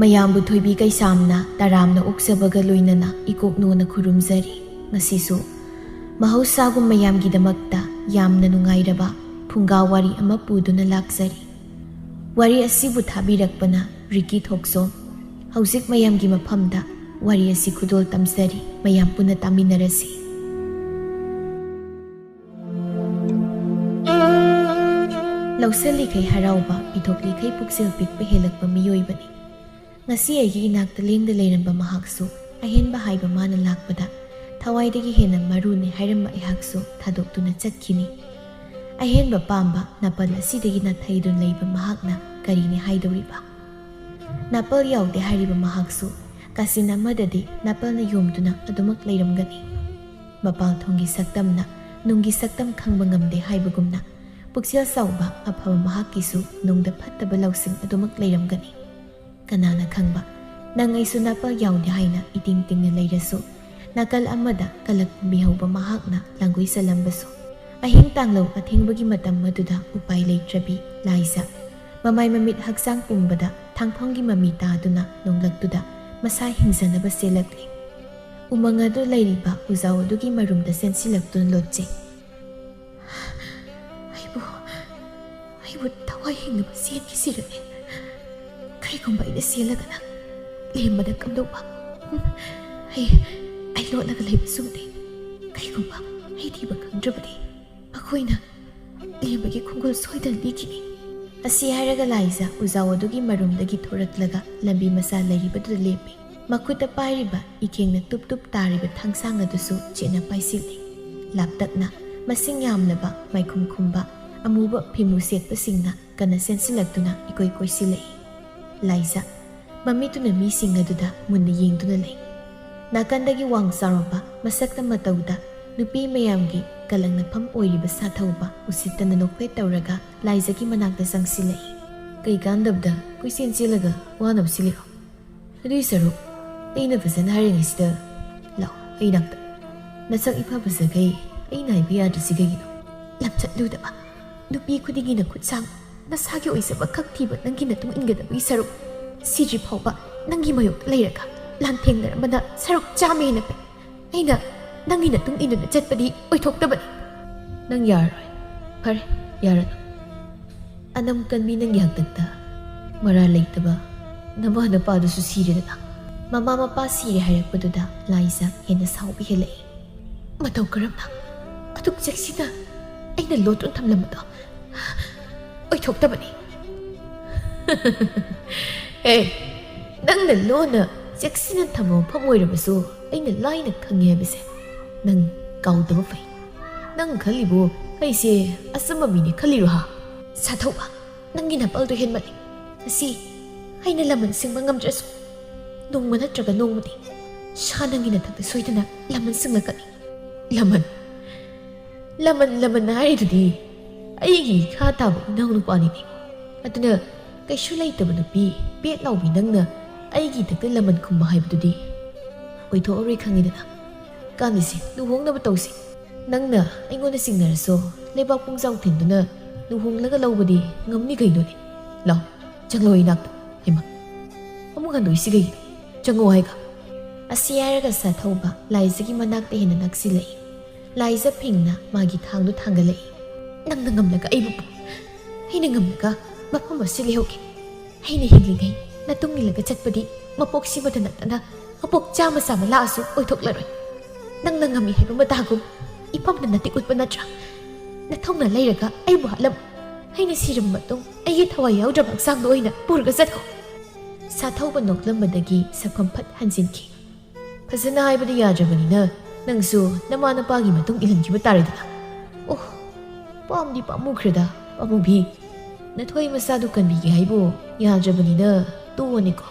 ꯃꯌꯥꯝꯕꯨ ꯊꯣꯏꯕꯤ ꯀꯩꯁꯥꯝꯅ ꯇꯔꯥꯝꯅ ꯑꯣꯛꯆꯕꯒ ꯂꯣꯏꯅꯅ ꯏꯀꯣꯛꯅꯣꯅ ꯈꯨꯔꯨꯝꯖꯔꯤ꯫ ꯉꯁꯤꯁꯨ ꯃꯍꯧꯁꯥꯒꯨꯝ ꯃꯌꯥꯝꯒꯤꯗꯃꯛꯇ ꯌꯥꯝꯅ ꯅꯨꯡꯉꯥꯏꯔꯕ ꯐꯨꯡꯒꯥ ꯋꯥꯔꯤ ꯑꯃ ꯄꯨꯗꯨꯅ ꯂꯥꯛꯆꯔꯤ꯫ ꯋꯥꯔꯤ ꯑꯁꯤꯕꯨ ꯊꯥꯕꯤꯔꯛꯄꯅ ꯔꯤꯀꯤ ꯊꯣꯛꯁꯣꯝ꯫ ꯍꯧꯖꯤꯛ ꯃꯌꯥꯝꯒꯤ ꯃꯐꯝꯗ ꯋꯥꯔꯤ ꯑꯁꯤ ꯈꯨꯗꯣꯜ ꯇꯝꯖꯔꯤ꯫ ꯃꯌꯥꯝ ꯄꯨꯟꯅ ꯇꯥꯃꯤꯟꯅꯔꯁꯤ꯫ ꯂꯧꯁꯜꯂꯤꯈꯩ ꯍꯔꯥꯎꯕ, ꯄꯤꯊꯣꯛꯂꯤꯈꯩ ꯄꯨꯛꯆꯦꯜ ꯄꯤꯛꯄ ꯍꯦꯜꯂꯛꯄ ꯃꯤꯑꯣꯏꯕꯅꯤ꯫ ꯉꯁꯤ ꯑꯩꯒꯤ ꯏꯅꯥꯛꯇ ꯂꯦꯡꯗ ꯂꯩꯔꯝꯕ ꯃꯍꯥꯛꯁꯨ ꯑꯍꯦꯟꯕ ꯍꯥꯏꯕ ꯃꯥꯅ ꯂꯥꯛꯄꯗ ꯊꯋꯥꯏꯗꯒꯤ ꯍꯦꯟꯅ ꯃꯔꯨꯅꯦ ꯍꯥꯏꯔꯝꯕ ꯑꯩꯍꯥꯛꯁꯨ ꯊꯥꯗꯣꯛꯇꯨꯅ ꯆꯠꯈꯤꯅꯤ꯫ ꯑꯍꯦꯟꯕ ꯄꯥꯝꯕ ꯅꯥꯄꯜ ꯑꯁꯤꯗꯒꯤ ꯅꯥꯊꯩꯗꯨꯅ ꯂꯩꯕ ꯃꯍꯥꯛꯅ ꯀꯔꯤꯅꯤ ꯍꯥꯏꯗꯧꯔꯤꯕ? ꯅꯥꯄꯜ ꯌꯥꯎꯗꯦ ꯍꯥꯏꯔꯤꯕ ꯃꯍꯥꯛꯁꯨ ꯀꯥꯆꯤꯟ ꯑꯃꯗꯗꯤ ꯅꯥꯄꯜꯅ ꯌꯣꯝꯗꯨꯅ ꯑꯗꯨꯃꯛ ꯂꯩꯔꯝꯒꯅꯤ꯫ ꯃꯄꯥꯜꯊꯣꯡꯒꯤ ꯁꯛꯇꯝꯅ ꯅꯨꯡꯒꯤ ꯁꯛꯇꯝ ꯈꯪꯕ ꯉꯝꯗꯦ ꯍꯥꯏꯕꯒꯨꯝꯅ ꯄꯨꯛꯆꯦꯜ ꯆꯥꯎꯕ ꯑꯐꯕ ꯃꯍꯥꯛꯀꯤꯁꯨ ꯅꯨꯡꯗ ꯐꯠꯇꯕ ꯂꯧꯁꯤꯡ ꯑꯗꯨꯃꯛ ꯂꯩꯔꯝꯒꯅꯤ꯫ ꯀꯅꯥꯅ ꯈꯪꯕ ꯅꯪ ꯑꯩꯁꯨ ꯅꯥꯄꯜ ꯌꯥꯎꯗꯦ ꯍꯥꯏꯅ ꯏꯇꯤꯡ ꯇꯤꯡꯅ ꯂꯩꯔꯁꯨ ꯅꯥꯀꯜ ꯑꯃꯗ ꯀꯂꯛ ꯄꯨꯝꯕꯤꯍꯧꯕ ꯃꯍꯥꯛꯅ ꯂꯥꯡꯒꯣꯏ ꯆꯜꯂꯝꯕꯁꯨ꯫ ꯑꯍꯤꯡ ꯇꯥꯡꯂꯧ ꯑꯊꯦꯡꯕꯒꯤ ꯃꯇꯝ ꯑꯗꯨꯗ ꯎꯄꯥꯏ ꯂꯩꯇ꯭ꯔꯕꯤ ꯂꯥꯏꯖ ꯃꯃꯥꯏ ꯃꯃꯤꯠ ꯍꯛꯆꯥꯡ ꯄꯨꯝꯕꯗ ꯊꯥꯡꯐꯝꯒꯤ ꯃꯃꯤ ꯇꯥꯗꯨꯅ ꯅꯣꯡꯂꯛꯇꯨꯗ ꯃꯁꯥ ꯍꯤꯡꯖꯅꯕ ꯆꯦꯜꯂꯛꯂꯤ꯫ ꯎꯃꯪ ꯑꯗꯨ ꯂꯩꯔꯤꯕ ꯎꯖꯥꯎ ꯑꯗꯨꯒꯤ ꯃꯔꯨꯝꯗ ꯆꯦꯟꯁꯤꯜꯂꯛꯇꯨꯅ ꯂꯣꯠꯆꯩ꯫ ꯑꯩꯕꯨ ꯊꯋꯥꯏ ꯍꯤꯡꯅꯕ ꯆꯦꯟꯈꯤꯁꯤꯔꯅꯦ? ꯀꯔꯤꯒꯨꯝꯕ ꯑꯩꯅ ꯆꯦꯜꯂꯒꯅ ꯂꯦꯝꯕꯗ ꯀꯝꯗꯧꯕ? ꯑꯩ ꯂꯣꯠꯂꯒ ꯂꯩꯕ ꯆꯨꯝꯗꯦ꯫ ꯀꯔꯤꯒꯨꯝꯕ ꯑꯩ ꯊꯤꯕ ꯈꯪꯗ꯭ꯔꯕꯗꯤ ꯃꯈꯣꯏꯅ ꯂꯦꯝꯕꯒꯤ ꯈꯣꯡꯒꯨꯜ ꯁꯣꯏꯗꯅ ꯂꯤꯈꯤꯅꯤ꯫ ꯑꯁꯤ ꯍꯥꯏꯔꯒ ꯂꯥꯏꯖ ꯎꯖꯥꯎ ꯑꯗꯨꯒꯤ ꯃꯔꯨꯝꯗꯒꯤ ꯊꯣꯔꯛꯂꯒ ꯂꯝꯕꯤ ꯃꯆꯥ ꯂꯩꯔꯤꯕꯗꯨꯗ ꯂꯦꯞꯄꯤ꯫ ꯃꯈꯨꯠꯇ ꯄꯥꯏꯔꯤꯕ ꯏꯈꯦꯡꯅ ꯇꯨꯞ ꯇꯨꯞ ꯇꯥꯔꯤꯕ ꯊꯥꯡꯁꯥꯡ ꯑꯗꯨꯁꯨ ꯆꯦꯠꯅ ꯄꯥꯏꯁꯤꯜꯂꯤ꯫ ꯂꯥꯞꯇꯛꯅ ꯃꯁꯤꯡ ꯌꯥꯝꯂꯕ ꯃꯥꯏꯈꯨꯝ ꯈꯨꯝꯕ ꯑꯃꯨꯕ ꯐꯤꯃꯨ ꯁꯦꯠꯄꯁꯤꯡꯅ ꯀꯟꯅ ꯆꯦꯟꯁꯤꯜꯂꯛꯇꯨꯅ ꯏꯀꯣꯏ ꯀꯣꯏꯁꯤꯜꯂꯛꯏ꯫ ꯂꯥꯏꯖ ꯃꯃꯤꯠꯇꯨꯅ ꯃꯤꯁꯤꯡ ꯑꯗꯨꯗ ꯃꯨꯟꯅ ꯌꯦꯡꯗꯨꯅ ꯂꯩ꯫ ꯅꯥꯀꯟꯗꯒꯤ ꯋꯥꯡ ꯆꯥꯎꯔꯕ ꯃꯁꯛꯇ ꯃꯇꯧꯗ ꯅꯨꯄꯤ ꯃꯌꯥꯝꯒꯤ ꯀꯂꯛꯅꯐꯝ ꯑꯣꯏꯔꯤꯕ ꯁꯥꯊꯧꯕ ꯎꯁꯤꯠꯇꯅ ꯅꯣꯛꯐꯦꯠ ꯇꯧꯔꯒ ꯂꯥꯏꯖꯒꯤ ꯃꯅꯥꯛꯇ ꯆꯪꯁꯤꯜꯂꯛꯏ꯫ ꯀꯩ ꯀꯥꯟꯗꯕꯗ ꯀꯣꯏꯆꯦꯟ ꯆꯦꯜꯂꯒ ꯋꯥꯅꯕ ꯁꯤꯜꯂꯤꯔꯣ? ꯑꯗꯨꯏ ꯁꯔꯨꯛ ꯑꯩꯅ ꯐꯖꯅ ꯍꯥꯏꯔꯤꯉꯩꯁꯤꯗ ꯂꯥꯛꯑꯣ ꯑꯩ ꯅꯥꯛꯇ꯫ ꯅꯁꯛ ꯏꯐ ꯐꯖꯈꯩ ꯑꯩꯅ ꯍꯥꯏꯕ ꯌꯥꯗ꯭ꯔꯤꯁꯤ ꯀꯩꯒꯤꯅꯣ? ꯂꯝꯆꯠꯂꯨꯗꯕ ꯅꯨꯄꯤ ꯈꯨꯗꯤꯡꯒꯤꯅ ꯈꯨꯠꯁꯥꯡ ꯅꯁꯥꯒꯤ ꯑꯣꯏꯖꯕ ꯈꯛ ꯊꯤꯕ ꯅꯪꯒꯤ ꯃꯇꯨꯡ ꯏꯟꯒꯗꯕꯒꯤ ꯁꯔꯨꯛ ꯁꯤꯗ꯭ꯔꯤ ꯐꯥꯎꯕ ꯅꯪꯒꯤ ꯃꯥꯌꯣꯛꯇ ꯂꯩꯔꯒ ꯂꯥꯟꯊꯦꯡꯅꯔꯝꯕꯅ ꯁꯔꯨꯛ ꯆꯥꯝꯃ ꯍꯦꯟꯅ ꯐꯩ꯫ ꯑꯩꯅ ꯅꯪꯒꯤ ꯃꯇꯨꯡ ꯏꯟꯗꯨꯅ ꯆꯠꯄꯗꯤ ꯑꯣꯏꯊꯣꯛꯇꯕꯅꯤ꯫ ꯅꯪ ꯌꯥꯔꯔꯣꯏ꯫ ꯐꯔꯦ ꯌꯥꯔꯅꯨ꯫ ꯑꯅꯝ ꯀꯟꯕꯤ ꯅꯪꯒꯤ ꯍꯥꯛꯇꯛꯇ ꯃꯔꯥ ꯂꯩꯇꯕ ꯅꯃꯥ ꯅꯄꯥꯗꯨꯁꯨ ꯁꯤꯔꯦꯗꯅ꯫ ꯃꯃꯥ ꯃꯄꯥ ꯁꯤꯔꯦ ꯍꯥꯏꯔꯛꯄꯗꯨꯗ ꯂꯥꯏꯖ ꯍꯦꯟꯅ ꯁꯥꯎꯕ ꯍꯦꯜꯂꯛꯏ꯫ ꯃꯇꯧ ꯀꯔꯝꯅ ꯑꯗꯨꯛ ꯆꯦꯛꯁꯤꯟꯅ ꯑꯩꯅ ꯂꯣꯠꯇꯨꯅ ꯊꯝꯂꯝꯕꯗꯣ ꯑꯣꯏꯊꯣꯛꯇꯕꯅꯤ꯫ ꯅꯪꯅ ꯂꯣꯟꯅ ꯆꯦꯛꯁꯤꯟꯅ ꯊꯝꯕ ꯃꯐꯝ ꯑꯣꯏꯔꯕꯁꯨ ꯑꯩꯅ ꯂꯥꯏꯅ ꯈꯪꯉꯦ ꯍꯥꯏꯕꯁꯦ ꯅꯪ ꯀꯥꯎꯗꯕ ꯐꯩ꯫ ꯅꯪ ꯈꯜꯂꯤꯕꯣ ꯑꯩꯁꯦ ꯑꯆꯝꯕ ꯃꯤꯅꯤ ꯈꯜꯂꯤꯔꯣ ꯍꯥ? ꯁꯥꯊꯧꯕ ꯅꯪꯒꯤ ꯅꯥꯄꯜꯗꯣ ꯍꯦꯟꯃꯜꯂꯤ꯫ ꯑꯁꯤ ꯑꯩꯅ ꯂꯃꯟ ꯁꯤꯡꯕ ꯉꯝꯗ꯭ꯔꯁꯨ ꯅꯣꯡꯃ ꯅꯠꯇ꯭ꯔꯒ ꯅꯣꯡꯃꯗꯤ ꯁꯥ ꯅꯪꯒꯤ ꯅꯊꯛꯇ ꯁꯣꯏꯗꯅ ꯂꯃꯟ ꯁꯤꯡꯂꯛꯀꯅꯤ꯫ ꯂꯃꯟ ꯍꯥꯏꯔꯤꯗꯨꯗꯤ ꯑꯩꯒꯤ ꯏꯈꯥ ꯇꯥꯕ ꯏꯅꯥꯎ ꯅꯨꯄꯥꯅꯤꯅꯦ꯫ ꯑꯗꯨꯅ ꯀꯩꯁꯨ ꯂꯩꯇꯕ ꯅꯨꯄꯤ ꯄꯦꯠ ꯂꯥꯎꯕꯤ ꯅꯪꯅ ꯑꯩꯒꯤ ꯏꯊꯛꯇ ꯂꯃꯟ ꯈꯨꯝꯕ ꯍꯥꯏꯕꯗꯨꯗꯤ ꯑꯣꯏꯊꯣꯛꯑꯔꯣꯏ ꯈꯪꯉꯤꯗꯅ꯫ ꯀꯥꯟꯅꯁꯤ ꯂꯨꯍꯣꯡꯅꯕ ꯇꯧꯁꯤ꯫ ꯅꯪꯅ ꯑꯩꯉꯣꯟꯗ ꯆꯤꯡꯅꯔꯁꯨ ꯂꯩꯕꯥꯛ ꯄꯨꯡꯖꯥꯎ ꯊꯤꯟꯗꯨꯅ ꯂꯨꯍꯣꯡꯂꯒ ꯂꯧꯕꯗꯤ ꯉꯝꯅꯤ ꯀꯩꯅꯣꯅꯦ꯫ ꯂꯥꯎ ꯆꯪꯂꯣ ꯏꯅꯥꯛꯇ꯫ ꯍꯩꯃꯥ ꯑꯃꯨꯛ ꯍꯟꯗꯣꯏꯁꯤ ꯀꯩꯒꯤꯅꯣ? ꯆꯪꯉꯣ ꯍꯥꯏꯒ꯫ ꯑꯁꯤ ꯍꯥꯏꯔꯒ ꯁꯥꯊꯧꯕ ꯂꯥꯏꯖꯒꯤ ꯃꯅꯥꯛꯇ ꯍꯦꯟꯅ ꯅꯛꯁꯤꯜꯂꯛꯏ꯫ ꯂꯥꯏꯖ ꯐꯤꯡꯅ ꯃꯥꯒꯤ ꯊꯥꯡꯗꯨ ꯊꯥꯡꯒꯠꯂꯛꯏ꯫ ꯅꯪꯅ ꯉꯝꯂꯒ ꯑꯩꯕꯨ ꯑꯩꯅ ꯉꯝꯂꯒ ꯃꯐꯝ ꯑꯁꯤ ꯂꯩꯍꯧꯒꯦ꯫ ꯑꯩꯅ ꯍꯤꯡꯂꯤꯉꯩ ꯅꯇꯨꯡ ꯏꯜꯂꯒ ꯆꯠꯄꯗꯤ ꯃꯄꯣꯛ ꯁꯤꯕꯗ ꯅꯠꯇꯅ ꯃꯄꯣꯛ ꯆꯥꯝꯃ ꯂꯥꯛꯑꯁꯨ ꯑꯣꯏꯊꯣꯛꯂꯔꯣꯏ꯫ ꯅꯪꯅ ꯉꯝꯃꯤ ꯍꯥꯏꯕ ꯃꯇꯥꯒꯨꯝ ꯏꯄꯝꯅ ꯅꯇꯤꯛ ꯎꯠꯄ ꯅꯠꯇ꯭ꯔꯥ? ꯅꯊꯧꯅ ꯂꯩꯔꯒ ꯑꯩꯕꯨ ꯍꯥꯠꯂꯝ ꯑꯩꯅ ꯁꯤꯔꯕ ꯃꯇꯨꯡ ꯑꯩꯒꯤ ꯊꯋꯥꯏ ꯌꯥꯎꯗ꯭ꯔꯕ ꯍꯛꯆꯥꯡꯗ ꯑꯣꯏꯅ ꯄꯨꯔꯒ ꯆꯠꯈꯣ꯫ ꯁꯥꯊꯧꯕ ꯅꯣꯛꯂꯝꯕꯗꯒꯤ ꯁꯛꯐꯝ ꯐꯠ ꯍꯟꯖꯤꯟꯈꯤ꯫ ꯐꯖꯅ ꯍꯥꯏꯕꯗꯤ ꯌꯥꯗ꯭ꯔꯕꯅꯤꯅ ꯅꯪꯁꯨ ꯅꯃꯥ ꯅꯄꯥꯒꯤ ꯃꯇꯨꯡ ꯏꯜꯍꯟꯈꯤꯕ ꯇꯥꯔꯦꯗꯅ꯫ ꯑꯣ ꯄꯥꯝꯗꯤ ꯄꯥꯝꯃꯨꯈ꯭ꯔꯦꯗ ꯄꯥꯝꯃꯨꯕꯤ꯫ ꯅꯊꯣꯏ ꯃꯆꯥꯗꯨ ꯀꯟꯕꯤꯒꯦ ꯍꯥꯏꯕꯨ ꯌꯥꯗ꯭ꯔꯕꯅꯤꯅ ꯇꯣꯛꯑꯅꯤꯀꯣ꯫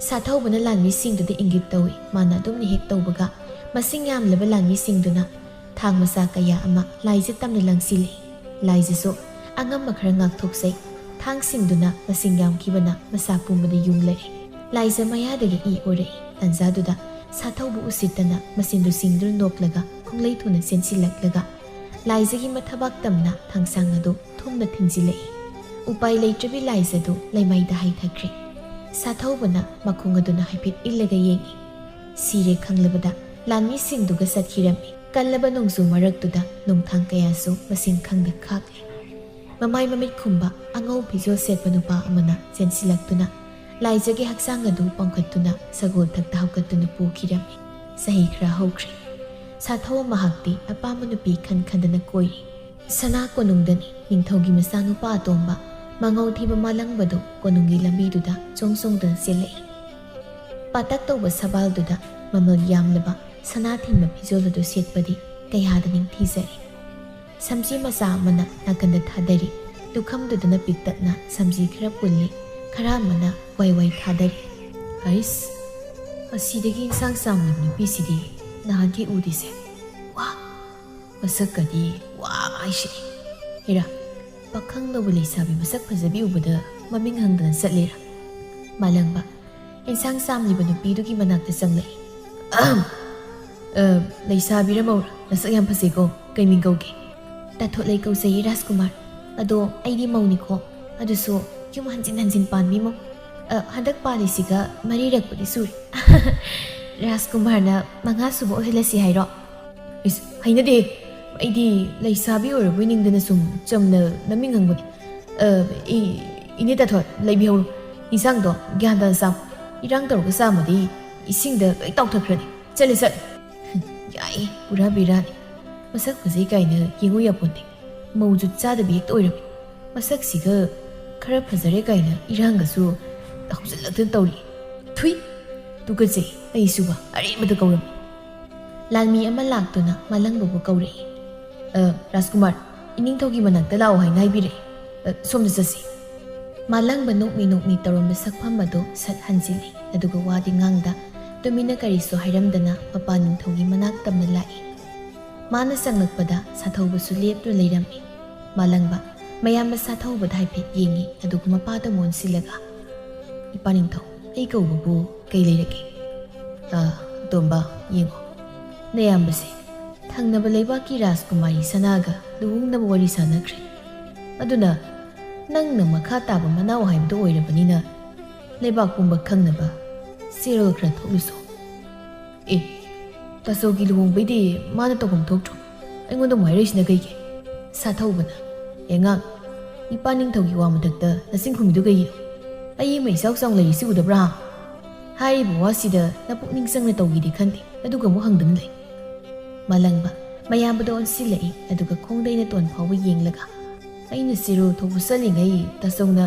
ꯁꯥꯊꯧꯕꯅ ꯂꯥꯟꯃꯤꯁꯤꯡꯗꯨꯗ ꯏꯪꯒꯤꯠ ꯇꯧꯏ꯫ ꯃꯥꯅ ꯑꯗꯨꯝꯅ ꯍꯦꯛ ꯇꯧꯕꯒ ꯃꯁꯤꯡ ꯌꯥꯝꯂꯕ ꯂꯥꯟꯃꯤꯁꯤꯡꯗꯨꯅ ꯊꯥꯡ ꯃꯆꯥ ꯀꯌꯥ ꯑꯃ ꯂꯥꯏꯖ ꯇꯝꯅ ꯂꯪꯁꯤꯜꯂꯤ꯫ ꯂꯥꯏꯖꯁꯨ ꯑꯉꯝꯕ ꯈꯔ ꯉꯥꯛꯊꯣꯛꯆꯩ꯫ ꯊꯥꯡꯁꯤꯡꯗꯨꯅ ꯃꯁꯤꯡ ꯌꯥꯝꯈꯤꯕꯅ ꯃꯁꯥ ꯄꯨꯝꯕꯗ ꯌꯨꯡꯂꯛꯏ꯫ ꯂꯥꯏꯖ ꯃꯌꯥꯗꯒꯤ ꯏ ꯑꯣꯔꯛꯏ꯫ ꯇꯟꯖꯥꯗꯨꯗ ꯁꯥꯊꯧꯕ ꯎꯁꯤꯠꯇꯅ ꯃꯆꯤꯟꯗꯨ ꯁꯤꯡꯗꯨꯅ ꯅꯣꯛꯂꯒ ꯈꯣꯡꯂꯩ ꯊꯨꯅ ꯆꯦꯟꯁꯤꯜꯂꯛꯂꯒ ꯂꯥꯏꯖꯒꯤ ꯃꯊꯕꯥꯛ ꯇꯝꯅ ꯊꯥꯡꯁꯥꯡ ꯑꯗꯨ ꯊꯨꯝꯅ ꯊꯤꯟꯖꯤꯜꯂꯛꯏ꯫ ꯎꯄꯥꯏ ꯂꯩꯇ꯭ꯔꯕꯤ ꯂꯥꯏꯖꯗꯨ ꯂꯩꯃꯥꯏꯗ ꯍꯥꯏꯊꯈ꯭ꯔꯦ꯫ ꯁꯥꯊꯧꯕꯅ ꯃꯈꯣꯡ ꯑꯗꯨꯅ ꯍꯥꯏꯐꯦꯠ ꯏꯜꯂꯒ ꯌꯦꯡꯉꯤ꯫ ꯁꯤꯔꯦ ꯈꯪꯂꯕꯗ ꯂꯥꯟꯃꯤꯁꯤꯡꯗꯨꯒ ꯆꯠꯈꯤꯔꯝꯃꯤ꯫ ꯀꯜꯂꯕ ꯅꯣꯡꯖꯨ ꯃꯔꯛꯇꯨꯗ ꯅꯣꯡꯊꯥꯡ ꯀꯌꯥꯁꯨ ꯃꯁꯤꯡ ꯈꯪꯗ ꯈꯥꯛꯂꯤ꯫ ꯃꯃꯥꯏ ꯃꯃꯤꯠ ꯈꯨꯝꯕ ꯑꯉꯧ ꯐꯤꯖꯣꯜ ꯁꯦꯠꯄ ꯅꯨꯄꯥ ꯑꯃꯅ ꯆꯦꯟꯁꯤꯜꯂꯛꯇꯨꯅ ꯂꯥꯏꯖꯒꯤ ꯍꯛꯆꯥꯡ ꯑꯗꯨ ꯄꯥꯡꯈꯠꯇꯨꯅ ꯁꯒꯣꯜ ꯊꯛꯇ ꯍꯧꯒꯠꯇꯨꯅ ꯄꯨꯈꯤꯔꯝꯃꯤ꯫ ꯆꯍꯤ ꯈꯔ ꯍꯧꯈ꯭ꯔꯦ꯫ ꯁꯥꯊꯧ ꯃꯍꯥꯛꯇꯤ ꯑꯄꯥꯝꯕ ꯅꯨꯄꯤ ꯈꯟ ꯈꯟꯗꯅ ꯀꯣꯏꯔꯤ꯫ ꯁꯅꯥ ꯀꯣꯅꯨꯡꯗꯅꯤ ꯅꯤꯡꯊꯧꯒꯤ ꯃꯆꯥꯅꯨꯄꯥ ꯑꯇꯣꯝꯕ ꯃꯉꯧ ꯊꯤꯕ ꯃꯥꯂꯪꯕꯗꯨ ꯀꯣꯅꯨꯡꯒꯤ ꯂꯝꯕꯤꯗꯨꯗ ꯆꯣꯡ ꯆꯣꯡꯗꯨꯅ ꯆꯦꯜꯂꯛꯏ꯫ ꯄꯥꯇꯛ ꯇꯧꯕ ꯁꯕꯥꯜꯗꯨꯗ ꯃꯃꯜ ꯌꯥꯝꯂꯕ ꯁꯅꯥ ꯊꯤꯟꯕ ꯐꯤꯖꯣꯜ ꯑꯗꯨ ꯁꯦꯠꯄꯗꯤ ꯀꯌꯥꯗ ꯅꯤꯡꯊꯤꯖꯔꯤ꯫ ꯁꯝꯖꯤ ꯃꯆꯥ ꯑꯃꯅ ꯅꯥꯀꯟꯗ ꯊꯥꯗꯔꯤ꯫ ꯇꯨꯈꯝꯗꯨꯗꯅ ꯄꯤꯛꯇꯛꯅ ꯁꯝꯖꯤ ꯈꯔ ꯄꯨꯜꯂꯤ, ꯈꯔ ꯑꯃꯅ ꯋꯥꯏ ꯋꯥꯏ ꯊꯥꯗꯔꯤ꯫ ꯍꯩꯁ, ꯑꯁꯤꯗꯒꯤ ꯏꯟꯁꯥꯡ ꯆꯥꯝꯂꯤꯕ ꯅꯨꯄꯤꯁꯤꯗꯤ ꯅꯍꯥꯟꯈꯩ ꯎꯗꯦꯁꯦ꯫ ꯋꯥ, ꯃꯁꯛꯀꯗꯤ ꯋꯥ ꯍꯥꯏꯁꯤꯗꯤ꯫ ꯍꯦꯔꯥ, ꯄꯥꯈꯪ ꯂꯧꯕ ꯂꯩꯁꯥꯕꯤ ꯃꯁꯛ ꯐꯖꯕꯤ ꯎꯕꯗ ꯃꯃꯤꯡ ꯍꯪꯗꯅ ꯆꯠꯂꯦꯔꯥ? ꯃꯥꯂꯪꯕ ꯏꯟꯁꯥꯡ ꯆꯥꯝꯂꯤꯕ ꯅꯨꯄꯤꯗꯨꯒꯤ ꯃꯅꯥꯛꯇ ꯆꯪꯂꯛꯏ꯫ ꯂꯩꯁꯥꯕꯤꯔ ꯃꯧꯔꯥ? ꯅꯁꯛ ꯌꯥꯝ ꯐꯖꯩꯀꯣ, ꯀꯩ ꯃꯤꯡ ꯀꯧꯒꯦ? ꯇꯥꯊꯣꯠꯂꯩ ꯀꯧꯖꯩ ꯔꯥꯖꯀꯨꯃꯥꯔ꯫ ꯑꯗꯣ ꯑꯩꯗꯤ ꯃꯧꯅꯤꯀꯣ, ꯑꯗꯨꯁꯨ ꯌꯨꯝ ꯍꯟꯖꯤꯟ ꯍꯟꯖꯤꯟ ꯄꯥꯟꯕꯤ ꯃꯧ꯫ ꯍꯟꯗꯛ ꯄꯥꯜꯂꯤꯁꯤꯒ 4ꯔꯛꯄꯨꯗꯤ ꯁꯨꯔꯦ꯫ ꯔꯥꯖꯀꯨꯃꯥꯔꯅ 5ꯁꯨꯕ ꯑꯣꯏꯍꯜꯂꯁꯤ ꯍꯥꯏꯔꯣ? ꯏꯁ, ꯍꯩꯅꯗꯦ꯫ ꯑꯩꯗꯤ ꯂꯩꯁꯥꯕꯤ ꯑꯣꯏꯔꯕꯣꯏ ꯅꯤꯡꯗꯅ ꯁꯨꯝ ꯆꯝꯅ ꯅꯃꯤꯡ ꯍꯪꯕꯅꯤ꯫ ꯏꯅꯦ ꯇꯥꯊꯣꯠ, ꯂꯩꯕꯤꯍꯧꯔꯣ꯫ ꯏꯟꯁꯥꯡꯗꯣ ꯒ꯭ꯌꯥꯟ ꯇꯥꯅ ꯆꯥꯝꯃꯨ꯫ ꯏꯔꯥꯡ ꯇꯧꯔꯒ ꯆꯥꯝꯃꯗꯤ ꯏꯁꯤꯡꯗ ꯂꯣꯏ ꯇꯥꯎꯊꯈ꯭ꯔꯅꯤ꯫ ꯆꯠꯂꯦ ꯆꯠꯂꯦ꯫ ꯌꯥꯏ, ꯄꯨꯔꯥ ꯕꯦꯔꯥꯅꯤ꯫ ꯃꯁꯛ ꯐꯖꯩ ꯀꯥꯏꯅ ꯌꯦꯡꯉꯨ ꯌꯥꯄꯣꯟꯇꯦ꯫ ꯃꯧꯖꯨ ꯆꯥꯗꯕꯤ ꯍꯦꯛꯇ ꯑꯣꯏꯔꯝꯃꯤ꯫ ꯃꯁꯛꯁꯤꯒ ꯈꯔ ꯐꯖꯔꯦ ꯀꯥꯏꯅ ꯏꯔꯥꯡꯒꯁꯨ ꯍꯧꯖꯤꯜꯂꯛꯇꯅ ꯇꯧꯔꯤ꯫ ꯊꯨꯏ, ꯇꯨꯀꯠꯆꯩ, ꯑꯩꯁꯨꯕ ꯑꯔꯦꯝꯕꯗ ꯀꯧꯔꯝꯃꯤ꯫ ꯂꯥꯟꯃꯤ ꯑꯃ ꯂꯥꯛꯇꯨꯅ ꯃꯥꯂꯪꯕꯕꯨ ꯀꯧꯔꯛꯏ꯫ ꯔꯥꯖꯀꯨꯃꯥꯔ, ꯏꯅꯤꯡꯊꯧꯒꯤ ꯃꯅꯥꯛꯇ ꯂꯥꯛꯑꯣ ꯍꯥꯏꯅ ꯍꯥꯏꯕꯤꯔꯛꯏ꯫ ꯁꯣꯝꯗ ꯆꯠꯁꯤ꯫ ꯃꯥꯂꯪꯕ ꯅꯣꯛꯃꯤ ꯅꯣꯛꯃꯤ ꯇꯧꯔꯝꯕ ꯁꯛꯐꯝ ꯑꯗꯨ ꯁꯠ ꯍꯟꯖꯤꯜꯂꯤ, ꯑꯗꯨꯒ ꯋꯥꯗꯤ ꯉꯥꯡꯗ ꯇꯨꯃꯤꯟꯅ ꯀꯔꯤꯁꯨ ꯍꯥꯏꯔꯝꯗꯅ ꯃꯄꯥ ꯅꯤꯡꯊꯧꯒꯤ ꯃꯅꯥꯛ ꯇꯝꯅ ꯂꯥꯛꯏ꯫ ꯃꯥꯅ ꯆꯪꯂꯛꯄꯗ ꯁꯥꯊꯧꯕꯁꯨ ꯂꯦꯞꯇꯨꯅ ꯂꯩꯔꯝꯃꯤ꯫ ꯃꯥꯂꯪꯕ ꯃꯌꯥꯝꯕ ꯁꯥꯊꯧꯕꯗ ꯍꯥꯏꯐꯦꯠ ꯌꯦꯡꯉꯤ, ꯑꯗꯨꯒ ꯃꯄꯥꯗ ꯃꯣꯟꯁꯤꯜꯂꯒ, ꯏꯄꯥ ꯅꯤꯡꯊꯧ, ꯑꯩ ꯀꯧꯕꯕꯨ ꯀꯩ ꯂꯩꯔꯒꯦ? ꯑꯇꯣꯝꯕ, ꯌꯦꯡꯉꯣ, ꯅꯌꯥꯝꯕꯁꯦ ꯊꯪꯅꯕ ꯂꯩꯕꯥꯛꯀꯤ ꯔꯥꯖꯀꯨꯃꯥꯔꯤ ꯁꯅꯥꯒ ꯂꯨꯍꯣꯡꯅꯕ ꯋꯥꯔꯤ ꯁꯥꯟꯅꯈ꯭ꯔꯦ꯫ ꯑꯗꯨꯅ ꯅꯪꯅ ꯃꯈꯥ ꯇꯥꯕ ꯃꯅꯥꯎ ꯍꯥꯏꯕꯗꯨ ꯑꯣꯏꯔꯕꯅꯤꯅ ꯂꯩꯕꯥꯛ ꯄꯨꯝꯕ ꯈꯪꯅꯕ ꯆꯦꯔꯣꯜ ꯈꯔ ꯊꯣꯛꯂꯨꯁꯣ꯫ ꯇꯥꯆꯧꯒꯤ ꯂꯨꯍꯣꯡꯕꯩꯗꯤ ꯃꯥꯅ ꯇꯧꯐꯝ ꯊꯣꯛꯇ꯭ꯔꯣ? ꯑꯩꯉꯣꯟꯗ ꯑꯃꯨꯛ ꯍꯥꯏꯔꯛꯏꯁꯤꯅ ꯀꯩꯒꯤ? ꯁꯥꯊꯧꯕꯅ, ꯑꯉꯥꯡ, ꯏꯄꯥ ꯅꯤꯡꯊꯧꯒꯤ ꯋꯥ ꯃꯊꯛꯇ ꯅꯆꯤꯟ ꯈꯨꯝꯃꯤꯗꯨ ꯀꯩꯒꯤꯅꯣ? ꯑꯩ ꯑꯃ ꯏꯆꯥꯎ ꯆꯥꯎꯅ ꯂꯩꯔꯤꯁꯤ ꯎꯗꯕ꯭ꯔꯥ? ꯍꯥꯏꯔꯤꯕ ꯋꯥꯁꯤꯗ ꯅꯄꯨꯛꯅꯤꯡ ꯆꯪꯅ ꯇꯧꯒꯦꯗꯤ ꯈꯟꯗꯦ, ꯑꯗꯨꯒ ꯑꯃꯨꯛ ꯍꯪꯗꯅ ꯂꯩ꯫ ꯃꯥꯂꯪꯕ ꯃꯌꯥꯝꯕꯗ ꯑꯣꯟꯁꯤꯜꯂꯛꯏ, ꯑꯗꯨꯒ ꯈꯣꯡꯗꯩꯅ ꯇꯣꯟ ꯐꯥꯎꯕ ꯌꯦꯡꯂꯒ, ꯑꯩꯅ ꯆꯦꯔꯣꯜ ꯊꯣꯛꯄ ꯆꯠꯂꯤꯉꯩ ꯇꯥꯆꯧꯅ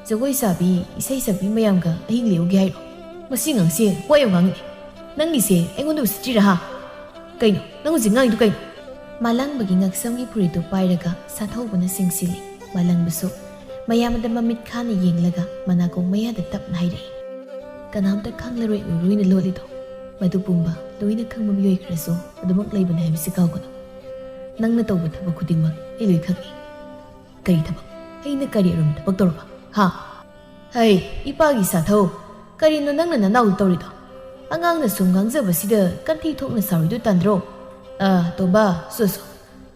ꯖꯒꯣꯏ ꯁꯥꯕꯤ ꯏꯁꯩ ꯁꯛꯄꯤ ꯃꯌꯥꯝꯒ ꯑꯍꯤꯡ ꯂꯦꯛꯎꯒꯦ ꯍꯥꯏꯔꯣ? ꯃꯁꯤ ꯉꯥꯡꯁꯦ ꯋꯥ ꯌꯥꯝ ꯉꯥꯡꯉꯤꯅꯦ꯫ ꯅꯪꯒꯤꯁꯦ ꯑꯩꯉꯣꯟꯗ ꯎꯁꯤꯠꯇ꯭ꯔꯤꯔꯥ ꯍꯥ? ꯀꯩꯅꯣ ꯅꯪ ꯍꯧꯖꯤꯛ ꯉꯥꯡꯉꯤꯗꯨ ꯀꯩꯅꯣ? ꯃꯥꯂꯪꯕꯒꯤ ꯉꯛꯁꯝꯒꯤ ꯐꯨꯔꯤꯠꯇꯨ ꯄꯥꯏꯔꯒ ꯁꯥꯊꯧꯕꯅ ꯆꯤꯡꯁꯤꯜꯂꯤ꯫ ꯃꯥꯂꯪꯕꯁꯨ ꯃꯌꯥꯝꯕꯗ ꯃꯃꯤꯠ ꯈꯥꯅ ꯌꯦꯡꯂꯒ ꯃꯅꯥꯀꯣꯡ ꯃꯌꯥꯗ ꯇꯞꯅ ꯍꯥꯏꯔꯛꯏ꯫ ꯀꯅꯥꯝꯇ ꯈꯪꯂꯔꯣꯏ ꯎꯔꯣꯏꯅ ꯂꯣꯠꯂꯤꯗꯣ, ꯃꯗꯨ ꯄꯨꯝꯕ ꯂꯣꯏꯅ ꯈꯪꯕ ꯃꯤꯑꯣꯏ ꯈꯔꯁꯨ ꯑꯗꯨꯃꯛ ꯂꯩꯕꯅꯤ ꯍꯥꯏꯕꯁꯤ ꯀꯥꯎꯒꯅꯨ꯫ ꯅꯪꯅ ꯇꯧꯕ ꯊꯕꯛ ꯈꯨꯗꯤꯡꯃꯛ ꯑꯩ ꯂꯣꯏ ꯈꯪꯏ꯫ ꯀꯔꯤ ꯊꯕꯛ? ꯑꯩꯅ ꯀꯔꯤ ꯑꯔꯨꯝꯕ ꯊꯕꯛ ꯇꯧꯔꯕ? ꯍꯥ? ꯍꯩ, ꯏꯄꯥꯒꯤ ꯁꯥꯊꯧ, ꯀꯔꯤꯅꯣ ꯅꯪꯅ ꯅꯅꯥꯎꯗ ꯇꯧꯔꯤꯗꯣ? ꯑꯉꯥꯡꯅ ꯁꯨꯝ ꯉꯥꯡꯖꯕꯁꯤꯗ ꯀꯟꯊꯤ ꯊꯣꯛꯅ ꯁꯥꯎꯔꯤꯗꯨ ꯇꯥꯟꯗ꯭ꯔꯣ? ꯇꯣꯝꯕ, ꯁꯨꯁꯨ,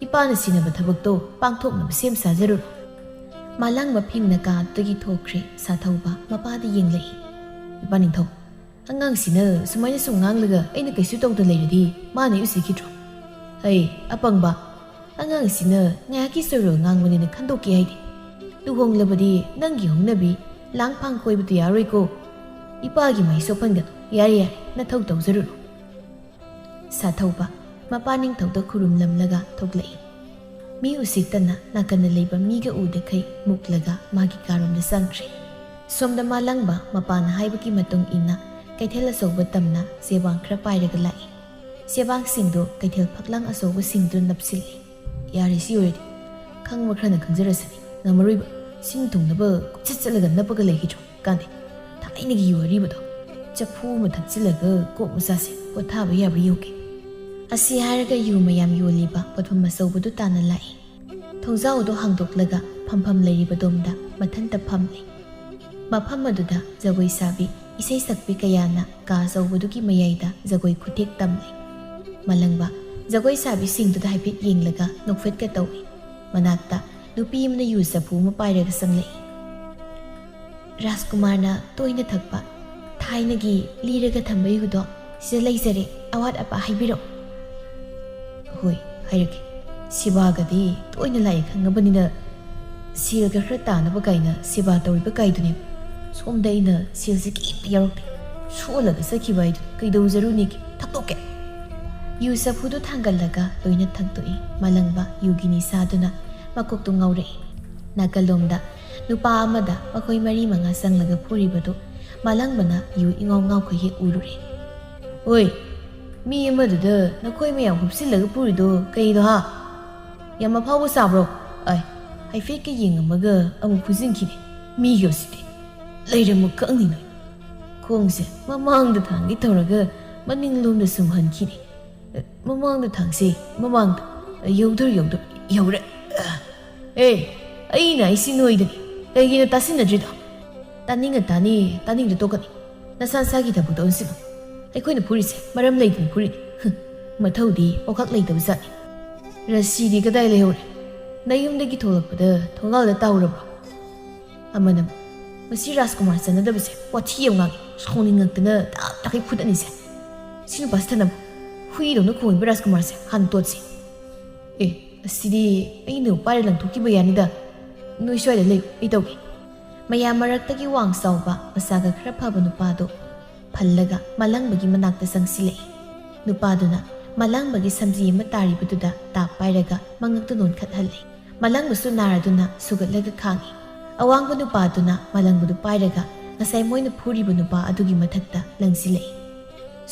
ꯏꯄꯥꯅ ꯁꯤꯟꯅꯕ ꯊꯕꯛꯇꯣ ꯄꯥꯡꯊꯣꯛꯅꯕ ꯁꯦꯝ ꯁꯥꯖꯔꯨꯔꯣ꯫ ꯃꯥꯂꯪꯕ ꯐꯤꯡꯅ ꯀꯥꯗꯒꯤ ꯊꯣꯛꯈ꯭ꯔꯦ꯫ ꯁꯥꯊꯧꯕ ꯃꯄꯥꯗ ꯌꯦꯡꯂꯛꯏ꯫ ꯏꯄꯥ ꯅꯤꯡꯊꯧ, ꯑꯉꯥꯡꯁꯤꯅ ꯁꯨꯃꯥꯏꯅ ꯁꯨꯝ ꯉꯥꯡꯂꯒ ꯑꯩꯅ ꯀꯩꯁꯨ ꯇꯧꯗ ꯂꯩꯔꯗꯤ ꯃꯥꯅ ꯑꯩ ꯎꯁꯤꯠꯈꯤꯗ꯭ꯔꯣ? ꯍꯩ, ꯑꯄꯪꯕ, ꯑꯉꯥꯡꯁꯤꯅ ꯉꯥꯏꯍꯥꯛꯀꯤ ꯆꯣꯏꯔꯣꯜ ꯉꯥꯡꯕꯅꯤꯅ ꯈꯟꯗꯣꯛꯀꯦ ꯍꯥꯏꯗꯦ꯫ ꯂꯨꯍꯣꯡꯂꯕꯗꯤ ꯅꯪꯒꯤ ꯍꯧꯅꯕꯤ ꯂꯥꯡ ꯐꯥꯡ ꯀꯣꯏꯕꯗꯨ ꯌꯥꯔꯣꯏꯀꯣ꯫ ꯏꯄꯥꯒꯤ ꯃꯍꯩ ꯁꯣꯛꯍꯟꯒꯅꯨ꯫ ꯌꯥꯔꯦ ꯌꯥꯔꯦ, ꯅꯊꯧ ꯇꯧꯖꯔꯨꯔꯣ꯫ ꯁꯥꯊꯧꯕ ꯃꯄꯥ ꯅꯤꯡꯊꯧꯗ ꯈꯨꯔꯨꯝꯂꯝꯂꯒ ꯊꯣꯛꯂꯛꯏ꯫ ꯃꯤ ꯎꯁꯤꯠꯇꯅ ꯅꯥꯀꯟꯗ ꯂꯩꯕ ꯃꯤꯒ ꯎꯗꯈꯩ ꯃꯨꯛꯂꯒ ꯃꯥꯒꯤ ꯀꯥꯔꯣꯝꯗ ꯆꯪꯈ꯭ꯔꯦ꯫ ꯁꯣꯝꯗ ꯃꯥꯂꯪꯕ ꯃꯄꯥꯅ ꯍꯥꯏꯕꯒꯤ ꯃꯇꯨꯡ ꯏꯟꯅ ꯀꯩꯊꯦꯜ ꯑꯆꯧꯕ ꯇꯝꯅ ꯆꯦꯕꯥꯡ ꯈꯔ ꯄꯥꯏꯔꯒ ꯂꯥꯛꯏ꯫ ꯆꯦꯕꯥꯡꯁꯤꯡꯗꯨ ꯀꯩꯊꯦꯜ ꯐꯛꯂꯥꯡ ꯑꯆꯧꯕꯁꯤꯡꯗꯨ ꯅꯞꯁꯤꯜꯂꯤ꯫ ꯌꯥꯔꯦ, ꯁꯤ ꯑꯣꯏꯔꯗꯤ ꯈꯪꯕ ꯈꯔꯅ ꯈꯪꯖꯔꯁꯅꯤ꯫ ꯉꯝꯃꯔꯣꯏꯕ, ꯁꯤꯡ ꯊꯨꯡꯅꯕ ꯀꯨꯞꯆꯠ ꯆꯠꯂꯒ ꯅꯞꯄꯒ ꯂꯩꯈꯤꯗ꯭ꯔꯣ? ꯀꯥꯟꯗꯦ, ꯊꯥꯏꯅꯒꯤ ꯌꯨ ꯑꯔꯤꯕꯗꯣ ꯆꯐꯨ ꯑꯃ ꯊꯛꯆꯤꯜꯂꯒ ꯀꯣꯛ ꯃꯆꯥꯁꯦ ꯄꯣꯊꯥꯕ ꯌꯥꯕ꯭ꯔꯥ ꯌꯦꯡꯒꯦ꯫ ꯑꯁꯤ ꯍꯥꯏꯔꯒ ꯌꯨ ꯃꯌꯥꯝ ꯌꯣꯜꯂꯤꯕ ꯄꯣꯠꯐꯝ ꯑꯆꯧꯕꯗꯨ ꯇꯥꯟꯅ ꯂꯥꯛꯏ꯫ ꯊꯣꯡꯖꯥꯎꯗꯨ ꯍꯥꯡꯗꯣꯛꯂꯒ ꯐꯝꯐꯝ ꯂꯩꯔꯤꯕꯗꯣꯝꯗ ꯃꯊꯟꯇ ꯐꯝꯂꯤ꯫ ꯃꯐꯝ ꯑꯗꯨꯗ ꯖꯒꯣꯏ ꯁꯥꯕꯤ ꯏꯁꯩ ꯁꯛꯄꯤ ꯀꯌꯥꯅ ꯀꯥ ꯑꯆꯧꯕꯗꯨꯒꯤ ꯃꯌꯥꯏꯗ ꯖꯒꯣꯏ ꯈꯨꯊꯦꯛ ꯇꯝꯂꯤ꯫ ꯃꯥꯂꯪꯕ ꯖꯒꯣꯏ ꯁꯥꯕꯤꯁꯤꯡꯗꯨꯗ ꯍꯥꯏꯐꯦꯠ ꯌꯦꯡꯂꯒ ꯅꯣꯛꯐꯦꯠꯀ ꯇꯧꯏ꯫ ꯃꯅꯥꯛꯇ ꯅꯨꯄꯤ ꯑꯃꯅ ꯌꯨ ꯆꯐꯨ ꯑꯃ ꯄꯥꯏꯔꯒ ꯆꯪꯂꯛꯏ꯫ ꯔꯥꯖꯀꯨꯃꯥꯔꯅ ꯇꯣꯏꯅ ꯊꯛꯄ ꯊꯥꯏꯅꯒꯤ ꯂꯤꯔꯒ ꯊꯝꯕ ꯌꯨꯗꯣ ꯁꯤꯗ ꯂꯩꯖꯔꯦ ꯑꯋꯥꯠ ꯑꯄꯥ ꯍꯥꯏꯕꯤꯔꯛꯑꯣ ꯍꯣꯏ ꯍꯥꯏꯔꯒꯦ ꯁꯤꯕꯥꯒꯗꯤ ꯇꯣꯏꯅ ꯂꯥꯛꯑꯦ ꯈꯪꯉꯕꯅꯤꯅ ꯁꯦꯜꯒ ꯈꯔ ꯇꯥꯅꯕ ꯀꯥꯏꯅ ꯁꯦꯕꯥ ꯇꯧꯔꯤꯕ ꯀꯥꯏꯗꯨꯅꯦꯕ ꯁꯣꯝꯗ ꯑꯩꯅ ꯁꯦꯜꯁꯦ ꯀꯩꯝꯇ ꯌꯥꯎꯔꯛꯇꯦ ꯁꯣꯜꯂꯒ ꯆꯠꯈꯤꯕ ꯍꯥꯏꯗꯨ ꯀꯩꯗꯧꯖꯔꯨꯅꯤꯒꯦ ꯊꯛꯇꯣꯛꯀꯦ ꯌꯨ ꯆꯐꯨꯗꯨ ꯊꯥꯡꯒꯠꯂꯒ ꯂꯣꯏꯅ ꯊꯛꯇꯣꯛꯏ ꯃꯥꯂꯪꯕ ꯌꯨꯒꯤ ꯅꯤꯁꯥꯗꯨꯅ ꯃꯀꯣꯛꯇꯨ ꯉꯥꯎꯔꯛꯏ ꯅꯥꯀꯜꯂꯣꯝꯗ ꯅꯨꯄꯥ ꯑꯃꯗ ꯃꯈꯣꯏ 4-5 ꯆꯪꯂꯒ ꯐꯨꯔꯤꯕꯗꯨ ꯃꯥꯂꯪꯕꯅ ꯌꯨ ꯏꯉꯥꯎ ꯉꯥꯎꯈꯩ ꯍꯦꯛ ꯎꯔꯨꯔꯦ ꯑꯣꯏ ꯃꯤ ꯑꯃꯗꯨꯗ ꯅꯈꯣꯏ ꯃꯌꯥꯝ ꯍꯨꯞꯁꯤꯜꯂꯒ ꯐꯨꯔꯤꯗꯣ ꯀꯩꯅꯣ ꯍꯥ ꯌꯥꯝ ꯑꯐꯥꯎꯕ ꯁꯥꯕ꯭ꯔꯣ ꯑꯩ ꯍꯥꯏꯐꯦꯠꯀ ꯌꯦꯡꯉꯝꯃꯒ ꯑꯃꯨꯛ ꯐꯨꯖꯤꯟꯈꯤꯅꯤ ꯃꯤꯒꯤ ꯑꯁꯤꯗꯤ ꯂꯩꯔꯝꯃ ꯀꯛꯅꯤꯅ ꯈꯣꯡꯁꯦ ꯃꯃꯥꯡꯗ ꯊꯥꯡꯒꯦ ꯇꯧꯔꯒ ꯃꯅꯤꯡꯂꯣꯝꯗ ꯁꯨꯝ ꯍꯟꯈꯤꯅꯤ ꯃꯃꯥꯡꯗ ꯊꯥꯡꯁꯦ ꯃꯃꯥꯡꯗ ꯌꯧꯔꯦ ꯑꯦ ꯑꯩꯅ ꯑꯩꯁꯤ ꯅꯣꯏꯗꯅꯤ ꯀꯩꯒꯤꯅꯣ ꯇꯥꯁꯤꯟꯅꯗ꯭ꯔꯤꯗꯣ ꯇꯥꯅꯤꯡꯉ ꯇꯥꯅꯤ ꯇꯥꯅꯤꯡꯗ ꯇꯣꯛꯀꯅꯤ ꯅꯁꯥ ꯅꯁꯥꯒꯤ ꯊꯕꯛꯇ ꯑꯣꯟꯁꯤꯜꯂꯨ ꯑꯩꯈꯣꯏꯅ ꯐꯨꯔꯤꯁꯦ ꯃꯔꯝ ꯂꯩꯇꯅ ꯐꯨꯔꯤꯅꯤ ꯃꯊꯧꯗꯤ ꯑꯣꯈꯥꯛ ꯂꯩꯇꯕ ꯖꯥꯠꯅꯤ ꯔꯁꯤꯗꯤ ꯀꯗꯥꯏ ꯂꯩꯍꯧꯔꯦ ꯅꯌꯨꯝꯗꯒꯤ ꯊꯣꯛꯂꯛꯄꯗ ꯊꯣꯡꯒꯥꯜꯗ ꯇꯥꯍꯧꯔꯕ꯭ꯔꯣ ꯑꯃꯅ ꯃꯁꯤ ꯔꯥꯖꯀꯨꯃꯥꯔ ꯆꯠꯅꯗꯕꯁꯦ ꯋꯥꯊꯤ ꯌꯥꯝ ꯉꯥꯡꯉꯤ ꯁꯥꯎꯅꯤꯡꯉꯛꯇꯅ ꯇꯥꯛꯈꯩ ꯐꯨꯗꯠꯅꯤꯁꯦ ꯁꯤ ꯅꯨꯄꯥꯁꯤ ꯊꯅꯕ ꯍꯨꯏꯗꯧꯅ ꯈꯣꯡꯏꯕ ꯔꯥꯖꯀꯨꯃꯥꯔꯁꯦ ꯍꯥꯟꯅ ꯇꯣꯠꯁꯤ ꯑꯦ ꯑꯁꯤꯗꯤ ꯑꯩꯅ ꯄꯥꯏꯔ ꯂꯪꯊꯣꯛꯈꯤꯕ ꯌꯥꯅꯤꯗ ꯅꯣꯏ ꯁ꯭ꯋꯥꯏꯗ ꯂꯩꯌꯨ ꯑꯩ ꯇꯧꯒꯦ ꯃꯌꯥꯝ ꯃꯔꯛꯇꯒꯤ ꯋꯥꯡ ꯆꯥꯎꯕ ꯃꯁꯥꯒ ꯈꯔ ꯐꯕ ꯅꯨꯄꯥꯗꯣ ꯐꯜꯂꯒ ꯃꯥꯂꯪꯕꯒꯤ ꯃꯅꯥꯛꯇ ꯆꯪꯁꯤꯜꯂꯛꯏ ꯅꯨꯄꯥꯗꯨꯅ ꯃꯥꯂꯪꯕꯒꯤ ꯁꯝꯖꯤ ꯑꯃ ꯇꯥꯔꯤꯕꯗꯨꯗ ꯇꯥꯞ ꯄꯥꯏꯔꯒ ꯃꯉꯛꯇꯨ ꯅꯣꯟꯈꯠꯍꯜꯂꯤ ꯃꯥꯂꯪꯕꯁꯨ ナꯔꯗꯨꯅ ꯁꯨꯒꯠꯂꯒ ꯈꯥꯡꯉꯤ ꯑꯋꯥꯡꯕ ꯅꯨꯄꯥꯗꯨꯅ ꯃꯥꯂꯪꯕꯗꯨ ꯄꯥꯏꯔꯒ ꯉꯁꯥꯏ ꯃꯣꯏꯅ ꯐꯨꯔꯤꯕ ꯅꯨꯄꯥ ꯑꯗꯨꯒꯤ ꯃꯊꯛꯇ ꯂꯪꯁꯤꯜꯂꯛꯏ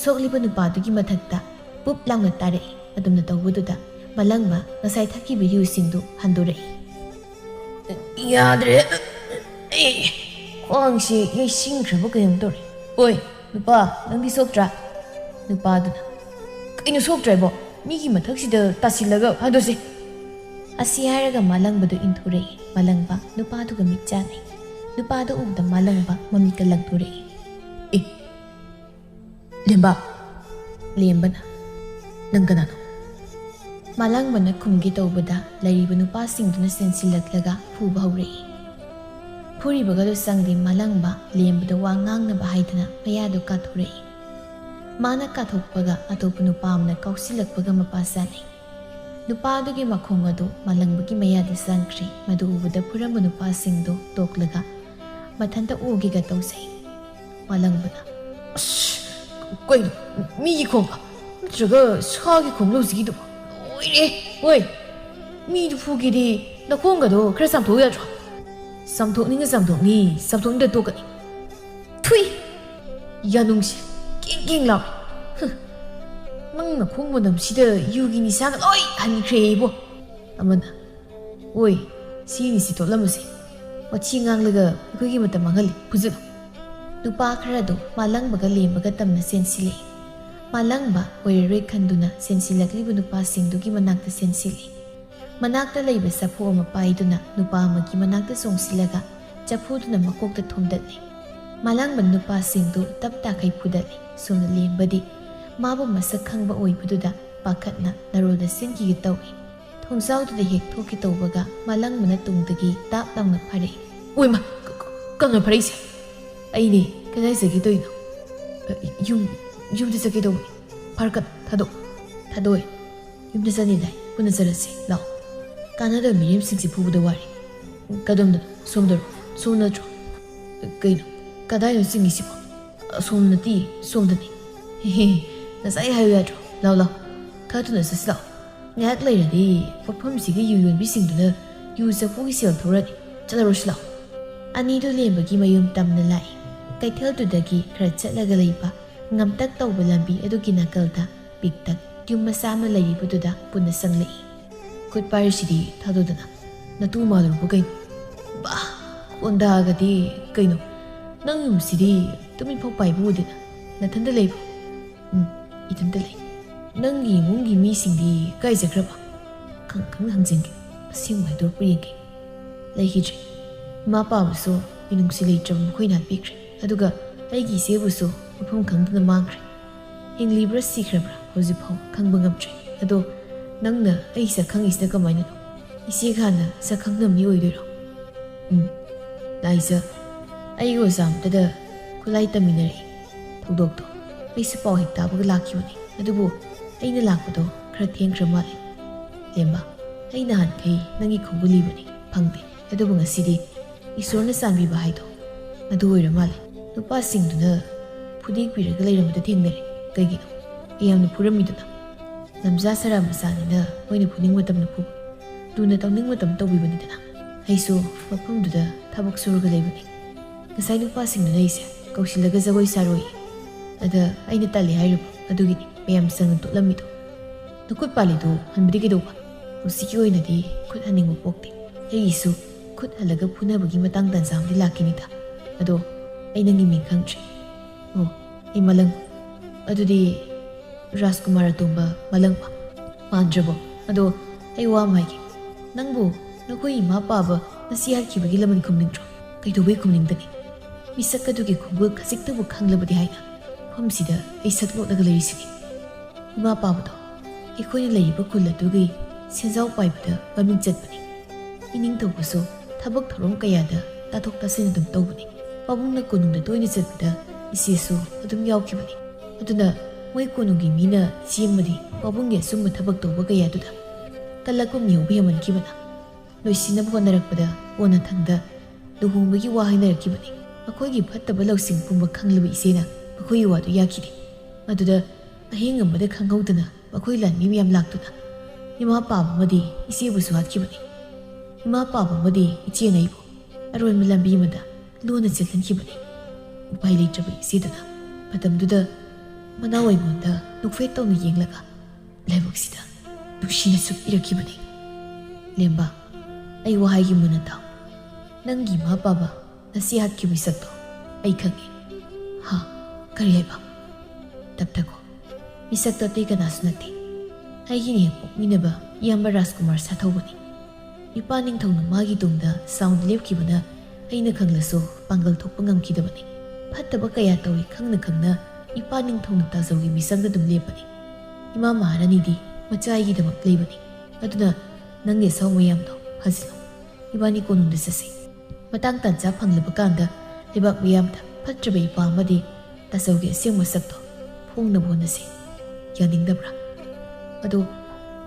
ꯁꯣꯛꯂꯤꯕ ꯅꯨꯄꯥꯗꯨꯒꯤ ꯃꯊꯛꯇ ꯄꯨꯞ ꯂꯥꯎꯅ ꯇꯥꯔꯛꯏ ꯑꯗꯨꯝꯅ ꯇꯧꯕꯗꯨꯗ ꯃꯥꯂꯪꯕ ꯉꯁꯥꯏ ꯊꯛꯈꯤꯕ ꯌꯨꯁꯤꯡꯗꯨ ꯍꯟꯗꯣꯔꯛꯏ ꯌꯥꯗ꯭ꯔꯦ ꯑꯩ ꯈ꯭ꯋꯥꯡꯁꯤ ꯌꯩꯁꯤꯟꯈ꯭ꯔꯕ ꯀꯩꯅꯣꯝ ꯇꯧꯔꯦ ꯑꯣꯏ ꯅꯨꯄꯥ ꯅꯪꯗꯤ ꯁꯣꯛꯇ꯭ꯔꯥ ꯅꯨꯄꯥꯗꯨꯅ ꯀꯩꯅꯣ ꯁꯣꯛꯇ꯭ꯔꯦꯕꯣ ꯃꯤꯒꯤ ꯃꯊꯛꯁꯤꯗ ꯇꯥꯁꯤꯜꯂꯒ ꯍꯟꯗꯣꯁꯤ ꯑꯁꯤ ꯍꯥꯏꯔꯒ ꯃꯥꯂꯪꯕꯗꯨ ꯏꯟꯊꯣꯔꯛꯏ ꯃꯥꯂꯪꯕ ꯅꯨꯄꯥꯗꯨꯒ ꯃꯤꯠ ꯆꯥꯟꯅꯩ ꯅꯨꯄꯥꯗꯨ ꯎꯕꯗ ꯃꯥꯂꯪꯕ ꯃꯃꯤꯠꯀ ꯂꯪꯊꯣꯔꯛꯏ ꯑꯦ ꯂꯦꯝꯕ ꯂꯦꯝꯕꯅ ꯅꯪ ꯀꯅꯥꯅꯣ ꯃꯥꯂꯪꯕꯅ ꯈꯨꯝꯒꯦ ꯇꯧꯕꯗ ꯂꯩꯔꯤꯕ ꯅꯨꯄꯥꯁꯤꯡꯗꯨꯅ ꯆꯦꯟꯁꯤꯜꯂꯛꯂꯒ ꯐꯨꯕ ꯍꯧꯔꯛꯏ ꯐꯨꯔꯤꯕꯒꯗꯨ ꯆꯪꯗꯦ ꯃꯥꯂꯪꯕ ꯂꯦꯝꯕꯗ ꯋꯥ ꯉꯥꯡꯅꯕ ꯍꯥꯏꯗꯅ ꯃꯌꯥꯗꯨ ꯀꯥꯊꯣꯔꯛꯏ ꯃꯥꯅ ꯀꯥꯊꯣꯛꯄꯒ ꯑꯇꯣꯞꯄ ꯅꯨꯄꯥ ꯑꯃꯅ ꯀꯥꯎꯁꯤꯜꯂꯛꯄꯒ ꯃꯄꯥ ꯆꯥꯅꯩ ꯅꯨꯄꯥꯗꯨꯒꯤ ꯃꯈꯣꯡ ꯑꯗꯨ ꯃꯥꯂꯪꯕꯒꯤ ꯃꯌꯥꯗ ꯆꯪꯈ꯭ꯔꯦ ꯃꯗꯨ ꯎꯕꯗ ꯐꯨꯔꯝꯕ ꯅꯨꯄꯥꯁꯤꯡꯗꯨ ꯇꯣꯛꯂꯒ ꯃꯊꯟꯇ ꯑꯣꯒꯦꯒ ꯇꯧꯖꯩ ꯃꯥꯂꯪꯕꯅ ꯑꯁ ꯀꯩꯅꯣ ꯃꯤꯒꯤ ꯈꯣꯡ ꯅꯠꯇ꯭ꯔꯒ ꯁꯥꯒꯤ ꯈꯣꯡ ꯂꯧꯁꯤꯒꯤꯗꯨꯕ ꯂꯣꯏꯔꯦ ꯍꯣꯏ ꯃꯤꯗꯨ ꯐꯨꯒꯦꯗꯤ ꯅꯈꯣꯡꯒꯗꯣ ꯈꯔ ꯆꯥꯝꯊꯣꯛ ꯌꯥꯗ꯭ꯔꯣ ꯆꯥꯝꯊꯣꯛꯅꯤꯡꯉ ꯆꯥꯝꯊꯣꯛꯅꯤ ꯆꯥꯝꯊꯣꯛꯅꯤꯡꯗ ꯇꯣꯛꯀꯅꯤ ꯊꯨꯏ ꯌꯥꯅꯨꯡꯁꯦ ꯀꯦꯡ ꯀꯦꯡ ꯂꯥꯎꯏ ꯅꯪ ꯅꯈꯣꯡ ꯃꯅꯝꯁꯤꯗ ꯌꯨꯒꯤ ꯅꯤꯁꯥꯒ ꯂꯣꯏ ꯍꯟꯈ꯭ꯔꯦ ꯏꯕꯣ ꯑꯃꯅ ꯑꯣꯏ ꯁꯤꯅꯤꯁꯤ ꯇꯣꯠꯂꯝꯃꯁꯤ ꯋꯥꯊꯤ ꯉꯥꯡꯂꯒ ꯑꯩꯈꯣꯏꯒꯤ ꯃꯇꯝ ꯃꯥꯡꯍꯜꯂꯤ ꯐꯨꯖꯤꯜꯂꯨ ꯅꯨꯄꯥ ꯈꯔꯗꯣ ꯃꯥꯂꯪꯕꯒ ꯂꯦꯝꯕꯒ ꯇꯝꯅ ꯆꯦꯟꯁꯤꯜꯂꯛꯏ ꯃꯥꯂꯪꯕ ꯑꯣꯏꯔꯔꯣꯏ ꯈꯟꯗꯨꯅ ꯆꯦꯟꯁꯤꯜꯂꯛꯂꯤꯕ ꯅꯨꯄꯥꯁꯤꯡꯗꯨꯒꯤ ꯃꯅꯥꯛꯇ ꯆꯦꯟꯁꯤꯜꯂꯤ ꯃꯅꯥꯛꯇ ꯂꯩꯕ ꯆꯐꯨ ꯑꯃ ꯄꯥꯏꯗꯨꯅ ꯅꯨꯄꯥ ꯑꯃꯒꯤ ꯃꯅꯥꯛꯇ ꯆꯣꯡꯁꯤꯜꯂꯒ ꯆꯐꯨꯗꯨꯅ ꯃꯀꯣꯛꯇ ꯊꯣꯝꯗꯠꯂꯤ ꯃꯥꯂꯪꯕ ꯅꯨꯄꯥꯁꯤꯡꯗꯨ ꯇꯞ ꯇꯥꯈꯩ ꯐꯨꯗꯠꯂꯤ ꯁꯣꯝꯅ ꯂꯦꯝꯕꯗꯤ ꯃꯥꯕꯨ ꯃꯁꯛ ꯈꯪꯕ ꯑꯣꯏꯕꯗꯨꯗ ꯄꯥꯈꯠꯅ ꯅꯔꯣꯜꯗ ꯆꯦꯟꯈꯤꯒꯦ ꯇꯧꯏ ꯊꯣꯡꯖꯥꯎꯗꯨꯗ ꯍꯦꯛ ꯊꯣꯛꯀꯦ ꯇꯧꯕꯒ ꯃꯥꯂꯪꯕꯅ ꯇꯨꯡꯗꯒꯤ ꯇꯥꯞ ꯂꯥꯎꯅ ꯐꯔꯛꯏ ꯑꯣꯏꯃ ꯀꯪꯅ ꯐꯔꯛꯏꯁꯦ ꯑꯩꯅꯦ ꯀꯗꯥꯏ ꯆꯠꯈꯤꯗꯣꯏꯅꯣ ꯌꯨꯝꯗ ꯆꯠꯀꯦ ꯇꯧꯕꯅꯤ ꯐꯔꯀꯠ ꯊꯥꯗꯣꯛꯑꯦ ꯌꯨꯝꯗ ꯆꯠꯅꯤꯗꯥꯏ ꯄꯨꯟꯅ ꯆꯠꯂꯁꯤ ꯂꯥꯛꯑꯣ ꯀꯥꯟꯅꯗꯕ ꯃꯤꯔꯦꯝꯁꯤꯡꯁꯦ ꯐꯨꯕꯗ ꯋꯥꯔꯤ ꯀꯗꯣꯝꯗꯅꯣ ꯁꯣꯝꯗꯔꯣ ꯁꯣꯝ ꯅꯠꯇ꯭ꯔꯣ ꯀꯩꯅꯣ ꯀꯗꯥꯏꯅꯣ ꯆꯤꯡꯉꯤꯁꯤꯕꯣ ꯑꯁꯣꯝ ꯅꯠꯇꯦ ꯁꯣꯝꯗꯅꯤ ꯉꯁꯥꯏ ꯍꯥꯏꯌꯨ ꯌꯥꯗ꯭ꯔꯣ ꯂꯥꯎ ꯈꯔ ꯊꯨꯅ ꯆꯠꯁꯤ ꯂꯥꯛꯑꯣ ꯉꯥꯏꯍꯥꯛ ꯂꯩꯔꯗꯤ ꯄꯣꯠꯐꯝꯁꯤꯒꯤ ꯌꯨ ꯌꯣꯟꯕꯤꯁꯤꯡꯗꯨꯅ ꯌꯨ ꯆꯐꯨꯒꯤ ꯁꯦꯜ ꯊꯧꯔꯅꯤ ꯆꯠꯂꯔꯣꯏꯁꯤ ꯂꯥꯛꯑꯣ ꯑꯅꯤꯗꯨ ꯂꯦꯝꯕꯒꯤ ꯃꯌꯨꯝ ꯇꯝꯅ ꯂꯥꯛꯏ ꯀꯩꯊꯦꯜꯗꯨꯗꯒꯤ ꯈꯔ ꯆꯠꯂꯒ ꯂꯩꯕ ꯉꯝꯇꯛ ꯇꯧꯕ ꯂꯝꯕꯤ ꯑꯗꯨꯒꯤ ꯅꯥꯀꯜꯗ ꯄꯤꯛꯇꯛ ꯌꯨꯝ ꯃꯆꯥ ꯑꯃ ꯂꯩꯔꯤꯕꯗꯨꯗ ꯄꯨꯟꯅ ꯆꯪꯂꯛꯏ ꯈꯨꯠ ꯄꯥꯏꯔꯤꯁꯤꯗꯤ ꯊꯥꯗꯣꯗꯅ ꯅꯇꯨ ꯃꯥꯜꯂꯨꯔꯕ ꯀꯩꯅꯣ ꯕꯥ ꯀꯣꯟꯗꯥꯒꯗꯤ ꯀꯩꯅꯣ ꯅꯪ ꯌꯨꯝꯁꯤꯗꯤ ꯇꯨꯃꯤꯠꯐꯥꯎ ꯄꯥꯏꯕ ꯎꯗꯦꯅ ꯅꯊꯟꯇ ꯂꯩꯕ꯭ꯔꯣ ꯏꯊꯟꯇ ꯂꯩ ꯅꯪꯒꯤ ꯏꯃꯨꯡꯒꯤ ꯃꯤꯁꯤꯡꯗꯤ ꯀꯥꯏ ꯆꯠꯈ꯭ꯔꯕ ꯈꯪ ꯍꯪꯖꯟꯒꯦ ꯑꯁꯦꯡꯕ ꯍꯥꯏꯗꯣꯔꯛꯄ ꯌꯦꯡꯒꯦ ꯂꯩꯈꯤꯗ꯭ꯔꯦ ꯏꯃꯥ ꯄꯥꯕꯁꯨ ꯃꯤꯅꯨꯡꯁꯤ ꯂꯩꯇ꯭ꯔꯕ ꯃꯈꯣꯏꯅ ꯍꯥꯠꯄꯤꯈ꯭ꯔꯦ ꯑꯗꯨꯒ ꯑꯩꯒꯤ ꯏꯆꯦꯕꯨꯁꯨ ꯃꯐꯝ ꯈꯪꯗꯅ ꯃꯥꯡꯈ꯭ꯔꯦ ꯍꯤꯡꯂꯤꯕ꯭ꯔꯥ ꯁꯤꯈ꯭ꯔꯕ꯭ꯔꯥ ꯍꯧꯖꯤꯛꯐꯥꯎ ꯈꯪꯕ ꯉꯝꯗ꯭ꯔꯦ ꯑꯗꯣ ꯅꯪꯅ ꯑꯩ ꯁꯛ ꯈꯪꯉꯤꯁꯤꯅ ꯀꯃꯥꯏꯅꯅꯣ ꯏꯆꯦꯒ ꯍꯥꯟꯅ ꯁꯛ ꯈꯪꯅꯕ ꯃꯤ ꯑꯣꯏꯗꯣꯏꯔꯣ ꯂꯥꯏꯖ ꯑꯩꯒꯤ ꯑꯣꯖꯥ ꯑꯃꯇꯗ ꯈꯨꯠꯂꯥꯏ ꯇꯝꯃꯤꯟꯅꯔꯛꯏ ꯊꯧꯗꯣꯛꯇꯣ ꯑꯩꯁꯨ ꯄꯥꯎ ꯍꯦꯛ ꯇꯥꯕꯒ ꯂꯥꯛꯈꯤꯕꯅꯤ ꯑꯗꯨꯕꯨ ꯑꯩꯅ ꯂꯥꯛꯄꯗꯣ ꯈꯔ ꯊꯦꯡꯈ꯭ꯔ ꯃꯥꯜꯂꯦ ꯂꯦꯝꯕ ꯑꯩ ꯅꯍꯥꯟꯈꯩ ꯅꯪꯒꯤ ꯈꯣꯡꯒꯨꯜꯂꯤꯕꯅꯤ ꯐꯪꯗꯦ ꯑꯗꯨꯕꯨ ꯉꯁꯤꯗꯤ ꯏꯁꯣꯔꯅ ꯆꯥꯟꯕꯤꯕ ꯍꯥꯏꯗꯣ ꯑꯗꯨ ꯑꯣꯏꯔ ꯃꯥꯜꯂꯦ ꯅꯨꯄꯥꯁꯤꯡꯗꯨꯅ ꯐꯨꯗꯦꯛꯄꯤꯔꯒ ꯂꯩꯔꯝꯕꯗ ꯊꯦꯡꯅꯔꯦ ꯀꯩꯒꯤꯅꯣ ꯌꯥꯝꯅ ꯐꯨꯔꯝꯃꯤꯗꯨꯅ ꯂꯝꯖꯥ ꯁꯔꯥ ꯃꯆꯥꯅꯤꯅ ꯃꯣꯏꯅ ꯐꯨꯅꯤꯡ ꯃꯇꯝꯗ ꯐꯨꯕ ꯂꯨꯅ ꯇꯧꯅꯤꯡ ꯃꯇꯝ ꯇꯧꯕꯤꯕꯅꯤꯗꯅ ꯑꯩꯁꯨ ꯃꯐꯝꯗꯨꯗ ꯊꯕꯛ ꯁꯨꯔꯒ ꯂꯩꯕꯅꯤ ꯉꯁꯥꯏ ꯅꯨꯄꯥꯁꯤꯡꯗꯨꯅ ꯑꯩꯁꯦ ꯀꯧꯁꯤꯜꯂꯒ ꯖꯒꯣꯏ ꯁꯥꯔꯣꯏ ꯑꯗ ꯑꯩꯅ ꯇꯜꯂꯦ ꯍꯥꯏꯔꯤꯕ ꯑꯗꯨꯒꯤꯅꯤ ꯃꯌꯥꯝ ꯆꯪꯅ ꯇꯣꯠꯂꯝꯃꯤꯗꯣ ꯅꯈꯨꯠ ꯄꯥꯜꯂꯤꯗꯣ ꯍꯟꯕꯗꯤ ꯀꯩꯗꯧꯕ ꯍꯧꯖꯤꯛꯀꯤ ꯑꯣꯏꯅꯗꯤ ꯈꯨꯠ ꯍꯟꯅꯤꯡꯕ ꯄꯣꯛꯇꯦ ꯑꯩꯒꯤꯁꯨ ꯈꯨꯠ ꯍꯜꯂꯒ ꯐꯨꯅꯕꯒꯤ ꯃꯇꯥꯡ ꯇꯥꯟꯖꯥ ꯑꯃꯗꯤ ꯂꯥꯛꯈꯤꯅꯤꯗ ꯑꯗꯣ ꯑꯩ ꯅꯪꯒꯤ ꯃꯤꯡ ꯈꯪꯗ꯭ꯔꯤ ꯑꯣ ꯑꯩ ꯃꯂꯪ ꯑꯗꯨꯗꯤ ꯔꯥꯖꯀꯨꯃꯥꯔ ꯑꯇꯣꯝꯕ ꯃꯂꯪꯕ ꯃꯥꯟꯗ꯭ꯔꯕꯣ ꯑꯗꯣ ꯑꯩ ꯋꯥ ꯑꯃ ꯍꯥꯏꯒꯦ ꯅꯪꯕꯨ ꯅꯈꯣꯏ ꯏꯃꯥ ꯄꯥꯕ ꯉꯁꯤ ꯍꯥꯠꯈꯤꯕꯒꯤ ꯂꯃꯟ ꯈꯨꯝꯅꯤꯡꯗ꯭ꯔꯣ ꯀꯩꯗꯧꯕꯩ ꯈꯨꯝꯅꯤꯡꯗꯅꯤ ꯃꯤꯁꯛ ꯑꯗꯨꯒꯤ ꯈꯣꯡꯒꯨꯜ ꯈꯖꯤꯛꯇꯕꯨ ꯈꯪꯂꯕꯗꯤ ꯍꯥꯏꯅ ꯃꯐꯝꯁꯤꯗ ꯑꯩ ꯁꯛꯂꯣꯠꯂꯒ ꯂꯩꯔꯤꯁꯤꯅꯤ ꯏꯃꯥ ꯄꯥꯕꯗꯣ ꯑꯩꯈꯣꯏꯅ ꯂꯩꯔꯤꯕ ꯈꯨꯜ ꯑꯗꯨꯒꯤ ꯁꯦꯟꯖꯥꯎ ꯄꯥꯏꯕꯗ ꯃꯃꯤꯡ ꯆꯠꯄꯅꯤ ꯏꯅꯤꯡꯊꯧꯕꯁꯨ ꯊꯕꯛ ꯊꯧꯔꯝ ꯀꯌꯥꯗ ꯇꯥꯊꯣꯛ ꯇꯥꯁꯤꯟ ꯑꯗꯨꯝ ꯇꯧꯕꯅꯤ ꯄꯥꯕꯨꯡꯅ ꯀꯣꯅꯨꯡꯗ ꯇꯣꯏꯅ ꯆꯠꯄꯗ ꯏꯆꯦꯁꯨ ꯑꯗꯨꯝ ꯌꯥꯎꯈꯤꯕꯅꯤ ꯑꯗꯨꯅ ꯃꯣꯏ ꯀꯣꯅꯨꯡꯒꯤ ꯃꯤꯅ ꯆꯦꯟꯕꯗꯤ ꯄꯥꯕꯨꯡꯒꯤ ꯑꯆꯨꯝꯕ ꯊꯕꯛ ꯇꯧꯕ ꯀꯌꯥꯗꯨꯗ ꯀꯜꯂꯛꯄ ꯃꯤꯍꯧꯕ ꯌꯥꯝꯃꯟꯈꯤꯕꯅ ꯂꯣꯏꯁꯤꯟꯅꯕ ꯍꯣꯠꯅꯔꯛꯄꯗ ꯑꯣꯟꯅ ꯊꯪꯗ ꯂꯨꯍꯣꯡꯕꯒꯤ ꯋꯥ ꯍꯥꯏꯅꯔꯛꯈꯤꯕꯅꯤ ꯃꯈꯣꯏꯒꯤ ꯐꯠꯇꯕ ꯂꯧꯁꯤꯡ ꯄꯨꯝꯕ ꯈꯪꯂꯕ ꯏꯆꯦꯅ ꯃꯈꯣꯏꯒꯤ ꯋꯥꯗꯨ ꯌꯥꯈꯤꯗꯦ ꯃꯗꯨꯗ ꯑꯍꯤꯡ ꯑꯃꯗ ꯈꯪꯍꯧꯗꯅ ꯃꯈꯣꯏ ꯂꯥꯟꯃꯤ ꯃꯌꯥꯝ ꯂꯥꯛꯇꯨꯅ ꯏꯃꯥ ꯄꯥꯕ ꯑꯃꯗꯤ ꯏꯆꯦꯕꯨꯁꯨ ꯍꯥꯠꯈꯤꯕꯅꯤ ꯏꯃꯥ ꯄꯥꯕ ꯑꯃꯗꯤ ꯏꯆꯦꯅ ꯑꯩꯕꯨ ꯑꯔꯣꯟꯕ ꯂꯝꯕꯤ ꯑꯃꯗ ꯂꯣꯟꯅ ꯆꯦꯜꯍꯟꯈꯤꯕꯅꯤ ꯎꯄꯥꯏ ꯂꯩꯇ꯭ꯔꯕ ꯏꯆꯦꯗꯨꯅ ꯃꯇꯝꯗꯨꯗ ꯃꯅꯥꯎ ꯑꯩꯉꯣꯟꯗ ꯅꯣꯛꯐꯦꯠ ꯇꯧꯅ ꯌꯦꯡꯂꯒ ꯂꯥꯏꯕꯛꯁꯤꯗ ꯅꯨꯡꯁꯤꯅ ꯆꯨꯞꯄꯤꯔꯛꯈꯤꯕꯅꯤ ꯂꯦꯝꯕ ꯑꯩ ꯋꯥꯍꯩꯒꯤ ꯃꯨꯟꯅ ꯇꯥꯎ ꯅꯪꯒꯤ ꯏꯃꯥ ꯄꯥꯕ ꯉꯁꯤ ꯍꯥꯠꯈꯤꯕ ꯃꯤꯁꯛꯇꯣ ꯑꯩ ꯈꯪꯉꯦ ꯍꯥ ꯀꯔꯤ ꯍꯥꯏꯕ ꯇꯞꯊꯈꯣ ꯃꯤꯁꯛꯇꯣ ꯑꯇꯩ ꯀꯅꯥꯁꯨ ꯅꯠꯇꯦ ꯑꯩꯒꯤꯅ ꯍꯦꯛ ꯄꯣꯛꯃꯤꯟꯅꯕ ꯏꯌꯥꯝꯕ ꯔꯥꯖꯀꯨꯃꯥꯔ ꯁꯥꯊꯧꯕꯅꯤ ꯏꯄꯥ ꯅꯤꯡꯊꯧꯅ ꯃꯥꯒꯤ ꯇꯨꯡꯗ ꯁꯥꯎꯟ ꯂꯦꯞꯈꯤꯕꯅ ꯑꯩꯅ ꯈꯪꯂꯁꯨ ꯄꯥꯡꯒꯜ ꯊꯣꯛꯄ ꯉꯝꯈꯤꯗꯕꯅꯤ ꯐꯠꯇꯕ ꯀꯌꯥ ꯇꯧꯏ ꯈꯪꯅ ꯈꯪꯅ ꯏꯄꯥ ꯅꯤꯡꯊꯧꯅ ꯇꯥꯖꯧꯒꯤ ꯃꯤꯁꯪꯗ ꯑꯗꯨꯝ ꯂꯦꯞꯄꯅꯤ ꯏꯃꯥ ꯃꯍꯥꯔꯥꯅꯤꯗꯤ ꯃꯆꯥ ꯑꯩꯒꯤꯗꯃꯛ ꯂꯩꯕꯅꯤ ꯑꯗꯨꯅ ꯅꯪꯒꯤ ꯑꯁꯥꯎ ꯃꯌꯥꯝꯗꯣ ꯐꯖꯤꯜꯂꯨ ꯏꯕꯥꯅꯤ ꯀꯣꯅꯨꯡꯗ ꯆꯠꯁꯤ ꯃꯇꯥꯡ ꯇꯥꯟꯖꯥ ꯐꯪꯂꯕ ꯀꯥꯟꯗ ꯂꯩꯕꯥꯛ ꯃꯌꯥꯝꯗ ꯐꯠꯇ꯭ꯔꯕ ꯏꯄꯥ ꯑꯃꯗꯤ ꯇꯥꯖꯧꯒꯤ ꯑꯁꯦꯡꯕ ꯁꯛꯇꯣ ꯐꯣꯡꯅꯕ ꯍꯣꯠꯅꯁꯤ ꯌꯥꯅꯤꯡꯗꯕ꯭ꯔꯥ ꯑꯗꯣ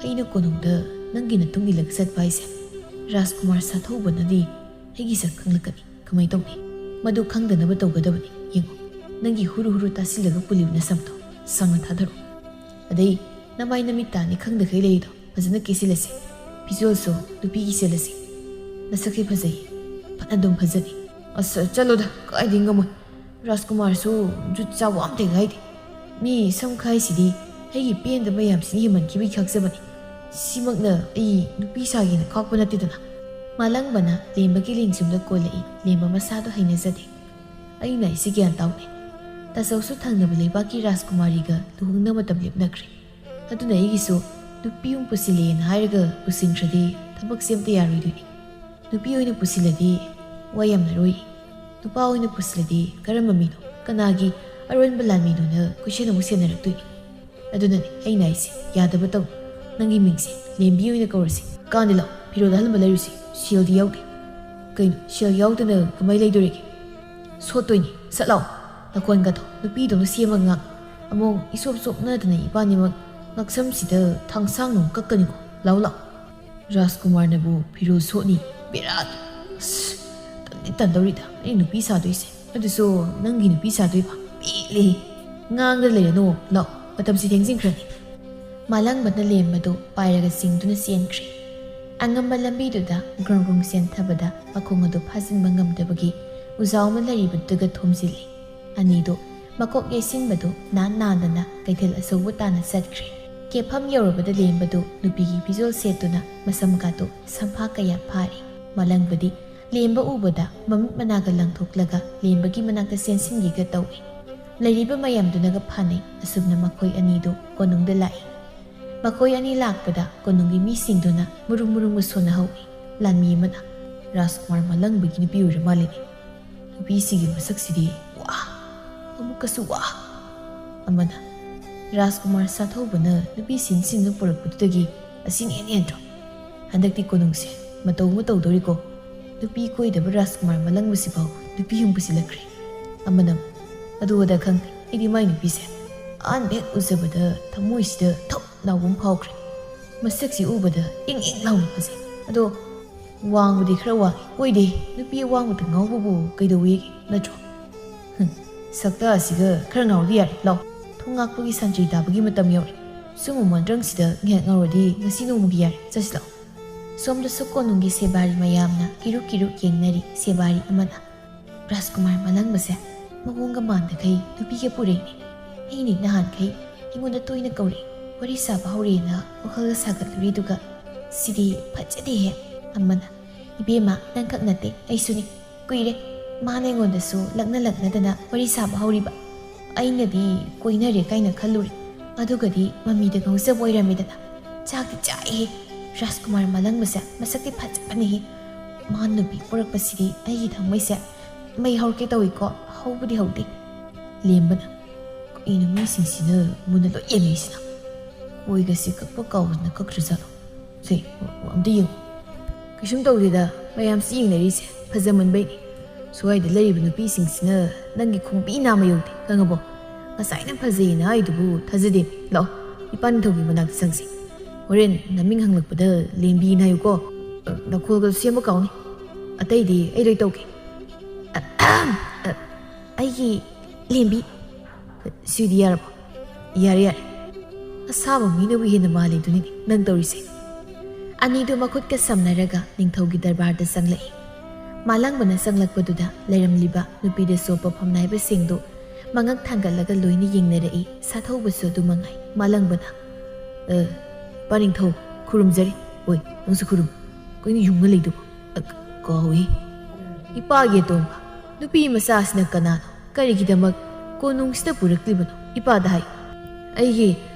ꯑꯩꯅ ꯀꯣꯅꯨꯡꯗ ꯅꯪꯒꯤ ꯃꯇꯨꯡ ꯏꯜꯂꯒ ꯆꯠꯄ ꯍꯥꯏꯁꯦ ꯔꯥꯖꯀꯨꯃꯥꯔ ꯁꯥꯊꯧꯕꯅꯗꯤ ꯑꯩꯒꯤ ꯁꯛ ꯈꯪꯂꯛꯀꯅꯤ ꯀꯃꯥꯏ ꯇꯧꯅꯤ ꯃꯗꯨ ꯈꯪꯗꯅꯕ ꯇꯧꯒꯗꯕꯅꯤ ꯌꯦꯡꯉꯣ ꯅꯪꯒꯤ ꯍꯨꯔꯨ ꯍꯨꯔꯨ ꯇꯥꯁꯤꯜꯂꯒ ꯄꯨꯜꯂꯤꯕ ꯅꯁꯝꯗꯣ ꯁꯪꯅ ꯊꯥꯗꯔꯣ ꯑꯗꯩ ꯅꯃꯥꯏ ꯅꯃꯤꯠ ꯇꯥꯅꯤ ꯈꯪꯗꯈꯩ ꯂꯩꯔꯤꯗꯣ ꯐꯖꯅ ꯀꯦꯁꯤꯜꯂꯁꯤ ꯐꯤꯖꯣꯜꯁꯨ ꯅꯨꯄꯤꯒꯤ ꯁꯦꯠꯂꯁꯤ ꯅꯁꯛꯁꯦ ꯐꯖꯩ ꯐꯅ ꯑꯗꯨꯝ ꯐꯖꯅꯤ ꯑꯁ ꯆꯠꯂꯣꯗ ꯀꯥꯏꯗꯩ ꯉꯝꯃꯣꯏ ꯔꯥꯖꯀꯨꯃꯥꯔꯁꯨ ꯖꯨꯠ ꯆꯥꯕ ꯑꯝꯇ ꯍꯥꯏꯗꯦ ꯃꯤ ꯁꯝ ꯈꯥꯏꯁꯤꯗꯤ ꯑꯩꯒꯤ ꯄꯦꯟꯗꯕ ꯃꯌꯥꯝꯁꯤꯅ ꯍꯦꯟꯃꯟꯈꯤꯕꯒꯤ ꯈꯛꯆꯕꯅꯤ ꯁꯤꯃꯛꯅ ꯑꯩ ꯅꯨꯄꯤ ꯁꯥꯒꯦꯅ ꯈꯥꯛꯄ ꯅꯠꯇꯦꯗꯅ ꯃꯥꯂꯪꯕꯅ ꯂꯦꯝꯕꯒꯤ ꯂꯦꯡꯖꯨꯝꯗ ꯀꯣꯜꯂꯛꯏ ꯂꯦꯝꯕ ꯃꯁꯥꯗꯣ ꯍꯩꯅꯖꯗꯦ ꯑꯩꯅ ꯑꯩꯁꯤ ꯒ꯭ꯌꯥꯟ ꯇꯥꯎꯅꯦ ꯇꯥꯖꯧꯁꯨ ꯊꯪꯅꯕ ꯂꯩꯕꯥꯛꯀꯤ ꯔꯥꯖꯀꯨꯃꯥꯔꯤꯒ ꯂꯨꯍꯣꯡꯅ ꯃꯇꯝ ꯂꯦꯞꯅꯈ꯭ꯔꯦ ꯑꯗꯨꯅ ꯑꯩꯒꯤꯁꯨ ꯅꯨꯄꯤ ꯑꯃ ꯄꯨꯁꯤꯜꯂꯦꯅ ꯍꯥꯏꯔꯒ ꯄꯨꯁꯤꯟꯈ꯭ꯔꯗꯤ ꯊꯕꯛꯁꯦ ꯑꯝꯇ ꯌꯥꯔꯣꯏꯗꯣꯏꯅꯤ ꯅꯨꯄꯤ ꯑꯣꯏꯅ ꯄꯨꯁꯤꯜꯂꯗꯤ ꯋꯥ ꯌꯥꯝꯅꯔꯣꯏ ꯅꯨꯄꯥ ꯑꯣꯏꯅ ꯄꯨꯁꯤꯜꯂꯗꯤ ꯀꯔꯝꯕ ꯃꯤꯅꯣ ꯀꯅꯥꯒꯤ ꯑꯔꯣꯟꯕ ꯂꯥꯟꯃꯤꯅꯣꯅ ꯀꯣꯏꯁꯟ ꯑꯃꯨꯛ ꯁꯦꯟꯅꯔꯛꯇꯣꯏꯅꯤ ꯑꯗꯨꯅꯅꯦ ꯑꯩꯅ ꯑꯩꯁꯦ ꯌꯥꯗꯕ ꯇꯧ ꯅꯪꯒꯤ ꯃꯤꯡꯁꯦ ꯂꯦꯝꯕꯤ ꯑꯣꯏꯅ ꯀꯧꯔꯁꯤ ꯀꯥꯟꯗꯤ ꯂꯥꯎ ꯐꯤꯔꯣꯜ ꯑꯍꯟꯕ ꯂꯩꯔꯨꯁꯤ ꯁꯦꯜꯗꯤ ꯌꯥꯎꯗꯦ ꯀꯩꯅꯣ ꯁꯦꯜ ꯌꯥꯎꯗꯅ ꯀꯃꯥꯏ ꯂꯩꯗꯣꯔꯤꯒꯦ ꯁꯣꯠꯇꯣꯏꯅꯤ ꯁꯠ ꯂꯥꯎ ꯅꯈꯣꯟꯒꯗꯣ ꯅꯨꯄꯤꯗꯧꯅ ꯁꯦꯝꯃꯒ ꯉꯥꯡ ꯑꯃꯨꯛ ꯏꯁꯣꯞ ꯆꯣꯞꯅꯗꯅ ꯏꯕꯥꯅꯤꯃꯛ ꯉꯛꯁꯝꯁꯤꯗ ꯊꯥꯡꯁꯥꯡ ꯅꯨꯡ ꯀꯛꯀꯅꯤꯀꯣ ꯂꯥꯎ ꯂꯥꯎ ꯔꯥꯖꯀꯨꯃꯥꯔꯅꯕꯨ ꯐꯤꯔꯣꯜ ꯁꯣꯠꯅꯤ ꯕꯦꯔꯥꯅꯤ ꯑꯁ ꯇꯟꯗꯤ ꯇꯟꯗꯧꯔꯤꯗ ꯑꯩ ꯅꯨꯄꯤ ꯁꯥꯗꯣꯏꯁꯦ ꯑꯗꯨꯁꯨ ꯅꯪꯒꯤ ꯅꯨꯄꯤ ꯁꯥꯗꯣꯏꯕ ꯄꯦꯜꯂꯦ ꯉꯥꯡꯗ ꯂꯩꯔꯅꯨ ꯂꯥꯎ ꯃꯇꯝꯁꯤ ꯊꯦꯡꯖꯤꯟꯈ꯭ꯔꯅꯤ ꯃꯥꯂꯪꯕꯅ ꯂꯦꯝꯕꯗꯨ ꯄꯥꯏꯔꯒ ꯆꯤꯡꯗꯨꯅ ꯆꯦꯟꯈ꯭ꯔꯦ ꯑꯉꯝꯕ ꯂꯝꯕꯤꯗꯨꯗ ꯒ꯭ꯔꯨꯡ ꯒ꯭ꯔꯨꯡ ꯆꯦꯟꯊꯕꯗ ꯃꯈꯣꯡ ꯑꯗꯨ ꯐꯥꯖꯤꯟꯕ ꯉꯝꯗꯕꯒꯤ ꯎꯖꯥꯎ ꯑꯃ ꯂꯩꯔꯤꯕꯗꯨꯒ ꯊꯣꯝꯖꯤꯜꯂꯤ ꯑꯅꯤꯗꯨ ꯃꯀꯣꯛ ꯌꯩꯁꯤꯟꯕꯗꯨ ꯅꯥꯟꯅ ꯀꯩꯊꯦꯜ ꯑꯆꯧꯕ ꯇꯥꯅ ꯆꯠꯈ꯭ꯔꯦ ꯀꯦꯐꯝ ꯌꯧꯔꯕꯗ ꯂꯦꯝꯕꯗꯨ ꯅꯨꯄꯤꯒꯤ ꯐꯤꯖꯣꯜ ꯁꯦꯠꯇꯨꯅ ꯃꯁꯝꯀꯥꯇꯨ ꯁꯝꯐꯥ ꯀꯌꯥ ꯐꯥꯔꯤ ꯃꯥꯂꯪꯕꯗꯤ ꯂꯦꯝꯕ ꯎꯕꯗ ꯃꯃꯤꯠ ꯃꯅꯥꯒ ꯂꯪꯊꯣꯛꯂꯒ ꯂꯦꯝꯕꯒꯤ ꯃꯅꯥꯛꯇ ꯆꯦꯟꯁꯤꯟꯒꯦꯒ ꯇꯧꯏ ꯂꯩꯔꯤꯕ ꯃꯌꯥꯝꯗꯨꯅꯒ ꯐꯥꯅꯩ ꯑꯁꯨꯝꯅ ꯃꯈꯣꯏ ꯑꯅꯤꯗꯨ ꯀꯣꯅꯨꯡꯗ ꯂꯥꯛꯏ ꯃꯈꯣꯏ ꯑꯅꯤ ꯂꯥꯛꯄꯗ ꯀꯣꯅꯨꯡꯒꯤ ꯃꯤꯁꯤꯡꯗꯨꯅ ꯃꯨꯔꯨꯝ ꯃꯨꯔꯨꯝꯒ ꯁꯣꯟꯅꯍꯧꯏ ꯂꯥꯟꯃꯤ ꯑꯃꯅ ꯔꯥꯖꯀꯨꯃꯥꯔ ꯃꯥꯂꯪꯕꯒꯤ ꯅꯨꯄꯤ ꯑꯣꯏꯔ ꯃꯥꯜꯂꯤꯅꯤ ꯅꯨꯄꯤꯁꯤꯡꯒꯤ ꯃꯁꯛꯁꯤꯗꯤ ꯋꯥ ꯑꯃꯨꯛꯀꯁꯨ ꯋꯥ ꯑꯃꯅ ꯔꯥꯖꯀꯨꯃꯥꯔ ꯁꯥꯊꯧꯕꯅ ꯅꯨꯄꯤ ꯁꯤꯟꯗꯨꯅ ꯄꯨꯔꯛꯄꯗꯨꯗꯒꯤ ꯑꯁꯤꯅ ꯍꯦꯟꯗ꯭ꯔꯣ ꯍꯟꯗꯛꯇꯤ ꯀꯣꯅꯨꯡꯁꯦ ꯃꯇꯧ ꯑꯃ ꯇꯧꯗꯣꯔꯤꯀꯣ ꯅꯨꯄꯤ ꯀꯣꯏꯗꯕ ꯔꯥꯖꯀꯨꯃꯥꯔ ꯃꯥꯂꯪꯕꯁꯤꯐꯥꯎ ꯅꯨꯄꯤ ꯑꯃ ꯄꯨꯁꯤꯜꯂꯛꯈ꯭ꯔꯦ ꯑꯃꯅ ꯑꯗꯨꯗ ꯈꯪꯗꯦ ꯑꯩꯗꯤ ꯃꯥꯏ ꯅꯨꯄꯤꯁꯦ ꯑꯍꯥꯟꯕ ꯍꯦꯛ ꯎꯖꯕꯗ ꯊꯃꯣꯏꯁꯤꯗ ꯊꯨꯞ ꯂꯥꯎꯕ ꯑꯃ ꯐꯥꯎꯈ꯭ꯔꯦ ꯃꯁꯛꯁꯤ ꯎꯕꯗ ꯏꯪ ꯏꯪ ꯂꯥꯎꯅ ꯐꯖꯩ ꯑꯗꯣ ꯋꯥꯡꯕꯗꯤ ꯈꯔ ꯋꯥꯡꯉꯤ ꯑꯣꯏꯗꯦ ꯅꯨꯄꯤ ꯑꯋꯥꯡꯕꯗ ꯉꯥꯎꯕꯕꯨ ꯀꯩꯗꯧꯋꯦꯒꯦ ꯅꯠꯇ꯭ꯔꯣ ꯁꯛꯇ ꯑꯁꯤꯒ ꯈꯔ ꯉꯥꯎꯔꯗꯤ ꯌꯥꯔꯦ ꯂꯥꯎ ꯊꯣꯡꯉꯥꯛꯄꯒꯤ ꯁꯟꯇ꯭ꯔꯤ ꯇꯥꯕꯒꯤ ꯃꯇꯝ ꯌꯧꯔꯦ ꯁꯨꯝꯕ ꯃꯣꯟꯗ꯭ꯔꯪꯁꯤꯗ ꯉꯥꯏꯍꯥꯛ ꯉꯥꯎꯔꯗꯤ ꯉꯁꯤ ꯅꯣꯡꯃꯒꯤ ꯌꯥꯔꯦ ꯆꯠꯁꯤ ꯂꯥꯎ ꯁꯣꯝꯗꯁꯨ ꯀꯣꯅꯨꯡꯒꯤ ꯁꯦꯕꯥꯔꯤ ꯃꯌꯥꯝꯅ ꯀꯤꯔꯨꯛ ꯀꯤꯔꯨꯛ ꯌꯦꯡꯅꯔꯤ ꯁꯦꯕꯥꯔꯤ ꯑꯃꯅ ꯔꯥꯖꯀꯨꯃꯥꯔ ꯃꯂꯪꯕꯁꯦ ꯃꯑꯣꯡꯒ ꯃꯥꯟꯗꯈꯩ ꯅꯨꯄꯤꯒ ꯄꯨꯔꯛꯏꯅꯤ ꯑꯩꯅꯤ ꯅꯍꯥꯟꯈꯩ ꯑꯩꯉꯣꯟꯗ ꯇꯣꯏꯅ ꯀꯧꯔꯛꯏ ꯋꯥꯔꯤ ꯁꯥꯕ ꯍꯧꯔꯦꯅ ꯋꯥꯈꯜꯒ ꯁꯥꯒꯠꯂꯨꯔꯤꯗꯨꯒ ꯁꯤꯗꯤ ꯐꯖꯗꯦꯍꯦ ꯑꯃꯅ 이베마 ꯅꯪꯈꯛ ꯅꯠꯇꯦ ꯑꯩꯁꯨꯅꯤ ꯀꯨꯏꯔꯦ ꯃꯥꯅ ꯑꯩꯉꯣꯟꯗꯁꯨ ꯂꯛꯅꯗꯅ ꯋꯥꯔꯤ ꯁꯥꯕ ꯍꯧꯔꯤꯕ ꯑꯩꯅꯗꯤ ꯀꯣꯏꯅꯔꯦ ꯀꯥꯏꯅ ꯈꯜꯂꯨꯔꯦ ꯑꯗꯨꯒꯗꯤ ꯃꯃꯤꯗ ꯉꯥꯎꯖꯕ ꯑꯣꯏꯔꯝꯃꯦꯗꯅ ꯆꯥꯛꯇꯤ ꯆꯥꯏꯍꯦ ꯔꯥꯖꯀꯨꯃꯥꯔ ꯃꯂꯪꯕꯁꯦ ꯃꯁꯛꯇꯤ ꯐꯖꯕꯅꯤꯍꯦ ꯃꯥ ꯅꯨꯄꯤ ꯄꯨꯔꯛꯄꯁꯤꯗꯤ ꯑꯩꯒꯤ ꯊꯃꯣꯏꯁꯦ ꯃꯩ ꯍꯧꯔꯛꯀꯦ ꯇꯧꯏꯀꯣ ꯍꯧꯕꯗꯤ ꯍꯧꯗꯦ ꯂꯦꯝꯕꯅ ꯀꯩꯅꯣ ꯃꯤꯁꯤꯡꯁꯤꯅ ꯃꯨꯟꯅ ꯂꯣꯏ ꯌꯦꯡꯉꯤꯁꯤꯅ ꯀꯣꯏꯒꯁꯤ ꯀꯛꯄ ꯀꯥꯎꯗꯅ ꯀꯛꯈ꯭ꯔꯖꯥꯠꯂꯣ ꯁꯦ ꯑꯝꯇ ꯌꯦꯡꯉꯨ ꯀꯩꯁꯨꯝ ꯇꯧꯗꯦꯗ ꯃꯌꯥꯝꯁꯤ ꯌꯦꯡꯅꯔꯤꯁꯦ ꯐꯖꯃꯟꯕꯩꯅꯤ ꯁ꯭ꯋꯥꯏꯗ ꯂꯩꯔꯤꯕ ꯅꯨꯄꯤꯁꯤꯡꯁꯤꯅ ꯅꯪꯒꯤ ꯈꯣꯡꯕꯤ ꯅꯥꯝꯃ ꯌꯧꯗꯦ ꯈꯪꯉꯕꯣ ꯉꯁꯥꯏꯅ ꯐꯖꯩꯌꯦꯅ ꯍꯥꯏꯗꯨꯕꯨ ꯊꯥꯖꯗꯦ ꯂꯥꯛꯑꯣ ꯏꯄꯥꯅꯤꯊꯧꯒꯤ ꯃꯅꯥꯛꯇ ꯆꯪꯁꯤ ꯍꯣꯔꯦꯟ ꯅꯃꯤꯡ ꯍꯪꯂꯛꯄꯗ ꯂꯦꯝꯕꯤꯅ ꯍꯥꯏꯌꯨꯀꯣ ꯅꯈꯣꯜꯒ ꯁꯦꯝꯕ ꯀꯥꯎꯅꯤ ꯑꯇꯩꯗꯤ ꯑꯩ ꯂꯣꯏ ꯇꯧꯒꯦ ꯑꯩꯒꯤ ꯂꯦꯝꯕꯤ ꯁꯤꯗꯤ ꯌꯥꯔꯕꯣ ꯌꯥꯔꯦ ꯌꯥꯔꯦ ꯑꯁꯥꯕ ꯃꯤꯅꯕꯨ ꯍꯦꯟꯅ ꯃꯥꯜꯂꯤꯗꯨꯅꯤꯅꯦ ꯅꯪ ꯇꯧꯔꯤꯁꯦ ꯑꯅꯤꯗꯨ ꯃꯈꯨꯠꯀ ꯁꯝꯅꯔꯒ ꯅꯤꯡꯊꯧꯒꯤ ꯗꯔꯕꯥꯔꯗ ꯆꯪꯂꯛꯏ ꯃꯥꯂꯪꯕꯅ ꯆꯪꯂꯛꯄꯗꯨꯗ ꯂꯩꯔꯝꯂꯤꯕ ꯅꯨꯄꯤꯗ ꯁꯣꯞꯄ ꯐꯝꯅꯥꯏꯕꯁꯤꯡꯗꯨ ꯃꯉꯛ ꯊꯥꯡꯒꯠꯂꯒ ꯂꯣꯏꯅ ꯌꯦꯡꯅꯔꯛꯏ ꯁꯥꯊꯧꯕꯁꯨ ꯑꯗꯨ ꯃꯉꯥꯏ ꯃꯥꯂꯪꯕꯅ ꯄꯥꯅꯤꯡꯊꯧ ꯈꯨꯔꯨꯝꯖꯔꯤ ꯍꯣꯏ ꯅꯪꯁꯨ ꯈꯨꯔꯨꯝ ꯀꯩꯅꯣ ꯌꯨꯡꯉ ꯂꯩꯗꯨꯕꯣ ꯀꯥꯎꯏ ꯏꯄꯥꯒꯤ ꯑꯇꯣꯝꯕ ꯅꯨꯄꯤ ꯃꯆꯥꯁꯤꯅ ꯀꯅꯥꯅꯣ ꯀꯔꯤꯒꯤꯗꯃꯛ ꯀꯣꯅꯨꯡꯁꯤꯗ ꯄꯨꯔꯛꯂꯤꯕꯅꯣ ꯏꯄꯥꯗ ꯍꯥꯏ ꯑꯩꯒꯤ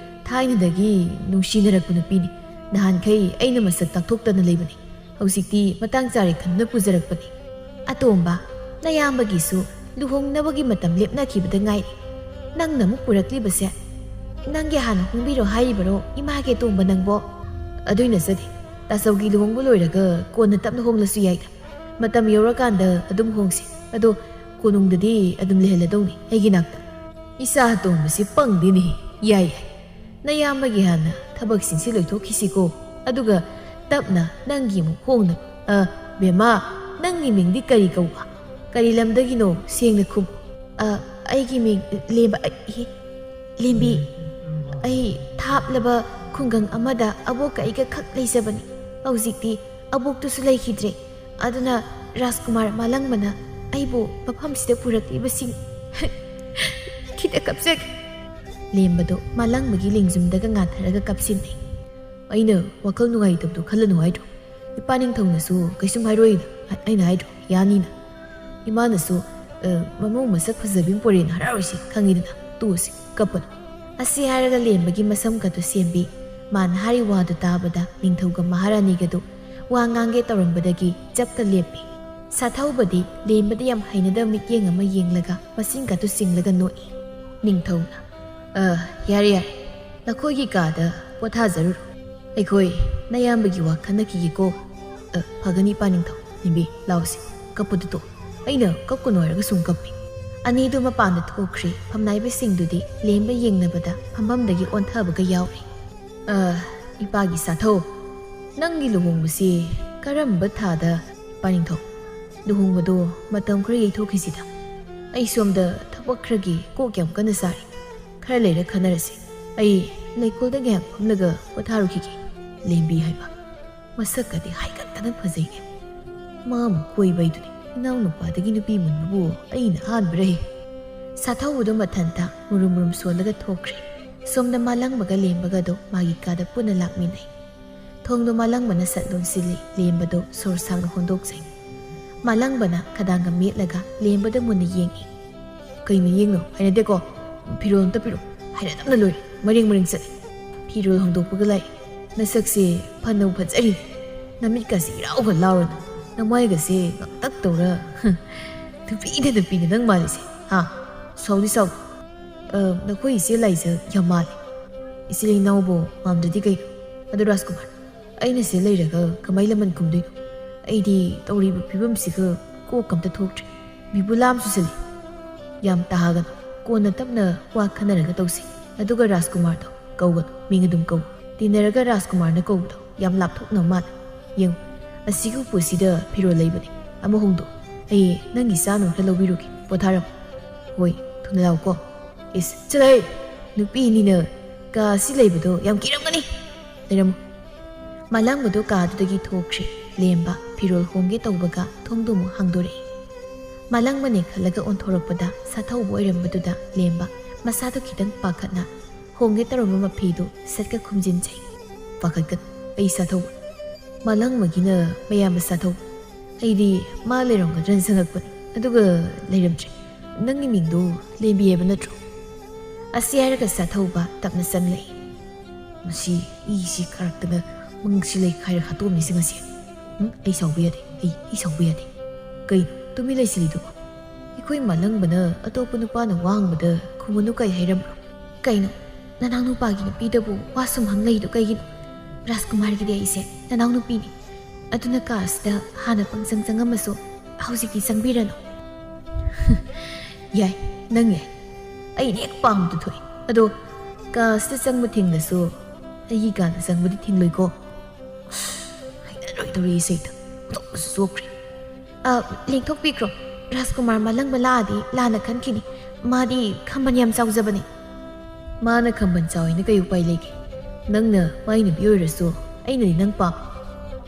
ꯊꯥꯏꯅꯗꯒꯤ ꯅꯨꯡꯁꯤꯅꯔꯛꯄ ꯅꯨꯄꯤꯅꯤ ꯅꯍꯥꯟꯈꯩ ꯑꯩꯅ ꯃꯁꯛ ꯇꯥꯛꯊꯣꯛꯇꯅ ꯂꯩꯕꯅꯤ ꯍꯧꯖꯤꯛꯇꯤ ꯃꯇꯥꯡ ꯆꯥꯔꯦ ꯈꯟꯗꯨꯅ ꯄꯨꯖꯔꯛꯄꯅꯤ ꯑꯇꯣꯝꯕ ꯅꯌꯥꯝꯕꯒꯤꯁꯨ ꯂꯨꯍꯣꯡꯅꯕꯒꯤ ꯃꯇꯝ ꯂꯦꯞꯅꯈꯤꯕꯗ ꯉꯥꯏꯔꯤ ꯅꯪꯅ ꯑꯃꯨꯛ ꯄꯨꯔꯛꯂꯤꯕꯁꯦ ꯅꯪꯒꯤ ꯍꯥꯟꯅ ꯍꯣꯡꯕꯤꯔꯣ ꯍꯥꯏꯔꯤꯕꯔꯣ ꯏꯃꯥꯒꯤ ꯑꯇꯣꯝꯕ ꯅꯪꯕꯣ ꯑꯗꯨꯏ ꯅꯠꯆꯗꯦ ꯇꯥꯆꯧꯒꯤ ꯂꯨꯍꯣꯡꯕ ꯂꯣꯏꯔꯒ ꯀꯣꯟꯅ ꯇꯞꯅ ꯍꯣꯡꯂꯁꯨ ꯌꯥꯏꯗ ꯃꯇꯝ ꯌꯧꯔꯀꯥꯟꯗ ꯑꯗꯨꯝ ꯍꯣꯡꯁꯤ ꯑꯗꯣ ꯀꯣꯅꯨꯡꯗꯗꯤ ꯑꯗꯨꯝ ꯂꯩꯍꯜꯂꯗꯧꯅꯤ ꯑꯩꯒꯤ ꯅꯥꯛꯇ ꯏꯆꯥ ꯑꯇꯣꯝꯕꯁꯤ ꯄꯪꯗꯦꯅꯦ ꯌꯥꯏ ꯅꯌꯥꯝꯕꯒꯤ ꯍꯥꯟꯅ ꯊꯕꯛꯁꯤꯡꯁꯤ ꯂꯣꯏꯊꯣꯛꯈꯤꯁꯤꯀꯣ ꯑꯗꯨꯒ ꯇꯞꯅ ꯅꯪꯒꯤ ꯑꯃꯨꯛ ꯍꯣꯡꯅꯕ ꯕꯦꯃꯥ ꯅꯪꯒꯤ ꯃꯤꯡꯗꯤ ꯀꯔꯤ ꯀꯧꯕ ꯀꯔꯤ ꯂꯝꯗꯒꯤꯅꯣ ꯁꯦꯡꯅ ꯈꯨꯝ ꯑꯩꯒꯤ ꯃꯤꯡ ꯂꯦꯝꯕ ꯂꯦꯝꯕꯤ ꯑꯩ ꯊꯥꯞꯂꯕ ꯈꯨꯡꯒꯪ ꯑꯃꯗ ꯑꯕꯣꯛꯀ ꯑꯩꯒ ꯈꯛ ꯂꯩꯖꯕꯅꯤ ꯍꯧꯖꯤꯛꯇꯤ ꯑꯕꯣꯛꯇꯨꯁꯨ ꯂꯩꯈꯤꯗ꯭ꯔꯦ ꯑꯗꯨꯅ ꯔꯥꯖꯀꯨꯃꯥꯔ ꯃꯂꯪꯕꯅ ꯑꯩꯕꯨ ꯃꯐꯝꯁꯤꯗ ꯄꯨꯔꯛꯂꯤꯕꯁꯤꯡ ꯈꯤꯇ ꯀꯞꯆꯒꯦ ꯂꯦꯝꯕꯗꯣ ꯃꯂꯪꯕꯒꯤ ꯂꯦꯡꯖꯨꯝꯗꯒ ꯉꯥꯟꯊꯔꯒ ꯀꯞꯁꯤꯟꯅꯩ ꯑꯩꯅ ꯋꯥꯈꯜ ꯅꯨꯡꯉꯥꯏꯇꯕꯗꯣ ꯈꯜꯂꯅꯨ ꯍꯥꯏꯗ꯭ꯔꯣ ꯏꯄꯥꯅꯤꯡꯊꯧꯅꯁꯨ ꯀꯩꯁꯨꯝ ꯍꯥꯏꯔꯣꯏꯅ ꯑꯩꯅ ꯍꯥꯏꯗ꯭ꯔꯣ ꯌꯥꯅꯤꯅ ꯏꯃꯥꯅꯁꯨ ꯃꯃꯧ ꯃꯁꯛ ꯐꯖꯕꯤ ꯄꯣꯔꯦꯅ ꯍꯔꯥꯎꯔꯤꯁꯤ ꯈꯪꯉꯤꯗꯅ ꯇꯣꯛꯑꯁꯤ ꯀꯞꯄꯅꯨ ꯑꯁꯤ ꯍꯥꯏꯔꯒ ꯂꯦꯝꯕꯒꯤ ꯃꯁꯝꯒꯗꯨ ꯁꯦꯝꯕꯤ ꯃꯥꯅ ꯍꯥꯏꯔꯤ ꯋꯥꯗꯨ ꯇꯥꯕꯗ ꯅꯤꯡꯊꯧꯒ ꯃꯍꯥꯔꯥꯅꯤꯒꯗꯨ ꯋꯥ ꯉꯥꯡꯒꯦ ꯇꯧꯔꯝꯕꯗꯒꯤ ꯆꯞꯀ ꯂꯦꯞꯄꯤ ꯁꯥꯊꯧꯕꯗꯤ ꯂꯦꯝꯕꯗ ꯌꯥꯝ ꯍꯩꯅꯗꯕ ꯃꯤꯠꯌꯦꯡ ꯑꯃ ꯌꯦꯡꯂꯒ ꯃꯁꯤꯡꯒꯗꯨ ꯆꯤꯡꯂꯒ ꯅꯣꯛꯏ ꯅꯤꯡꯊꯧꯅ ꯌꯥꯔꯦ ꯌꯥꯔꯦ ꯅꯈꯣꯏꯒꯤ ꯀꯥꯗ ꯄꯣꯊꯥꯖꯔꯨꯔꯣ ꯑꯩꯈꯣꯏ ꯅꯌꯥꯝꯕꯒꯤ ꯋꯥ ꯈꯟꯅꯈꯤꯒꯦꯀꯣ ꯐꯒꯅꯤ ꯄꯥꯅꯤꯡꯊꯧ ꯂꯦꯝꯕꯤ ꯂꯥꯎꯁꯤ ꯀꯞꯄꯗꯨ ꯇꯣ ꯑꯩꯅ ꯀꯞꯀꯅꯨ ꯍꯥꯏꯔꯒ ꯁꯨꯝ ꯀꯞꯄꯤ ꯑꯅꯤꯗꯨ ꯃꯄꯥꯟꯗ ꯊꯣꯛꯈ꯭ꯔꯤ ꯐꯝꯅꯥꯏꯕꯁꯤꯡꯗꯨꯗꯤ ꯂꯦꯝꯕ ꯌꯦꯡꯅꯕꯗ ꯐꯝꯐꯝꯗꯒꯤ ꯑꯣꯟꯊꯕꯒ ꯌꯥꯎꯔꯤ ꯏꯄꯥꯒꯤ ꯁꯥꯊꯧ ꯅꯪꯒꯤ ꯂꯨꯍꯣꯡꯕꯁꯤ ꯀꯔꯝꯕ ꯊꯥꯗ ꯄꯥꯅꯤꯡꯊꯧ ꯂꯨꯍꯣꯡꯕꯗꯣ ꯃꯇꯝ ꯈꯔ ꯌꯩꯊꯣꯛꯈꯤꯁꯤꯗ ꯑꯩ ꯁꯣꯝꯗ ꯊꯕꯛ ꯈꯔꯒꯤ ꯀꯣꯛ ꯌꯥꯝ ꯀꯟꯅ ꯁꯥꯔꯤ ꯈꯔ ꯂꯩꯔ ꯈꯟꯅꯔꯁꯤ ꯑꯩ ꯂꯩꯀꯣꯜꯗ ꯉꯥꯏꯍꯥꯛ ꯐꯝꯂꯒ ꯄꯣꯊꯥꯔꯨꯈꯤꯒꯦ ꯂꯦꯝꯕꯤ ꯍꯥꯏꯕ ꯃꯁꯛꯀꯗꯤ ꯍꯥꯏꯒꯠꯇꯅ ꯐꯖꯩꯅꯦ ꯃꯥꯃꯨꯛ ꯀꯣꯏꯕꯩꯗꯨꯅꯤ ꯏꯅꯥꯎꯅꯨꯄꯥꯗꯒꯤ ꯅꯨꯄꯤ ꯃꯨꯟꯕꯕꯨ ꯑꯩꯅ ꯑꯍꯥꯟꯕꯔꯍꯦ ꯁꯥꯊꯧꯕꯗꯣ ꯃꯊꯟꯇ ꯃꯨꯔꯨꯝ ꯃꯨꯔꯨꯝ ꯁꯣꯜꯂꯒ ꯊꯣꯛꯈ꯭ꯔꯦ ꯁꯣꯝꯗ ꯃꯥꯂꯪꯕꯒ ꯂꯦꯝꯕꯒꯗꯣ ꯃꯥꯒꯤ ꯀꯥꯗ ꯄꯨꯟꯅ ꯂꯥꯛꯃꯤꯟꯅꯩ ꯊꯣꯡꯗꯣ ꯃꯥꯂꯪꯕꯅ ꯁꯠ ꯂꯣꯟꯁꯤꯜꯂꯤ ꯂꯦꯝꯕꯗꯣ ꯁꯣꯔ ꯁꯥꯡꯅ ꯍꯣꯟꯗꯣꯛꯆꯩ ꯃꯥꯂꯪꯕꯅ ꯈꯗꯥꯡꯒ ꯃꯦꯠꯂꯒ ꯂꯦꯝꯕꯗ ꯃꯨꯟꯅ ꯌꯦꯡꯏ ꯀꯩ ꯃꯤꯠꯌꯦꯡꯅꯣ ꯍꯩꯅꯗꯦꯀꯣ ꯐꯤꯔꯣꯜ ꯑꯝꯇ ꯄꯤꯔꯛꯎ ꯍꯩꯅꯗꯕꯅ ꯂꯣꯏꯔꯦ ꯃꯔꯦꯡ ꯃꯔꯦꯡ ꯆꯠꯂꯤ ꯐꯤꯔꯣꯜ ꯍꯣꯡꯗꯣꯛꯄꯒ ꯂꯥꯛꯏ ꯅꯁꯛꯁꯦ ꯐꯅꯕꯨ ꯐꯖꯔꯤꯅꯦ ꯅꯃꯤꯠꯀꯁꯦ ꯏꯔꯥꯎꯒ ꯂꯥꯎꯔꯅ ꯅꯃꯥꯏꯒꯁꯦ ꯉꯥꯛꯇꯛ ꯇꯧꯔ ꯅꯨꯄꯤꯅ ꯅꯪ ꯃꯥꯜꯂꯤꯁꯦ ꯁꯥꯎꯗꯤ ꯁꯥꯎ ꯅꯈꯣꯏ ꯏꯆꯦ ꯂꯥꯏꯖ ꯌꯥꯝ ꯃꯥꯜꯂꯤ ꯏꯆꯦ ꯏꯅꯥꯎꯕꯨ ꯃꯥꯟꯗ꯭ꯔꯗꯤ ꯀꯩꯅꯣ ꯑꯗꯨ ꯔꯥꯖꯀꯨꯃꯥꯔ ꯑꯩꯅ ꯁꯤ ꯂꯩꯔꯒ ꯀꯃꯥꯏ ꯂꯃꯟ ꯈꯨꯝꯗꯣꯏꯅꯣ ꯑꯩꯗꯤ ꯇꯧꯔꯤꯕ ꯐꯤꯕꯝꯁꯤꯒ ꯀꯣꯛ ꯑꯝꯇ ꯊꯣꯛꯇ꯭ꯔꯦ Bibulam susili. Yam tahagan. Kona tapna wa khanaraga tausi. Aduga Rajkumar to kaugan mingadum kau. Tinaraga Rajkumar na kau to yam lapthok na mat. Yang asigu pusida piro leibani. Amo hongdo. Ay nangi sano halawiruki. Potharam. Hoi, thunalaw ko. Is chalay. Nupi ni na ka si leibado yam kiram gani. Leram. Malang bado ka adudagi thokri. Lemba pirol hongge tawbaga thongdumu hangdore. Malang mane khalaga onthorakpada sathau boirambadуда lemba masado khitang pakhatna hongge taroma mapidu satka khumjin chai pakhatkat ai sathau malang magina mayam sathau aidi ma lerong ran sangakpa aduga leiramchi nangi mingdu lembi eba natro asiara ka sathau ba tapna sanlei masi isi karaktana mangsi lei khair khatom ni singasi ai saubiya de ai saubiya de kai tumi lei silidu ikoi malang bana atopa nupa na wangbada khumanu kai hairam kaino nanang nupa gi nupi dabu wasum hanglei do kai gi Rajkumar gi dei se nanang nupi ni aduna kasda hana pangsang sanga maso hausi ki sangbirano yai nang yai ai nek pang tu thoi ado kasda sangma thingna so ai ga na sangma di thingloi ko ai na roi to ri se to sokri lingthok pikro Rajkumar malang baladi lana khankini madi khamban yam chaujabani mana khamban chawina kayu pai leke nangna maina biyoirasu aina ni nang pam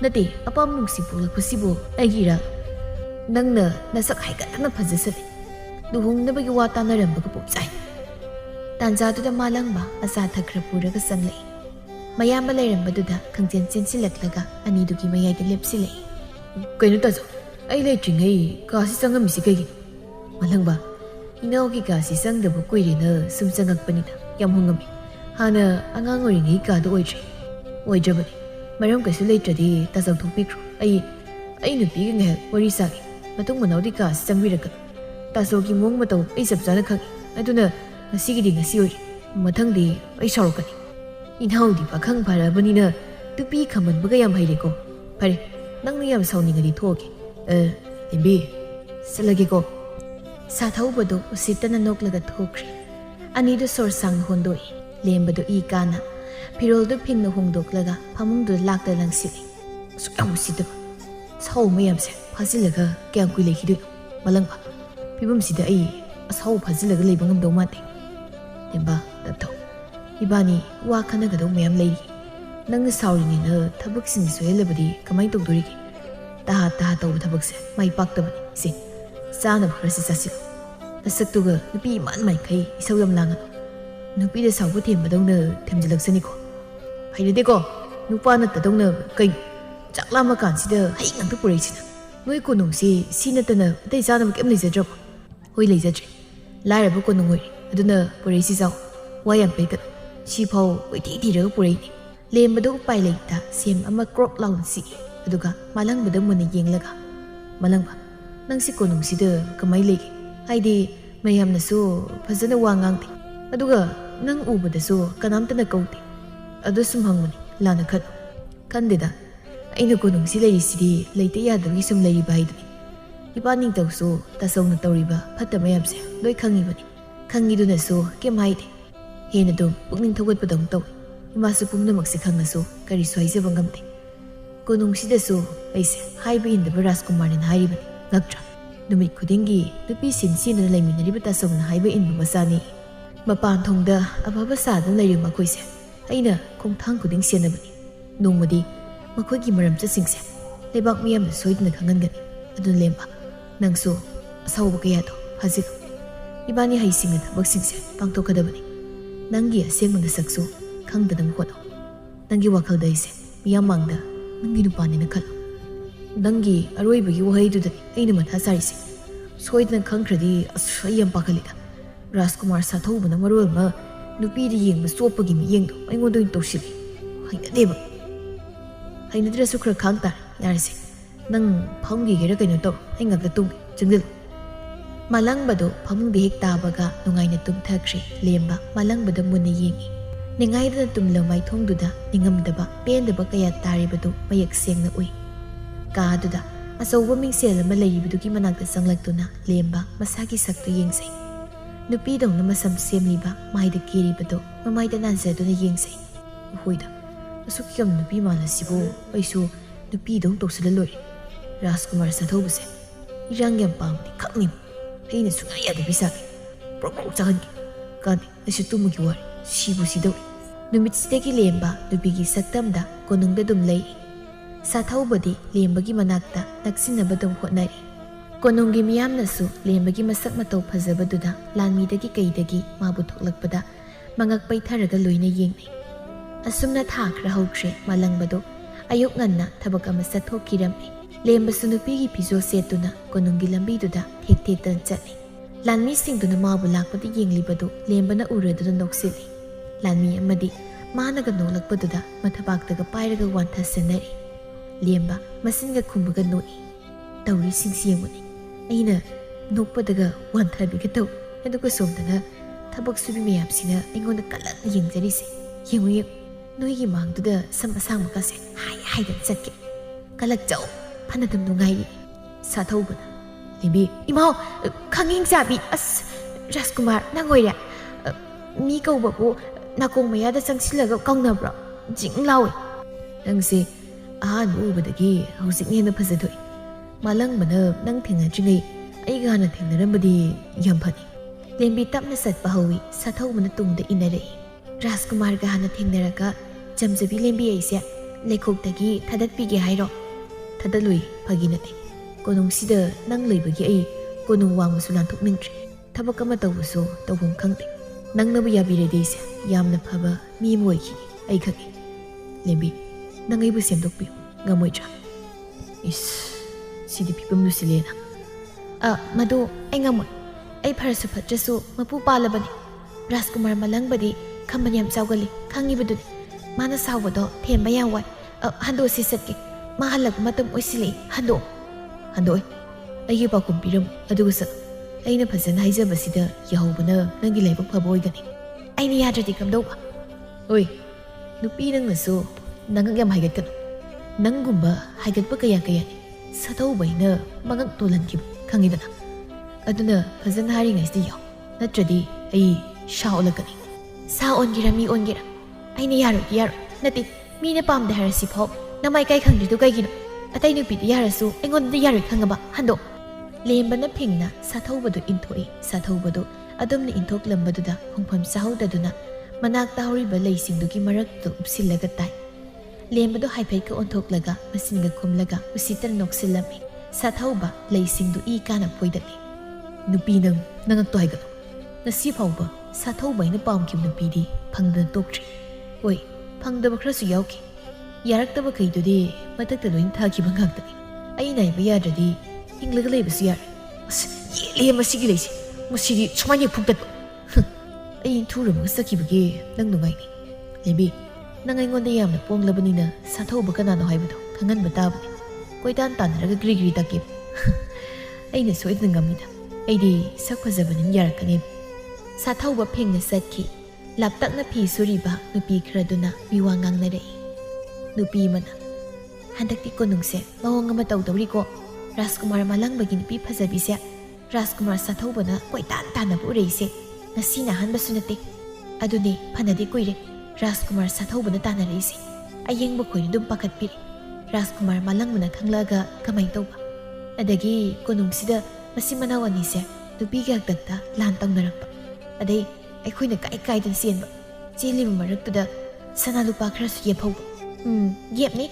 nati apam nungsi pulak pasibo agira nangna nasak haigatna phajasale duhungna bagi wata naramba ka popchai tanja tu da malang ba asa thakra puraga sanglei mayamba leiramba du da khangchen chensilaklaga ani dugi mayai de lepsile kainu tajo ai leitringai kasi sangam si kai malang ba inaw ki kasi sang da bu koirena sum sangak panida yam hungami hana angang oringai ka do oitre oijabani maram kasu leitradi tasau thupikro ai nupi ga ngel wari sagi matung manau di ka sangwiraga tasau ki mong matau ai sabjana khang aduna ngasi gi ngasi oi mathang di ai sarokani inaw di pakhang pharabani na tupi khaman baga yam haireko phare nangni yam sauni ngadi thoke lembi salagi ko sathau bado usitana noklaga thokri ani do sor sang hondoi lembado I kana pirol do phingna hongdoklaga phamung do lakta langsili sukam sida sau mayam se phasilaga kyam kui lekhi do malangba pibum sida ai asau phasilaga leibangam do mate lemba taptho ibani wa khana ga do mayam lei nang sauri ni na thabuk sing soelabadi kamai tokdori taha tawa thabakse mai paktabani si sana bharasi sasi nasaktuga nupi man mai kai isawam langa nupi de sawu thembadongna themjalaksani ko haide ko nupa na tadongna kai chaklama kansida hai ngam purai sina noi ko nungsi sinatana dai sana kem leijadra hoi leijadre laira bu ko nungoi aduna purai si saw wayam pe ka si phau oi ti ti ra purai ni lembadu pai leita sem ama crop lawn si aduga malang badam mona yenglaga malangba nangsi konung sida kamai legi haidi mayam na so phajana wangangti aduga nang ubada so kanamta na kauti adu sum hangmani lana khat kandida aina konung si lei sidi leite yadagi sum lei baidani ibaning taw so tasong na tawriba phatta mayam se loi khangi bani khangi du na so kem haide hena dum pukning thogat padang taw ima su pumna makse khangna so kari soise bangamte konung sida so aise haiba in the Rajkumar in hairibani ngaktra numit khudingi nupi sin na laiminariba tasong na haiba in masani mapan thongda ababa sa dang lairim makoise aina khongthang khuding senabani nongmadi makhoi gi maram chasingse lebak miyam na soidna khangangani adun lemba nangso asawba kaya to hazik ibani haising na baksingse pangtokadabani nangi asengmanda sakso khangdanang hono nangi wakhal daise miyamangda nangi nupani na khalo nangi aroibagi wahayidudani aina matha sarisi soidna khangkradi asayam pakalida Rajkumar sathobana marolma nupidi yengba sopagi miyengdo aingondo intosili hainadeba hainadrasu khra khangta yarisi nang phamgi gera kaino to aingakta tung jangdil malangbado phamungdi hek tabaga nungaina tumthakri lemba malangbada munna yengi ningaida tumlamai thongduda ningamdaba pendaba kaya taribadu mayak sengna ui kaduda ꯑꯆꯧꯕ ꯃꯤꯡꯁꯦꯜ ꯑꯃ ꯂꯩꯔꯤꯕꯗꯨꯒꯤ ꯃꯅꯥꯛꯇ ꯆꯪꯂꯛꯇꯨꯅ ꯂꯦꯝꯕ ꯃꯁꯥꯒꯤ ꯁꯛꯇꯨ ꯌꯦꯡꯖꯩ꯫ ꯅꯨꯄꯤꯗꯧꯅ ꯃꯁꯝ ꯁꯦꯝꯂꯤꯕ ꯃꯥꯏꯗ ꯀꯦꯔꯤꯕꯗꯣ ꯃꯃꯥꯏꯗ ꯅꯥꯟꯖꯗꯨꯅ ꯌꯦꯡꯖꯩ꯫ ꯍꯣꯏꯗ ꯑꯁꯨꯛ ꯌꯥꯝ ꯅꯨꯄꯤ ꯃꯥꯜꯂꯁꯤꯕꯨ ꯑꯩꯁꯨ ꯅꯨꯄꯤꯗꯧ ꯇꯧꯁꯤꯜꯂ ꯂꯣꯏꯔꯦ꯫ ꯔꯥꯖꯀꯨꯃꯥꯔ ꯁꯥꯊꯧꯕꯁꯦ ꯏꯔꯥꯡ ꯌꯥꯝ ꯄꯥꯝꯕꯗꯤ ꯈꯛꯅꯤꯕ ꯑꯩꯅ ꯁꯨꯡꯌꯥ ꯌꯥꯗꯕꯤ ꯁꯥꯒꯦ ꯄ꯭ꯔꯣꯛ ꯄ꯭ꯔꯣꯛ ꯆꯥꯍꯟꯒꯦ ꯀꯥꯟꯗꯦ ꯑꯩꯁꯨ ꯇꯨꯝꯃꯒꯤ ꯋꯥꯔꯤ ꯁꯤꯕꯨ ꯁꯤꯗꯧꯔꯦ꯫ ꯅꯨꯃꯤꯠꯁꯤꯗꯒꯤ ꯂꯦꯝꯕ ꯅꯨꯄꯤꯒꯤ ꯁꯛꯇꯝꯗ ꯀꯣꯅꯨꯡꯗ ꯑꯗꯨꯝ ꯂꯩꯔꯤ꯫ ꯁꯥꯊꯧꯕꯗꯤ ꯂꯦꯝꯕꯒꯤ ꯃꯅꯥꯛꯇ ꯅꯛꯁꯤꯟꯅꯕ ꯑꯗꯨꯝ ꯍꯣꯠꯅꯔꯤ꯫ ꯀꯣꯅꯨꯡꯒꯤ ꯃꯤꯌꯥꯝꯅꯁꯨ ꯂꯦꯝꯕꯒꯤ ꯃꯁꯛ ꯃꯇꯧ ꯐꯖꯕꯗꯨꯗ ꯂꯥꯟꯃꯤꯗꯒꯤ ꯀꯩꯗꯒꯤ ꯃꯥꯕꯨ ꯊꯣꯛꯂꯛꯄꯗ ꯃꯉꯛ ꯄꯩꯊꯔꯒ ꯂꯣꯏꯅ ꯌꯦꯡꯅꯩ꯫ ꯑꯁꯨꯝꯅ ꯊꯥ ꯈꯔ ꯍꯧꯈ꯭ꯔꯦ ꯃꯥꯂꯪꯕꯗꯣ ꯑꯌꯨꯛ ꯉꯟꯅ ꯊꯕꯛ ꯑꯃ ꯆꯠꯊꯣꯛꯈꯤꯔꯝꯃꯤ꯫ ꯂꯦꯝꯕꯁꯨ ꯅꯨꯄꯤꯒꯤ ꯐꯤꯖꯣꯜ ꯁꯦꯠꯇꯨꯅ ꯀꯣꯅꯨꯡꯒꯤ ꯂꯝꯕꯤꯗꯨꯗ ꯊꯦꯛ ꯊꯦꯛꯇꯅ ꯆꯠꯂꯤ꯫ ꯂꯥꯟꯃꯤꯁꯤꯡꯗꯨꯅ ꯃꯥꯕꯨ ꯂꯥꯛꯄꯗ ꯌꯦꯡꯂꯤꯕꯗꯨ ꯂꯦꯝꯕꯅ ꯎꯔꯗꯨꯅ ꯅꯣꯛꯁꯤꯜꯂꯤ꯫ ꯂꯥꯟꯃꯤ ꯑꯃꯗꯤ ꯃꯥꯅꯒ ꯅꯣꯛꯂꯛꯄꯗꯨꯗ ꯃꯊꯕꯥꯛꯇꯒ ꯄꯥꯏꯔꯒ ꯋꯥꯟꯊꯁꯟꯅꯔꯤ꯫ ꯂꯦꯝꯕ ꯃꯆꯤꯟꯒ ꯈꯨꯝꯕꯒ ꯅꯣꯛꯏ꯫ ꯇꯧꯔꯤꯁꯤꯡꯁꯤ ꯌꯦꯡꯕꯅꯤ ꯑꯩꯅ ꯅꯣꯛꯄꯗꯒ ꯋꯥꯟꯊꯕꯤꯒ ꯇꯧꯏ ꯑꯗꯨꯒ ꯁꯣꯝꯗꯅ ꯊꯕꯛ ꯁꯨꯕꯤ ꯃꯌꯥꯝꯁꯤꯅ ꯑꯩꯉꯣꯟꯗ ꯀꯜꯂꯛꯅ ꯌꯦꯡꯖꯔꯤꯁꯦ ꯌꯦꯡꯉꯨ ꯌꯦꯡꯉꯨ ꯅꯣꯏꯒꯤ ꯃꯥꯡꯗꯨꯗ ꯁꯝ ꯑꯁꯥꯡꯕꯒꯁꯦ ꯍꯥꯏꯗꯅ ꯆꯠꯀꯦ ꯀꯜꯂꯛꯆꯧ ꯐꯅꯗꯨꯝ ꯅꯨꯡꯉꯥꯏꯔꯤ꯫ ꯁꯥꯊꯧꯕꯅ ꯂꯦꯝꯕꯤ ꯏꯃꯥꯎ ꯈꯪꯍꯤꯡ ꯆꯥꯕꯤ ꯑꯁ ꯔꯥꯖꯀꯨꯃꯥꯔ ꯅꯪ ꯑꯣꯏꯔꯦ ꯃꯤ ꯀꯧꯕꯕꯨ ꯅꯥꯀꯣꯡ ꯃꯌꯥꯗ ꯆꯪꯁꯤꯜꯂꯒ ꯀꯧꯅꯕ꯭ꯔꯣ ꯖꯤꯡ ꯂꯥꯎꯏ ꯅꯪꯁꯦ ꯑꯍꯥꯟꯕ ꯎꯕꯗꯒꯤ ꯍꯧꯖꯤꯛꯅ ꯍꯦꯟꯅ ꯐꯖꯊꯣꯛꯏ꯫ ꯃꯥꯂꯪꯕꯅ ꯅꯪ ꯊꯦꯡꯅꯗ꯭ꯔꯤꯉꯩ ꯑꯩꯒ ꯍꯥꯟꯅ ꯊꯦꯡꯅꯔꯝꯕꯗꯤ ꯌꯥꯝ ꯐꯅꯤ꯫ ꯂꯦꯝꯕꯤ ꯇꯞꯅ ꯆꯠꯄ ꯍꯧꯏ ꯁꯥꯊꯧꯕꯅ ꯇꯨꯡꯗ ꯏꯟꯅꯔꯛꯏ꯫ ꯔꯥꯖꯀꯨꯃꯥꯔꯒ ꯍꯥꯟꯅ ꯊꯦꯡꯅꯔꯒ ꯆꯝꯖꯕꯤ ꯂꯦꯝꯕꯤ ꯑꯩꯁꯦ ꯂꯩꯈꯣꯛꯇꯒꯤ ꯊꯥꯗꯠꯄꯤꯒꯦ ꯍꯥꯏꯔꯣ? ꯊꯥꯗꯠꯂꯨꯏ ꯐꯥꯒꯤ ꯅꯠꯇꯦ ꯀꯣꯅꯨꯡꯁꯤꯗ ꯅꯪ ꯂꯩꯕꯒꯤ ꯑꯩ ꯀꯣꯅꯨꯡ ꯋꯥꯡꯃꯁꯨ ꯂꯥꯟꯊꯣꯛꯅꯤꯡꯗ꯭ꯔꯦ ꯊꯕꯛ ꯑꯃ ꯇꯧꯕꯁꯨ ꯇꯧꯐꯝ ꯈꯪꯗꯦ ꯅꯪꯅꯕꯨ ꯌꯥꯕꯤꯔꯗꯤ ꯑꯩꯁꯦ ꯌꯥꯝꯅ ꯐꯕ ꯃꯤ ꯑꯃ ꯑꯣꯏꯈꯤꯅꯤ ꯑꯩ ꯈꯪꯉꯤ꯫ ꯂꯦꯝꯕꯤ ꯅꯪ ꯑꯩꯕꯨ ꯁꯦꯝꯗꯣꯛꯄꯤꯌꯨ ꯉꯝꯃꯣꯏꯗ꯭ꯔꯥ? ꯏꯁ ꯁꯤꯗꯤ ꯐꯤꯕꯝ ꯂꯨꯁꯤꯜꯂꯦꯅ ꯃꯗꯨ ꯑꯩ ꯉꯝꯃꯣꯏ ꯑꯩ ꯐꯔꯁꯨ ꯐꯠꯇ꯭ꯔꯁꯨ ꯃꯄꯨ ꯄꯥꯜꯂꯕꯅꯤ꯫ ꯔꯥꯖꯀꯨꯃꯥꯔ ꯃꯥꯂꯪꯕꯗꯤ ꯈꯝꯕꯟ ꯌꯥꯝ ꯆꯥꯎꯒꯜꯂꯤ ꯈꯪꯉꯤꯕꯗꯨꯅꯤ ꯃꯥꯅ ꯁꯥꯎꯕꯗꯣ ꯊꯦꯝꯕ ꯌꯥꯝ ꯋꯥꯏ ꯍꯟꯗꯣꯛꯑꯁꯤ ꯆꯠꯀꯦ ꯃꯥ ꯍꯜꯂꯛꯄ ꯃꯇꯝ ꯑꯣꯏꯁꯤꯜꯂꯛꯏ ꯍꯟꯗꯣꯛꯑꯣꯏ ꯑꯩꯒꯤ ꯄꯥꯎꯈꯨꯝ ꯄꯤꯔꯝꯃꯨ ꯑꯗꯨꯒ ꯆꯠꯂꯨ ꯑꯩꯅ ꯐꯖꯅ ꯍꯥꯏꯖꯕꯁꯤꯗ ꯌꯥꯍꯧꯕꯅ ꯅꯪꯒꯤ ꯂꯥꯏꯕꯛ ꯐꯕ ꯑꯣꯏꯒꯅꯤ꯫ ꯑꯩꯅ ꯌꯥꯗ꯭ꯔꯗꯤ ꯀꯝꯗꯧꯕ? ꯍꯣꯏ ꯅꯨꯄꯤ ꯅꯪꯅꯁꯨ ꯅꯉꯛ ꯌꯥꯝ ꯍꯥꯏꯒꯠꯀꯅꯨ ꯅꯪꯒꯨꯝꯕ ꯍꯥꯏꯒꯠꯄ ꯀꯌꯥꯅꯤ ꯁꯥꯊꯧꯕ ꯑꯩꯅ ꯃꯉꯛ ꯇꯣꯜꯍꯟꯈꯤꯕ ꯈꯪꯉꯤꯗꯅ ꯑꯗꯨꯅ ꯐꯖꯅ ꯍꯥꯏꯔꯤꯉꯩꯁꯤꯗ ꯌꯥꯎ ꯅꯠꯇ꯭ꯔꯗꯤ ꯑꯩ ꯁꯥ ꯑꯣꯜꯂꯛꯀꯅꯤ꯫ ꯁꯥ ꯑꯣꯟꯒꯦꯔꯥ ꯃꯤ ꯑꯣꯟꯒꯦꯔꯥ ꯑꯩꯅ ꯌꯥꯔꯣꯏꯗꯤ ꯌꯥꯔꯣꯏ ꯅꯠꯇꯦ ꯃꯤꯅ ꯄꯥꯝꯗꯦ ꯍꯥꯏꯔꯁꯤꯐꯥꯎ ꯅꯃꯥꯏ ꯀꯥꯏ ꯈꯪꯗ꯭ꯔꯤꯗꯨ ꯀꯩꯒꯤꯅꯣ? ꯑꯇꯩ ꯅꯨꯄꯤꯗ ꯌꯥꯔꯁꯨ ꯑꯩꯉꯣꯟꯗꯗꯤ ꯌꯥꯔꯣꯏ ꯈꯪꯉꯕ ꯍꯟꯗꯣꯛ꯫ ꯂꯦꯝꯕꯅ ꯐꯤꯡꯅ ꯁꯥꯊꯧꯕꯗꯨ ꯏꯟꯊꯣꯛꯏ꯫ ꯁꯥꯊꯧꯕꯗꯨ ꯑꯗꯨꯝꯅ ꯏꯟꯊꯣꯛꯂꯝꯕꯗꯨꯗ ꯈꯣꯡꯐꯝ ꯆꯥꯍꯧꯗꯗꯨꯅ ꯃꯅꯥꯛꯇ ꯍꯧꯔꯤꯕ ꯂꯩꯁꯤꯡꯗꯨꯒꯤ ꯃꯔꯛꯇꯨ ꯎꯞꯁꯤꯜꯂꯒ ꯇꯥꯏ꯫ ꯂꯦꯝꯕꯗꯨ ꯍꯥꯏꯐꯦꯠꯀ ꯑꯣꯟꯊꯣꯛꯂꯒ ꯃꯆꯤꯟꯒ ꯈꯨꯝꯂꯒ ꯎꯁꯤꯠꯇꯅ ꯅꯣꯛꯁꯤꯜꯂꯝꯃꯤ꯫ ꯁꯥꯊꯧꯕ ꯂꯩꯁꯤꯡꯗꯨ ꯏ ꯀꯥꯅ ꯐꯣꯏꯗꯠꯂꯤ꯫ ꯅꯨꯄꯤ ꯅꯉꯛꯇꯣ ꯍꯥꯏꯒꯠꯂꯨ ꯉꯁꯤ ꯐꯥꯎꯕ ꯁꯥꯊꯧꯕ ꯑꯩꯅ ꯄꯥꯝꯈꯤꯕ ꯅꯨꯄꯤꯗꯤ ꯐꯪꯗꯅ ꯇꯣꯛꯇ꯭ꯔꯤ꯫ ꯍꯣꯏ ꯐꯪꯗꯕ ꯈꯔꯁꯨ ꯌꯥꯎꯈꯤ ꯌꯥꯔꯛꯇꯕ ꯀꯩꯗꯨꯗꯤ ꯃꯊꯛꯇ ꯂꯣꯏꯅ ꯊꯥꯈꯤꯕ ꯉꯥꯛꯇꯅꯤ ꯑꯩꯅ ꯍꯥꯏꯕ ꯌꯥꯗ꯭ꯔꯗꯤ ꯍꯤꯡꯂꯒ ꯂꯩꯕꯁꯨ ꯌꯥꯔꯦ꯫ ꯑꯁ ꯌꯦꯠꯂꯦ ꯃꯁꯤꯒꯤ ꯂꯩꯁꯦ ꯃꯁꯤꯗꯤ ꯁꯨꯃꯥꯏꯅ ꯐꯨꯛꯇꯠꯄ ꯑꯩ ꯏꯟꯊꯨꯔꯝꯃꯒ ꯆꯠꯈꯤꯕꯒꯤ ꯅꯪ ꯅꯨꯡꯉꯥꯏꯅꯤ꯫ ꯂꯦꯝꯕꯤ ꯅꯪ ꯑꯩꯉꯣꯟꯗ ꯌꯥꯝꯅ ꯄꯣꯡꯂꯕꯅꯤꯅ ꯁꯥꯊꯧꯕ ꯀꯅꯥꯅꯣ ꯍꯥꯏꯕꯗꯣ ꯈꯪꯍꯟꯕ ꯇꯥꯕꯅꯤ ꯀꯣꯏꯇꯥꯟ ꯇꯥꯟꯅꯔꯒ ꯒ꯭ꯔꯤ ꯒ꯭ꯔꯤ ꯇꯛꯀꯦ ꯑꯩꯅ ꯁꯣꯏꯗꯅ ꯉꯝꯃꯤꯗ ꯑꯩꯗꯤ ꯁꯛ ꯐꯖꯕꯅꯤꯅ ꯌꯥꯔꯛꯀꯅꯦꯕ꯫ ꯁꯥꯊꯧꯕ ꯐꯦꯡꯅ ꯆꯠꯈꯤ꯫ ꯂꯥꯞꯇꯛꯅ ꯐꯤ ꯁꯨꯔꯤꯕ ꯅꯨꯄꯤ ꯈꯔꯗꯨꯅ ꯃꯤꯋꯥ ꯉꯥꯡꯅꯔꯛꯏ꯫ ꯅꯨꯄꯤ ꯑꯃꯅ ꯍꯟꯗꯛꯇꯤ ꯀꯣꯅꯨꯡꯁꯦ ꯃꯑꯣꯡ ꯑꯃ ꯇꯧꯗꯧꯔꯤꯀꯣ ꯔꯥꯖꯀꯨꯃꯥꯔ ꯃꯥꯂꯪꯕꯒꯤ ꯅꯨꯄꯤ ꯐꯖꯕꯤꯁꯦ ꯔꯥꯖꯀꯨꯃꯥꯔ ꯁꯥꯊꯧꯕꯅ ꯀꯣꯏꯇꯥꯟ ꯇꯥꯟꯅꯕ ꯎꯔꯛꯏꯁꯦ ꯉꯁꯤꯅ ꯑꯍꯥꯟꯕꯁꯨ ꯅꯠꯇꯦ ꯑꯗꯨꯅꯤ ꯐꯅꯗꯤ ꯀꯨꯏꯔꯦ ꯔꯥꯖꯀꯨꯃꯥꯔ ꯁꯥꯊꯧꯕꯅ ꯇꯥꯟꯅꯔꯛꯏꯁꯦ ꯑꯌꯦꯡꯕ ꯈꯣꯏꯅ ꯑꯗꯨꯝ ꯄꯥꯈꯠꯄꯤꯔꯤ ꯔꯥꯖꯀꯨꯃꯥꯔ ꯃꯥꯂꯪꯕꯅ ꯈꯪꯂꯛꯑꯒ ꯀꯃꯥꯏꯅ ꯇꯧꯕ ꯑꯗꯒꯤ ꯀꯣꯅꯨꯡꯁꯤꯗ ꯃꯁꯤ ꯃꯅꯥꯎ ꯑꯅꯤꯁꯦ ꯅꯨꯄꯤꯒꯤ ꯍꯥꯛꯇꯛꯇ ꯂꯥꯟ ꯇꯧꯅꯔꯛꯄ ꯑꯗꯩ ꯑꯩꯈꯣꯏꯅ ꯀꯥꯏꯗꯅ ꯆꯦꯟꯕ ꯆꯦꯜꯂꯤꯕ ꯃꯔꯛꯇꯨꯗ ꯁꯅꯥ ꯂꯨꯄꯥ ꯈꯔꯁꯨ ꯌꯦꯞꯍꯧꯕ ꯌꯦꯞꯅꯤ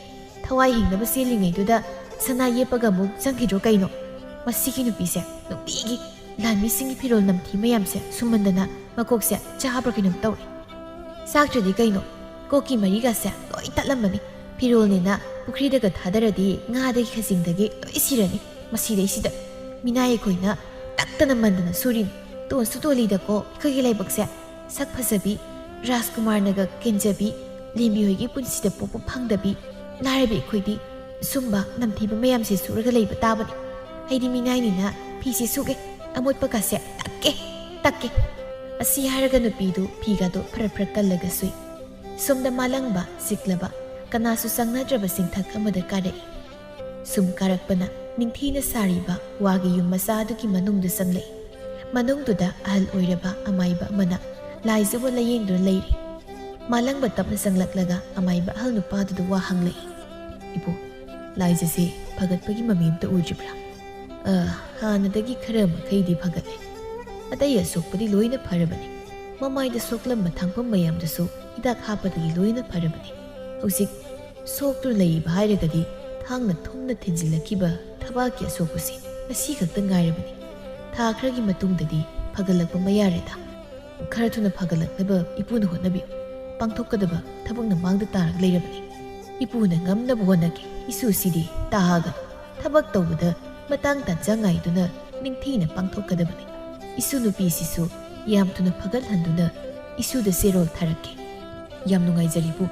ꯊꯋꯥꯏ ꯍꯤꯡꯅꯕ ꯆꯦꯜꯂꯤꯉꯩꯗꯨꯗ ꯁꯅꯥ ꯌꯦꯞꯄꯒ ꯑꯃꯨꯛ ꯆꯪꯈꯤꯗ꯭ꯔꯣ ꯀꯩꯅꯣ ꯃꯁꯤꯒꯤ ꯅꯨꯄꯤꯁꯦ ꯅꯨꯡꯇꯤꯒꯤ ꯂꯥꯟꯃꯤꯁꯤꯡꯒꯤ ꯐꯤꯔꯣꯜ ꯅꯝꯊꯤ ꯃꯌꯥꯝꯁꯦ ꯁꯨꯝꯃꯟꯗꯅ ꯃꯀꯣꯛꯁꯦ ꯆꯥꯕ꯭ꯔꯥ ꯀꯩꯅꯣꯝ ꯇꯧꯔꯦ ꯆꯥꯛꯇ꯭ꯔꯗꯤ ꯀꯩꯅꯣ ꯀꯣꯛꯀꯤ ꯃꯔꯤꯒꯁꯦ ꯂꯣꯏ ꯇꯠꯂꯝꯃꯅꯤ ꯐꯤꯔꯣꯜꯅꯤꯅ ꯄꯨꯈ꯭ꯔꯤꯗꯒ ꯊꯥꯗꯔꯗꯤ ꯉꯥꯗꯒꯤ ꯈꯖꯤꯡꯗꯒꯤ ꯂꯣꯏ ꯁꯤꯔꯅꯤ ꯃꯁꯤꯗꯩꯁꯤꯗ ꯃꯤꯅꯥꯏ ꯑꯩꯈꯣꯏꯅ ꯇꯛꯇꯅ ꯃꯟꯗꯅ ꯁꯨꯔꯤꯅꯤ ꯇꯣꯟꯁꯨ ꯇꯣꯜꯂꯤꯗꯀꯣ ꯑꯩꯈꯣꯏꯒꯤ ꯂꯥꯏꯕꯛꯁꯦ ꯁꯛ ꯐꯖꯕꯤ ꯔꯥꯖꯀꯨꯃꯥꯔꯅꯒ ꯀꯦꯟꯖꯕꯤ ꯂꯦꯝꯕꯤ ꯍꯣꯏꯒꯤ ꯄꯨꯟꯁꯤꯗ ꯄꯣꯛꯄ ꯐꯪꯗꯕꯤ ꯂꯥꯏꯔꯕꯤ ꯑꯩꯈꯣꯏꯗꯤ ꯁꯨꯝꯕ ꯅꯝꯊꯤꯕ ꯃꯌꯥꯝꯁꯦ ꯁꯨꯔꯒ ꯂꯩꯕ ꯇꯥꯕꯅꯤ ꯑꯩꯗꯤ ꯃꯤꯅꯥꯏꯅꯤꯅ ꯐꯤꯁꯦ ꯁꯨꯒꯦ ꯑꯃꯣꯠꯄꯒꯁꯦ ꯇꯛꯀꯦ ꯑꯁꯤ ꯍꯥꯏꯔꯒ ꯅꯨꯄꯤꯗꯨ ꯐꯤꯒꯗꯣ ꯐꯔ ꯀꯜꯂꯒ ꯁꯨꯏ ꯁꯣꯝꯗ ꯃꯥꯂꯪꯕ ꯆꯤꯛꯂꯕ ꯀꯅꯥꯁꯨ ꯆꯪꯅꯗ꯭ꯔꯕ ꯆꯤꯡꯊꯛ ꯑꯃꯗ ꯀꯥꯔꯛꯏ ꯁꯨꯝ ꯀꯥꯔꯛꯄꯅ ꯅꯤꯡꯊꯤꯅ ꯁꯥꯔꯤꯕ ꯋꯥꯒꯤ ꯌꯨꯝ ꯃꯆꯥ ꯑꯗꯨꯒꯤ ꯃꯅꯨꯡꯗ ꯆꯪꯂꯛꯏ꯫ ꯃꯅꯨꯡꯗꯨꯗ ꯑꯍꯜ ꯑꯣꯏꯔꯕ ꯑꯃꯥꯏꯕ ꯑꯃꯅ ꯂꯥꯏꯖꯕꯨ ꯂꯥꯌꯦꯡꯗꯨꯅ ꯂꯩꯔꯤ꯫ ꯃꯥꯂꯪꯕ ꯇꯞꯅ ꯆꯪꯂꯛꯂꯒ ꯑꯃꯥꯏꯕ ꯑꯍꯜ ꯅꯨꯄꯥꯗꯨꯗ ꯋꯥ ꯍꯪꯂꯛꯏ꯫ ꯏꯄꯨ, ꯂꯥꯏꯖꯁꯦ ꯐꯒꯠꯄꯒꯤ ꯃꯃꯤ ꯑꯝꯇ ꯎꯗ꯭ꯔꯤꯕ꯭ꯔꯥ? ꯍꯥꯟꯅꯗꯒꯤ ꯈꯔ ꯃꯈꯩꯗꯤ ꯐꯒꯠꯂꯦ꯫ ꯑꯇꯩ ꯑꯁꯣꯛꯄꯗꯤ ꯂꯣꯏꯅ ꯐꯔꯕꯅꯤ꯫ ꯃꯃꯥꯏꯗ ꯁꯣꯛꯂꯝꯕ ꯊꯥꯡꯐꯝ ꯃꯌꯥꯝꯗꯨꯁꯨ ꯍꯤꯗꯥꯛ ꯍꯥꯞꯄꯗꯒꯤ ꯂꯣꯏꯅ ꯐꯔꯕꯅꯤ꯫ ꯍꯧꯖꯤꯛ ꯁꯣꯛꯇꯨ ꯂꯩꯔꯤꯕ ꯍꯥꯏꯔꯒꯗꯤ ꯊꯥꯡꯅ ꯊꯨꯝꯅ ꯊꯤꯟꯖꯤꯜꯂꯛꯈꯤꯕ ꯊꯕꯥꯛꯀꯤ ꯑꯁꯣꯛꯄꯁꯤ ꯉꯁꯤ ꯈꯛꯇ ꯉꯥꯏꯔꯕꯅꯤ꯫ ꯊꯥ ꯈꯔꯒꯤ ꯃꯇꯨꯡꯗꯗꯤ ꯐꯒꯠꯂꯛꯄ ꯃꯌꯥꯔꯦꯗ꯫ ꯈꯔ ꯊꯨꯅ ꯐꯒꯠꯂꯛꯅꯕ ꯏꯄꯨꯅ ꯍꯣꯠꯅꯕꯤꯌꯨ꯫ ꯄꯥꯡꯊꯣꯛꯀꯗꯕ ꯊꯕꯛꯅ ꯃꯥꯡꯗ ꯇꯥꯔꯒ ꯂꯩꯔꯕꯅꯤ꯫ ꯏꯄꯨꯅ ꯉꯝꯅꯕ ꯍꯣꯠꯅꯒꯦ꯫ ꯏꯁꯨꯁꯤꯗꯤ ꯇꯥꯍꯥꯒꯅꯨ꯫ ꯊꯕꯛ ꯇꯧꯕꯗ ꯃꯇꯥꯡ ꯇꯥꯟꯖ ꯉꯥꯏꯗꯨꯅ ꯅꯤꯡꯊꯤꯅ ꯄꯥꯡꯊꯣꯛꯀꯗꯕꯅꯤ꯫ ꯏꯁꯨ ꯅꯨꯄꯤꯁꯤꯁꯨ ꯌꯥꯝ ꯊꯨꯅ ꯐꯒꯠꯍꯟꯗꯨꯅ ꯏꯁꯨꯗ ꯆꯦꯔꯣꯜ ꯊꯥꯔꯛꯀꯦ꯫ ꯌꯥꯝ ꯅꯨꯡꯉꯥꯏꯖꯔꯤ ꯏꯄꯨ꯫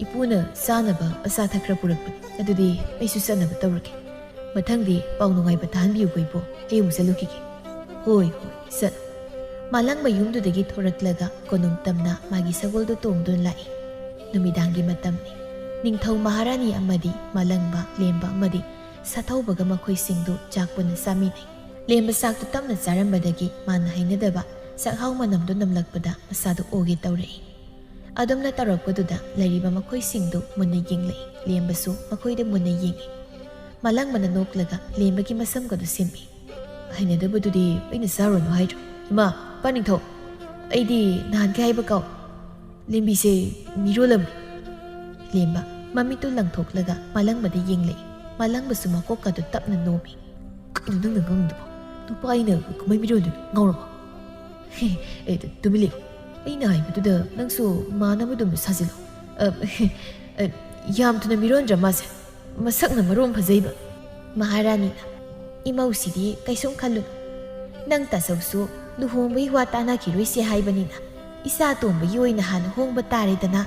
ꯏꯄꯨꯅ ꯆꯥꯅꯕ ꯑꯆꯥ ꯑꯊꯛ ꯈꯔ ꯄꯨꯔꯛꯄꯅꯤ꯫ ꯑꯗꯨꯗꯤ ꯑꯩꯁꯨ ꯆꯠꯅꯕ ꯇꯧꯔꯒꯦ꯫ ꯃꯊꯪꯗꯤ ꯄꯥꯎ ꯅꯨꯡꯉꯥꯏꯕ ꯇꯥꯍꯟꯕꯤꯌꯨꯀꯣ ꯏꯄꯨ꯫ ꯑꯩ ꯑꯃꯨꯛ ꯆꯠꯂꯨꯈꯤꯒꯦ꯫ ꯍꯣꯏ ꯆꯠꯂꯨ꯫ ꯃꯥꯂꯪꯕ ꯌꯨꯝꯗꯨꯗꯒꯤ ꯊꯣꯔꯛꯂꯒ ꯀꯣꯅꯨꯡ ꯇꯝꯅ ꯃꯥꯒꯤ ꯁꯒꯣꯜꯗꯨ ꯇꯣꯡꯗꯨꯅ ꯂꯥꯛꯏ꯫ ꯅꯨꯃꯤꯗꯥꯡꯒꯤ ꯃꯇꯝꯅꯤ꯫ ꯅꯤꯡꯊꯧ ꯃꯍꯥꯔꯥꯅꯤ ꯑꯃꯗꯤ ꯃꯥꯂꯪꯕ, ꯂꯦꯝꯕ ꯑꯃꯗꯤ ꯁꯥꯊꯧꯕꯒ ꯃꯈꯣꯏꯁꯤꯡꯗꯨ ꯆꯥꯛ ꯄꯨꯟꯅ ꯆꯥꯃꯤꯟꯅꯩ꯫ ꯂꯦꯝꯕ ꯆꯥꯛꯇꯨ ꯇꯞꯅ ꯆꯥꯔꯝꯕꯗꯒꯤ ꯃꯥꯅ ꯍꯩꯅꯗꯕ ꯆꯥꯛꯍꯥꯎ ꯃꯅꯝꯗꯨ ꯅꯝꯂꯛꯄꯗ ꯃꯁꯥꯗꯨ ꯑꯣꯒꯦ ꯇꯧꯔꯛꯏ꯫ ꯑꯗꯨꯝꯅ ꯇꯧꯔꯛꯄꯗꯨꯗ ꯂꯩꯔꯤꯕ ꯃꯈꯣꯏꯁꯤꯡꯗꯨ ꯃꯨꯟꯅ ꯌꯦꯡꯂꯛꯏ꯫ ꯂꯦꯝꯕꯁꯨ ꯃꯈꯣꯏꯗ ꯃꯨꯟꯅ ꯌꯦꯡꯏ꯫ ꯃꯥꯂꯪꯕꯅ ꯅꯣꯛꯂꯒ ꯂꯦꯝꯕꯒꯤ ꯃꯁꯝꯒꯗꯨ ꯁꯦꯝꯃꯤ꯫ ꯍꯩꯅꯗꯕꯗꯨꯗꯤ ꯑꯩꯅ ꯆꯥꯔꯨꯅꯨ ꯍꯥꯏꯗ꯭ꯔꯣ? ꯏꯃꯥ, ꯄꯥꯅꯤꯡꯊꯧ, ꯑꯩꯗꯤ ꯅꯍꯥꯟꯈꯩ ꯍꯥꯏꯕ ꯀꯥꯎ꯫ ꯂꯦꯝꯕꯤꯁꯦ ꯃꯤꯔꯣꯜꯂꯝꯅꯤ꯫ ꯂꯦꯝꯕ ꯃꯃꯤꯠꯇꯨ ꯂꯪꯊꯣꯛꯂꯒ ꯃꯥꯂꯪꯕꯗ ꯌꯦꯡꯂꯛꯏ꯫ ꯃꯥꯂꯪꯕꯁꯨ ꯃꯀꯣꯛꯀꯗꯨ ꯇꯞꯅ ꯅꯣꯝꯃꯤ꯫ ꯀꯩꯅꯣ ꯅꯪꯅ ꯉꯥꯡꯗꯨꯕꯣ? ꯅꯨꯄꯥ ꯑꯩꯅ ꯀꯃꯥꯏ ꯃꯤꯔꯣꯜꯗꯣꯏꯅꯣ? ꯉꯥꯎꯔꯕꯣ? ꯇꯨꯃꯤꯟ ꯂꯩꯌꯨ꯫ ꯑꯩꯅ ꯍꯥꯏꯕꯗꯨꯗ ꯅꯪꯁꯨ ꯃꯥꯟꯅꯕꯗꯨꯝ ꯁꯥꯖꯤꯜꯂꯣ꯫ ꯌꯥꯝ ꯊꯨꯅ ꯃꯤꯔꯣꯟꯗ꯭ꯔ ꯃꯥꯁꯦ? ꯃꯁꯛꯅ ꯃꯔꯣꯝ ꯐꯖꯩꯕ꯫ ꯃꯍꯥꯔꯥꯅꯤꯅ, ꯏꯃꯧꯁꯤꯗꯤ ꯀꯩꯁꯨꯝ ꯈꯜꯂꯨꯅꯨ꯫ ꯅꯪ ꯇꯥꯆꯧꯁꯨ ꯂꯨꯍꯣꯡꯕꯒꯤ ꯋꯥ ꯇꯥꯟꯅꯈꯤꯔꯣꯏꯁꯦ ꯍꯥꯏꯕꯅꯤꯅ ꯏꯆꯥ ꯇꯣꯝꯕꯒꯤ ꯑꯣꯏꯅ ꯍꯥꯟꯅ ꯍꯣꯡꯕ ꯇꯥꯔꯦꯗꯅ꯫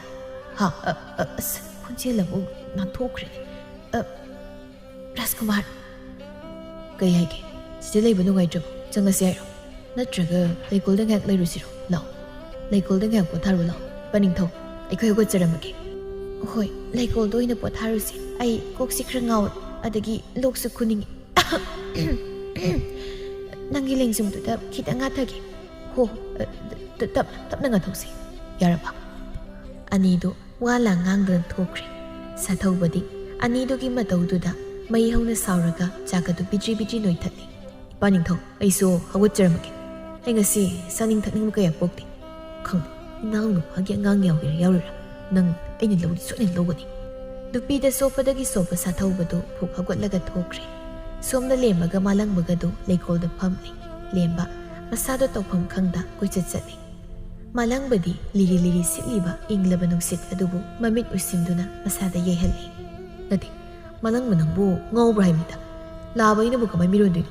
ꯑꯁ, ꯈꯣꯟꯖꯦꯜ ꯑꯃꯨꯛ ꯅꯥꯟꯊꯣꯛꯈ꯭ꯔꯦꯅꯦ꯫ ꯔꯥꯖꯀꯨꯃꯥꯔ, ꯀꯩ ꯍꯥꯏꯒꯦ? ꯁꯤꯗ ꯂꯩꯕ ꯅꯨꯡꯉꯥꯏꯇ꯭ꯔꯕꯣ? ꯆꯪꯉꯁꯤ ꯍꯥꯏꯔꯣ? ꯅꯠꯇ꯭ꯔꯒ ꯂꯩꯀꯣꯜꯗ ꯉꯥꯏꯍꯥꯛ ꯂꯩꯔꯨꯁꯤꯔꯣ? ꯂꯥꯛꯑꯣ, ꯂꯩꯀꯣꯜꯗ ꯉꯥꯏꯍꯥꯛ ꯄꯣꯊꯥꯔꯨ ꯂꯥꯛꯑꯣ꯫ ꯄꯥꯅꯤꯡꯊꯧ, ꯑꯩꯈꯣꯏ ꯍꯧꯒꯠꯆꯔꯝꯃꯒꯦ꯫ ꯍꯣꯏ, ꯂꯩꯀꯣꯜꯗ ꯑꯣꯏꯅ ꯄꯣꯊꯥꯔꯨꯁꯤ꯫ ꯑꯩ ꯀꯣꯛꯁꯤ ꯈꯔ ꯉꯥꯎꯋꯦ, ꯑꯗꯒꯤ ꯂꯣꯛꯁꯨ ꯈꯨꯅꯤꯡꯉꯤ꯫ ꯅꯪꯒꯤ ꯂꯦꯡꯖꯨꯝꯗꯨꯗ ꯈꯤꯇꯪ ꯉꯥꯊꯒꯦ꯫ ꯍꯣ, ꯇꯞꯅ ꯉꯥꯊꯣꯛꯁꯤ꯫ ꯌꯥꯔꯕ? ꯑꯅꯤꯗꯨ ꯋꯥ ꯂꯥꯡ ꯉꯥꯡꯗꯨꯅ ꯊꯣꯛꯈ꯭ꯔꯦ꯫ ꯁꯥꯊꯧꯕꯗꯤ ꯑꯅꯤꯗꯨꯒꯤ ꯃꯇꯧꯗꯨꯗ ꯃꯩ ꯍꯧꯅ ꯁꯥꯎꯔꯒ ꯆꯥꯛꯀꯗꯨ ꯕꯤꯗ꯭ꯔꯤ ꯕꯤꯗ꯭ꯔꯤ ꯅꯣꯏꯊꯠꯂꯤ꯫ ꯄꯥꯅꯤꯡꯊꯧ, ꯑꯩꯁꯨ ꯍꯧꯒꯠꯆꯔꯝꯃꯒꯦ꯫ ꯑꯩ ꯉꯁꯤ ꯆꯥꯅꯤꯡ ꯊꯛꯅꯤꯡꯕ ꯀꯌꯥ ꯄꯣꯛꯇꯦ꯫ ꯈꯪꯗꯦ, ꯏꯅꯥꯎ ꯅꯨꯄꯥꯒꯤ ꯑꯉꯥꯡ ꯌꯥꯎꯒꯦꯔꯥ ꯌꯥꯎꯔꯣꯏꯔꯥ, ꯅꯪ ꯑꯩꯅ ꯂꯧꯗꯤ ꯁꯣꯏꯗꯅ ꯂꯧꯒꯅꯤ꯫ ꯅꯨꯄꯤꯗ ꯆꯣꯞꯄꯗꯒꯤ ꯆꯣꯞꯄ ꯁꯥꯊꯧꯕꯗꯨ ꯐꯨꯛ ꯍꯧꯒꯠꯂꯒ ꯊꯣꯛꯈ꯭ꯔꯦ꯫ ꯁꯣꯝꯗ ꯂꯦꯝꯕꯒ ꯃꯥꯂꯪꯕꯒꯗꯨ ꯂꯩꯀꯣꯜꯗ ꯐꯝꯂꯤ꯫ ꯂꯦꯝꯕ ꯃꯁꯥꯗꯣ ꯇꯧꯐꯝ ꯈꯪꯗ ꯀꯣꯏꯆꯠ ꯆꯠꯂꯤ꯫ ꯃꯥꯂꯪꯕꯗꯤ ꯂꯤꯔꯤ ꯂꯤꯔꯤ ꯁꯤꯠꯂꯤꯕ ꯏꯪꯂꯕ ꯅꯨꯡꯁꯤꯠ ꯑꯗꯨꯕꯨ ꯃꯃꯤꯠ ꯎꯏꯁꯤꯟꯗꯨꯅ ꯃꯁꯥꯗ ꯌꯩꯍꯜꯂꯤ꯫ ꯅꯠꯇꯦ, ꯃꯥꯂꯪꯕ ꯅꯪꯕꯨ ꯉꯥꯎꯕ꯭ꯔꯥ ꯍꯥꯏꯕꯅꯤꯗ꯫ ꯂꯥꯕ ꯑꯩꯅꯕꯨ ꯀꯃꯥꯏ ꯃꯤꯔꯣꯟꯗꯣꯏꯅꯣ?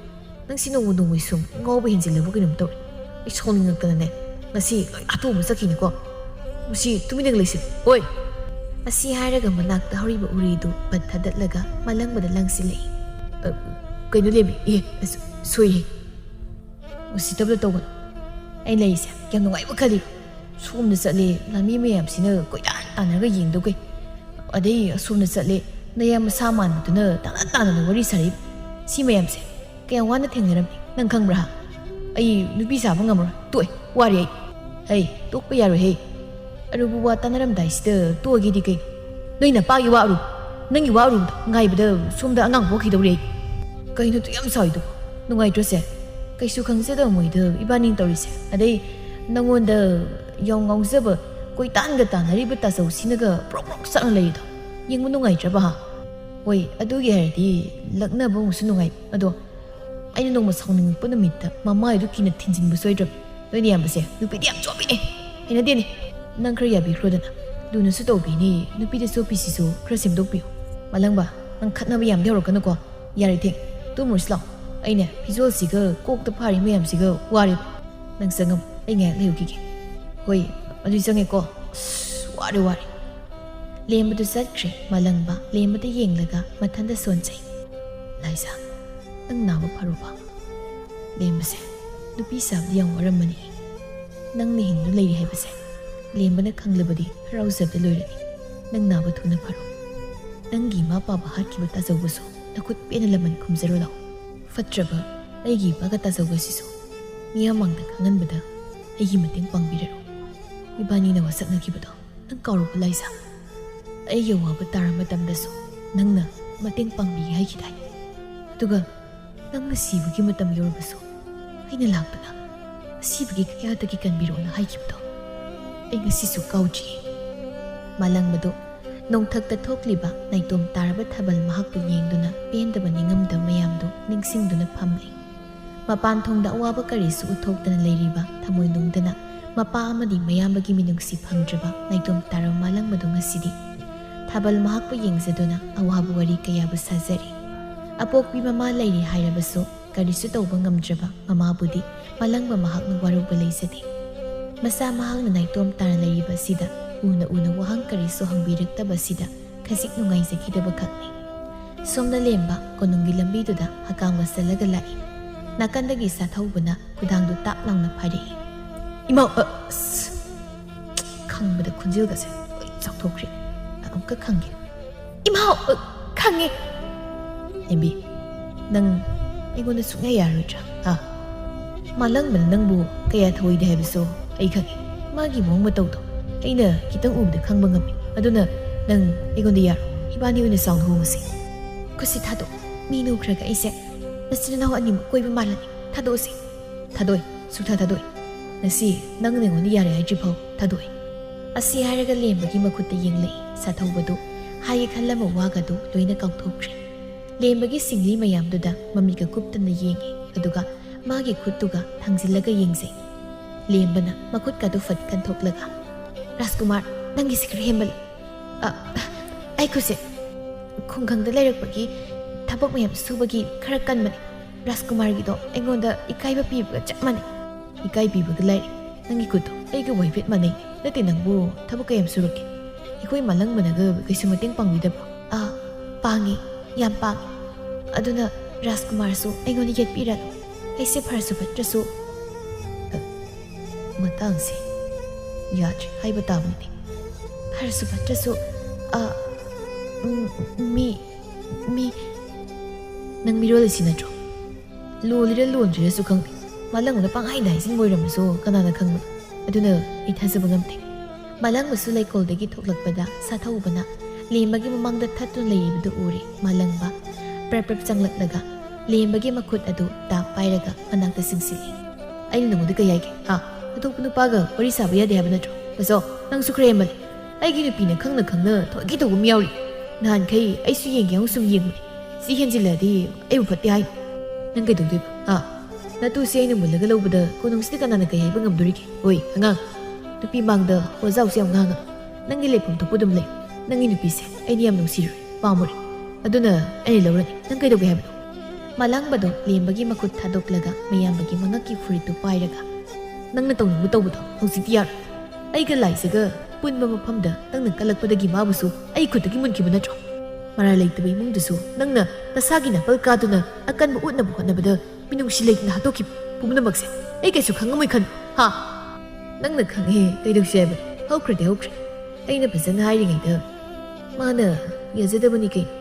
ꯅꯪꯁꯤ ꯅꯣꯡꯃ ꯅꯣꯡꯃꯒꯤ ꯁꯨꯝ ꯉꯥꯎꯕ ꯍꯦꯟꯖꯤꯜꯂꯕ ꯀꯩꯅꯣꯝ ꯇꯧꯔꯦ꯫ ꯑꯩ ꯁꯥꯎꯅꯤꯡꯉꯛꯇꯅꯅꯦ ꯉꯁꯤ ꯂꯣꯏ ꯍꯥꯠꯇꯣꯛꯑꯝꯃ ꯆꯠꯈꯤꯅꯤꯀꯣ꯫ ꯃꯁꯤ ꯇꯨꯃꯤꯟꯅ ꯂꯩꯁꯤ꯫ ꯍꯣꯏ꯫ ꯑꯁꯤ ꯍꯥꯏꯔꯒ ꯃꯅꯥꯛꯇ ꯍꯧꯔꯤꯕ ꯎꯔꯤꯗꯨ ꯄꯠ ꯊꯥꯗꯠꯂꯒ ꯃꯥꯂꯪꯕꯗ ꯂꯪꯁꯤꯜꯂꯛꯏ꯫ ꯀꯩꯅꯣ ꯂꯦꯝꯕꯤ? ꯁꯣꯏꯔꯦ꯫ ꯎꯁꯤꯠꯇꯕꯗ ꯇꯧꯒꯅꯨ꯫ ꯑꯩ ꯂꯩꯔꯤꯁꯦ ꯌꯥꯝ ꯅꯨꯡꯉꯥꯏꯕ ꯈꯜꯂꯤ꯫ ꯁꯣꯝꯗ ꯆꯠꯂꯦ, ꯂꯥꯟꯃꯤ ꯃꯌꯥꯝꯁꯤꯅ ꯀꯣꯏꯇꯥꯟ ꯇꯥꯟꯅꯔꯒ ꯌꯦꯡꯗꯧꯒꯩ꯫ ꯑꯗꯩ ꯑꯁꯣꯝꯗ ꯆꯠꯂꯦ, ꯅꯌꯥꯝ ꯃꯁꯥ ꯃꯥꯟꯕꯗꯨꯅ ꯇꯥꯟꯅ ꯋꯥꯔꯤ ꯁꯥꯔꯤꯕ꯫ ꯁꯤ ꯃꯌꯥꯝꯁꯦ ꯀꯌꯥꯝ ꯋꯥꯅ ꯊꯦꯡꯅꯔꯝꯅꯤ ꯅꯪ ꯈꯪꯕ꯭ꯔꯥ? ꯑꯩ ꯅꯨꯄꯤ ꯁꯥꯕ ꯉꯝꯃꯔꯣꯏ, ꯇꯣꯛꯑꯦ, ꯋꯥꯔꯦ ꯑꯩ꯫ ꯇꯣꯛꯄ ꯌꯥꯔꯣꯏꯍꯦ꯫ ꯑꯔꯨꯕ ꯋꯥ ꯇꯥꯟꯅꯔꯝꯗꯥꯏꯁꯤꯗ ꯇꯣꯛꯑꯒꯦꯗꯤ ꯀꯩꯅꯣ? ꯅꯣꯏ ꯅꯄꯥꯒꯤ ꯋꯥ ꯑꯔꯨꯕ, ꯅꯪꯒꯤ ꯋꯥ ꯑꯔꯨꯕꯗꯣ ꯉꯥꯏꯕꯗ ꯁꯣꯝꯗ ꯑꯉꯥꯡ ꯄꯣꯛꯈꯤꯗꯧꯔꯦ ꯑꯩ꯫ ꯀꯩꯅꯣ ꯇꯨ ꯌꯥꯝ ꯁꯥꯎꯏꯗꯨꯕꯣ? ꯅꯨꯡꯉꯥꯏꯇ꯭ꯔꯣꯁꯦ? ꯀꯩꯁꯨ ꯈꯪꯖꯗꯕ ꯃꯣꯏꯗ ꯏꯕꯥꯅꯤ ꯇꯧꯔꯤꯁꯦ꯫ ꯑꯗꯩ ꯅꯪꯉꯣꯟꯗ ꯌꯥꯝ ꯉꯥꯎꯖꯕ ꯀꯣꯏꯇꯥꯟꯒ ꯇꯥꯟꯅꯔꯤꯕ ꯇꯥꯆꯧꯁꯤꯅꯒ ꯄ꯭ꯔꯣꯛ ꯄ꯭ꯔꯣꯛ ꯆꯥꯛꯅ ꯂꯩꯔꯤꯗꯣ ꯌꯦꯡꯕ ꯅꯨꯡꯉꯥꯏꯇ꯭ꯔꯕ ꯍꯥ? ꯍꯣꯏ, ꯑꯗꯨꯒꯤ ꯍꯥꯏꯔꯗꯤ ꯂꯛꯅꯕ ꯑꯃꯨꯛꯁꯨ ꯅꯨꯡꯉꯥꯏ꯫ ꯑꯗꯣ ꯑꯩꯅ ꯅꯣꯡꯃ ꯁꯥꯎꯅꯤꯡꯉꯛꯄ ꯅꯨꯃꯤꯠꯇ ꯃꯃꯥꯏꯗꯨ ꯀꯤꯅ ꯊꯤꯟꯖꯤꯟꯕ ꯁꯣꯏꯗ꯭ꯔꯕꯅꯤ꯫ ꯅꯣꯏꯅ ꯌꯥꯝꯕꯁꯦ ꯅꯨꯄꯤꯗꯤ ꯌꯥꯝ ꯆꯣꯞꯄꯤꯅꯦ, ꯍꯩꯅꯗꯦꯅꯦ꯫ ꯅꯪ ꯈꯔ ꯌꯥꯕꯤꯈ꯭ꯔꯣꯗꯅ, ꯂꯨꯅꯁꯨ ꯇꯧꯕꯤꯅꯤ꯫ ꯅꯨꯄꯤꯗ ꯆꯣꯞꯄꯤꯁꯤꯁꯨ ꯈꯔ ꯁꯦꯝꯗꯣꯛꯄꯤꯌꯨ꯫ ꯃꯥꯂꯪꯕ, ꯅꯪ ꯈꯠꯅꯕ ꯌꯥꯝꯗꯤ ꯍꯧꯔꯛꯀꯅꯨꯀꯣ꯫ ꯌꯥꯔꯦ ꯊꯦꯡ, ꯇꯨꯝꯃꯨꯔꯁꯤ ꯂꯥꯛꯑꯣ꯫ ꯑꯩꯅꯦ ꯐꯤꯖꯣꯜꯁꯤꯒ ꯀꯣꯛꯇ ꯐꯥꯔꯤ ꯃꯌꯥꯝꯁꯤꯒ ꯋꯥꯔꯦꯕ꯫ ꯅꯪ ꯆꯪꯉꯝꯃꯨ, ꯑꯩ ꯉꯥꯏꯍꯥꯛ ꯂꯩꯔꯨꯈꯤꯒꯦ꯫ ꯍꯣꯏ, ꯑꯗꯨꯗꯤ ꯆꯪꯉꯦꯀꯣ꯫ ꯑꯁ, ꯋꯥꯔꯦ꯫ ꯂꯦꯝꯕꯗꯨ ꯆꯠꯈ꯭ꯔꯦ꯫ ꯃꯥꯂꯪꯕ ꯂꯦꯝꯕꯗ ꯌꯦꯡꯂꯒ ꯃꯊꯟꯇ ꯁꯣꯟꯖꯩ꯫ ꯂꯥꯏꯖꯥ, ꯅꯪ ꯅꯥꯕ ꯐꯔꯣꯕ? ꯂꯦꯝꯕꯁꯦ ꯅꯨꯄꯤ ꯁꯥꯕꯗꯤ ꯌꯥꯝ ꯋꯥꯔꯝꯃꯅꯤ꯫ ꯅꯪꯅ ꯍꯤꯡꯗꯨꯅ ꯂꯩꯔꯤ ꯍꯥꯏꯕꯁꯦ ꯂꯦꯝꯕꯅ ꯈꯪꯂꯕꯗꯤ ꯍꯔꯥꯎꯖꯕꯗ ꯂꯣꯏꯔꯅꯤ꯫ ꯅꯪ ꯅꯥꯕ ꯊꯨꯅ ꯐꯔꯣ꯫ ꯅꯪꯒꯤ ꯏꯃꯥ ꯄꯥꯕ ꯍꯥꯠꯈꯤꯕ ꯇꯥꯆꯧꯕꯁꯨ ꯅꯈꯨꯠ ꯄꯦꯟꯅ ꯂꯃꯟ ꯈꯨꯝꯖꯔꯣ ꯂꯥꯎ ꯐꯠꯇ꯭ꯔꯕ ꯑꯩꯒꯤ ꯏꯄꯥꯒ ꯇꯥꯖꯧꯒꯁꯤꯁꯨ ꯃꯤꯌꯥꯝꯃꯥꯡꯗ ꯈꯪꯍꯟꯕꯗ ꯑꯩꯒꯤ ꯃꯇꯦꯡ ꯄꯥꯡꯕꯤꯔꯔꯣ 이반이나 와삭나기보다 난 까울고 라이사 ꯑꯩꯒꯤ ꯑꯋꯥꯕ ꯇꯥꯔ ꯃꯇꯝꯗꯁꯨ ꯅꯪꯅ ꯃꯇꯦꯡ ꯄꯥꯡꯕꯤꯒꯦ ꯍꯥꯏꯈꯤꯗꯥꯏ ꯑꯗꯨꯒ ꯅꯪꯅ ꯁꯤꯕꯒꯤ ꯃꯇꯝ ꯌꯧꯔꯕꯁꯨ ꯑꯩꯅ ꯂꯥꯛꯇꯨꯅ ꯑꯁꯤꯕꯒꯤ ꯀꯌꯥꯗꯒꯤ ꯀꯟꯕꯤꯔꯣꯅ ꯍꯥꯏꯈꯤꯕꯗꯣ ꯑꯩ ꯉꯁꯤꯁꯨ ꯀꯥꯎꯗ꯭ꯔꯤ ꯃꯥꯂꯪꯕꯗꯨ ꯅꯣꯡꯊꯛꯇ ꯊꯣꯛꯂꯤꯕ ꯅꯥꯏꯇꯣꯝ ꯇꯥꯔꯕ ꯊꯥꯕꯜ ꯃꯍꯥꯛꯄꯨ ꯌꯦꯡꯗꯨꯅ ꯄꯦꯟꯗꯕ ꯅꯤꯡꯉꯝꯗꯕ ꯃꯌꯥꯝꯗꯨ ꯅꯤꯡꯁꯤꯡꯗꯨꯅ ꯐꯝꯂꯤ ꯃꯄꯥꯟ ꯊꯣꯡꯗ ꯑꯋꯥꯕ ꯀꯔꯤꯁꯨ ꯎꯠꯊꯣꯛꯇꯅ ꯂꯩꯔꯤꯕ ꯊꯃꯣꯏꯅꯨꯡꯗꯅ ꯃꯄꯥ ꯑꯃꯗꯤ ꯃꯌꯥꯝꯕꯒꯤ ꯃꯤꯅꯨꯡꯁꯤ ꯐꯪꯗ꯭ꯔꯕ ꯅꯥꯏꯇꯣꯝ ꯇꯥꯔꯕ ꯃꯥꯂꯪꯕꯗꯨ ꯉꯁꯤꯗꯤ ꯊꯥꯕꯜ ꯃꯍꯥꯛꯄꯨ ꯌꯦꯡꯖꯗꯨꯅ ꯑꯋꯥꯕ ꯋꯥꯔꯤ ꯀꯌꯥꯕꯨ ꯁꯥꯖꯔꯤ ꯑꯄꯣꯛꯄꯤ ꯃꯃꯥ ꯂꯩꯔꯤ ꯍꯥꯏꯔꯕꯁꯨ ꯀꯔꯤꯁꯨ ꯇꯧꯕ ꯉꯝꯗ꯭ꯔꯕ ꯃꯃꯥꯕꯨꯗꯤ ꯃꯥꯂꯪꯕ ꯃꯍꯥꯛꯅ ꯋꯥꯔꯧꯕ ꯂꯩꯖꯗꯦ ꯃꯁꯥ ꯃꯍꯥꯛꯅ ꯅꯥꯏꯇꯣꯝ ꯇꯥꯅ ꯂꯩꯔꯤꯕꯁꯤꯗ ꯎꯅ ꯋꯥꯍꯪ ꯀꯔꯤꯁꯨ ꯍꯪꯕꯤꯔꯛꯇꯕꯁꯤꯗ ꯈꯖꯤꯛ ꯅꯨꯡꯉꯥꯏꯖꯈꯤꯗꯕ ꯈꯛꯅꯤ ꯁꯣꯝꯗ ꯂꯦꯝꯕ ꯀꯣꯅꯨꯡꯒꯤ ꯂꯝꯕꯤꯗꯨꯗ ꯍꯀꯥꯝ ꯋꯥꯁꯜꯂꯒ ꯂꯥꯛꯏ ꯅꯥꯀꯟꯗꯒꯤ ꯁꯥꯊꯧꯕꯅ ꯈꯨꯗꯥꯡꯗꯨ ꯇꯥꯞ ꯂꯥꯎꯅ ꯐꯥꯔꯛꯏ 이마 ꯈꯪꯕꯗ ꯈꯨꯟꯖꯦꯜꯒꯁꯦ ꯂꯣꯏ ꯆꯥꯎꯊꯣꯛꯈ꯭ꯔꯦ ꯑꯃꯨꯛꯀ ꯈꯪꯒꯦ 이마 ꯈꯪꯉꯦ ꯂꯦꯝꯕꯤ ꯅꯪ ꯑꯩꯉꯣꯟꯗ ꯁꯨꯡꯌꯥ ꯌꯥꯔꯣꯏꯗ꯭ꯔꯥ ꯃꯥꯂꯪꯕꯅ ꯅꯪꯕꯨ ꯀꯌꯥ ꯊꯧꯏꯗꯦ ꯍꯥꯏꯕꯁꯨ ꯑꯩ ꯈꯪꯉꯦ ꯃꯥꯒꯤ ꯃꯑꯣꯡ ꯃꯇꯧꯗꯣ ꯑꯩꯅ ꯈꯤꯇꯪ ꯎꯕꯗ ꯈꯪꯕ ꯉꯝꯃꯤ ꯑꯗꯨꯅ ꯅꯪ ꯑꯩꯉꯣꯟꯗ ꯌꯥꯔꯣ ꯏꯕꯥꯅꯤ ꯑꯣꯏꯅ ꯆꯥꯎꯅ ꯍꯣꯡꯉꯁꯤ ꯈꯨꯠꯁꯤ ꯊꯥꯗꯣꯛ ꯃꯤ ꯅꯨꯈ꯭ꯔꯒ ꯑꯩꯁꯦ ꯅꯆꯤꯟ ꯅꯅꯥꯎ ꯑꯅꯤꯃꯛ ꯀꯣꯏꯕ ꯃꯥꯜꯂꯅꯤ ꯊꯥꯗꯣꯛꯑꯁꯤ ꯊꯥꯗꯣꯛꯏ ꯁꯨꯛꯊꯥ ꯊꯥꯗꯣꯛꯏ ꯉꯁꯤ ꯅꯪꯅ ꯑꯩꯉꯣꯟꯗ ꯌꯥꯔꯦ ꯍꯥꯏꯗ꯭ꯔꯤꯐꯥꯎ ꯊꯥꯗꯣꯛꯏ ꯑꯁꯤ ꯍꯥꯏꯔꯒ ꯂꯦꯝꯕꯒꯤ ꯃꯈꯨꯠꯇ ꯌꯦꯡꯂꯛꯏ ꯁꯥꯊꯧꯕꯗꯨ ꯍꯥꯏꯒꯦ ꯈꯜꯂꯝꯕ ꯋꯥꯒꯗꯨ ꯂꯣꯏꯅ ꯀꯥꯎꯊꯣꯛꯈ꯭ꯔꯦ ꯂꯦꯝꯕꯒꯤ ꯁꯤꯡꯂꯤ ꯃꯌꯥꯝꯗꯨꯗ ꯃꯃꯤꯠꯀ ꯀꯨꯞꯇꯅ ꯌꯦꯡꯉꯤ ꯑꯗꯨꯒ ꯃꯥꯒꯤ ꯈꯨꯠꯇꯨꯒ ꯊꯥꯡꯖꯤꯜꯂꯒ ꯌꯦꯡꯖꯩ ꯂꯦꯝꯕꯅ ꯃꯈꯨꯠꯀꯗꯨ ꯐꯠ ꯀꯟꯊꯣꯛꯂꯒ ꯔꯥꯖꯀꯨꯃꯥꯔ ꯅꯪꯒꯤꯁꯤ ꯈꯔ ꯍꯦꯟꯃꯜꯂꯤ ꯑꯩ ꯈꯨꯠꯁꯦ ꯈꯨꯡꯒꯪꯗ ꯂꯩꯔꯛꯄꯒꯤ ꯊꯕꯛ ꯃꯌꯥꯝ ꯁꯨꯕꯒꯤ ꯈꯔ ꯀꯟꯕꯅꯤ ꯔꯥꯖꯀꯨꯃꯥꯔꯒꯤꯗꯣ ꯑꯩꯉꯣꯟꯗ ꯏꯀꯥꯏꯕ ꯄꯤꯕꯒ ꯆꯞ ꯃꯥꯟꯅꯩ 이까이 비버가 라이리 낭기 것도 아이가 와이벳 마네 나때 낭보 타복가 얌수럽게 이거이 말랑마나가 그이스 마땡 빵위다브로 빵이 얌빵 아두나 라스쿠마르소 아이고니 겟비라도 아이세 파르수 받자소 마땅세 야지 하이바 따분데 파르수 받자소 미 낭미로를 지나죠 로리를 론지를 수강비 ꯃꯥꯂꯪꯕꯅ ꯄꯪꯍꯥꯏꯗ ꯍꯥꯏꯖꯤꯟꯕ ꯀꯅꯥꯅ ꯈꯪꯕꯅꯣ ꯑꯗꯨꯅ ꯑꯩ ꯊꯥꯖꯕ ꯉꯝꯗꯦ ꯃꯥꯂꯪꯕꯁꯨ ꯂꯩꯀꯣꯜꯗꯒꯤ ꯊꯣꯛꯂꯛꯄꯗ ꯁꯥꯊꯧꯕꯅ ꯂꯦꯝꯕꯒꯤ ꯃꯃꯥꯡꯗ ꯊꯠꯇꯨꯅ ꯂꯩꯔꯤꯕꯗꯨ ꯎꯔꯦ ꯃꯥꯂꯪꯕ ꯄ꯭ꯔꯞ ꯆꯪꯂꯛꯂꯒ ꯂꯦꯝꯕꯒꯤ ꯃꯈꯨꯠ ꯑꯗꯨ ꯇꯥꯞ ꯄꯥꯏꯔꯒ ꯃꯅꯥꯛꯇ ꯆꯤꯡꯁꯤꯜꯂꯤ ꯑꯩꯅ ꯅꯉꯣꯟꯗ ꯀꯩ ꯍꯥꯏꯒꯦ ꯑꯇꯣꯞꯄ ꯅꯨꯄꯥꯒ ꯋꯥꯔꯤ ꯁꯥꯕ ꯌꯥꯗꯦ ꯍꯥꯏꯕ ꯅꯠꯇ꯭ꯔꯣ ꯕꯁꯣ ꯅꯪꯁꯨ ꯈꯔ ꯍꯦꯟꯃꯜꯂꯤ ꯑꯩꯒꯤ ꯅꯨꯄꯤꯅ ꯈꯪꯅ ꯊꯣꯏꯒꯤ ꯇꯧꯕ ꯑꯃ ꯌꯥꯎꯔꯤ ꯅꯍꯥꯟꯈꯩ ꯑꯩꯁꯨ ꯌꯦꯡꯒꯦ ꯁꯨꯝ ꯌꯦꯡꯕꯅꯤ ꯁꯤ ꯍꯦꯟꯖꯤꯜꯂꯗꯤ ꯑꯩꯕꯨ ꯐꯠꯇꯦ ꯍꯥꯏꯅ ꯅꯪ ꯀꯩꯗꯧꯗꯣꯏꯕ ꯅꯇꯨꯁꯦ ꯑꯩꯅ ꯃꯨꯜꯂꯒ ꯂꯧꯕꯗ ꯀꯣꯅꯨꯡꯁꯤꯗ ꯀꯅꯥꯅ ꯀꯩ ꯍꯥꯏꯕ ꯉꯝꯗꯣꯔꯤꯒꯦ ꯍꯣꯏ ꯑꯉꯥꯡ ꯅꯨꯄꯤ ꯃꯥꯡꯗ ꯋꯥꯖꯥꯎꯁꯦ ꯌꯥꯝ ꯉꯥꯡꯉ ꯅꯪꯒꯤ ꯂꯩꯐꯝ ꯊꯣꯛꯄ ꯑꯗꯨꯝ ꯂꯩ ꯅꯪꯒꯤ ꯅꯨꯄꯤꯁꯦ ꯑꯩꯅ ꯌꯥꯝ ꯅꯨꯡꯁꯤꯔꯨꯔꯦ ꯄꯥꯝꯃꯨꯔꯦ ꯑꯗꯨꯅ ꯑꯩꯅ ꯂꯧꯔꯅꯤ ꯅꯪ ꯀꯩꯗꯧꯒꯦ ꯍꯥꯏꯕꯅꯣ ꯃꯥꯂꯪꯕꯗꯣ ꯂꯦꯝꯕꯒꯤ ꯃꯈꯨꯠ ꯊꯥꯗꯣꯛꯂꯒ ꯃꯌꯥꯝꯕꯒꯤ ꯃꯉꯛꯀꯤ ꯐꯨꯔꯤꯠꯇꯨ ꯄꯥꯏꯔꯒ ꯅꯪꯅ ꯇꯧꯅꯤꯡꯕ ꯇꯧꯕꯗꯣ ꯍꯧꯖꯤꯛꯇꯤ ꯌꯥꯔꯣꯏ ꯑꯩꯒ ꯂꯥꯏꯖꯒ ꯄꯨꯟꯕ ꯃꯐꯝꯗ ꯅꯪꯅ ꯀꯜꯂꯛꯄꯗꯒꯤ ꯃꯥꯕꯨꯁꯨ ꯑꯩ ꯈꯨꯠꯇꯒꯤ ꯃꯨꯟꯈꯤꯕ ꯅꯠꯇ꯭ꯔꯣ ꯃꯔꯥ ꯂꯩꯇꯕ ꯏꯃꯨꯡꯗꯨꯁꯨ ꯅꯪꯅ ꯅꯁꯥꯒꯤ ꯅꯥꯄꯜ ꯀꯥꯗꯨꯅ ꯑꯀꯟꯕ ꯎꯠꯅꯕ ꯍꯣꯠꯅꯕꯗ ꯃꯤꯅꯨꯡꯁꯤ ꯂꯩꯇꯅ ꯍꯥꯠꯇꯣꯛꯈꯤꯕ ꯄꯨꯝꯅꯃꯛꯁꯦ ꯑꯩ ꯀꯩꯁꯨ ꯈꯪꯉꯝꯃꯣꯏ ꯈꯟ ꯅꯪꯅ ꯈꯪꯉꯦ ꯀꯩꯗꯧꯁꯤ ꯍꯥꯏꯕꯅꯣ ꯍꯧꯈ꯭ꯔꯦ ꯑꯩꯅ ꯐꯖꯅ ꯍꯥꯏꯔꯤꯉꯩꯗ ꯃꯥꯅ ꯌꯥꯖꯗꯕꯅꯤ ꯀꯩꯅꯣ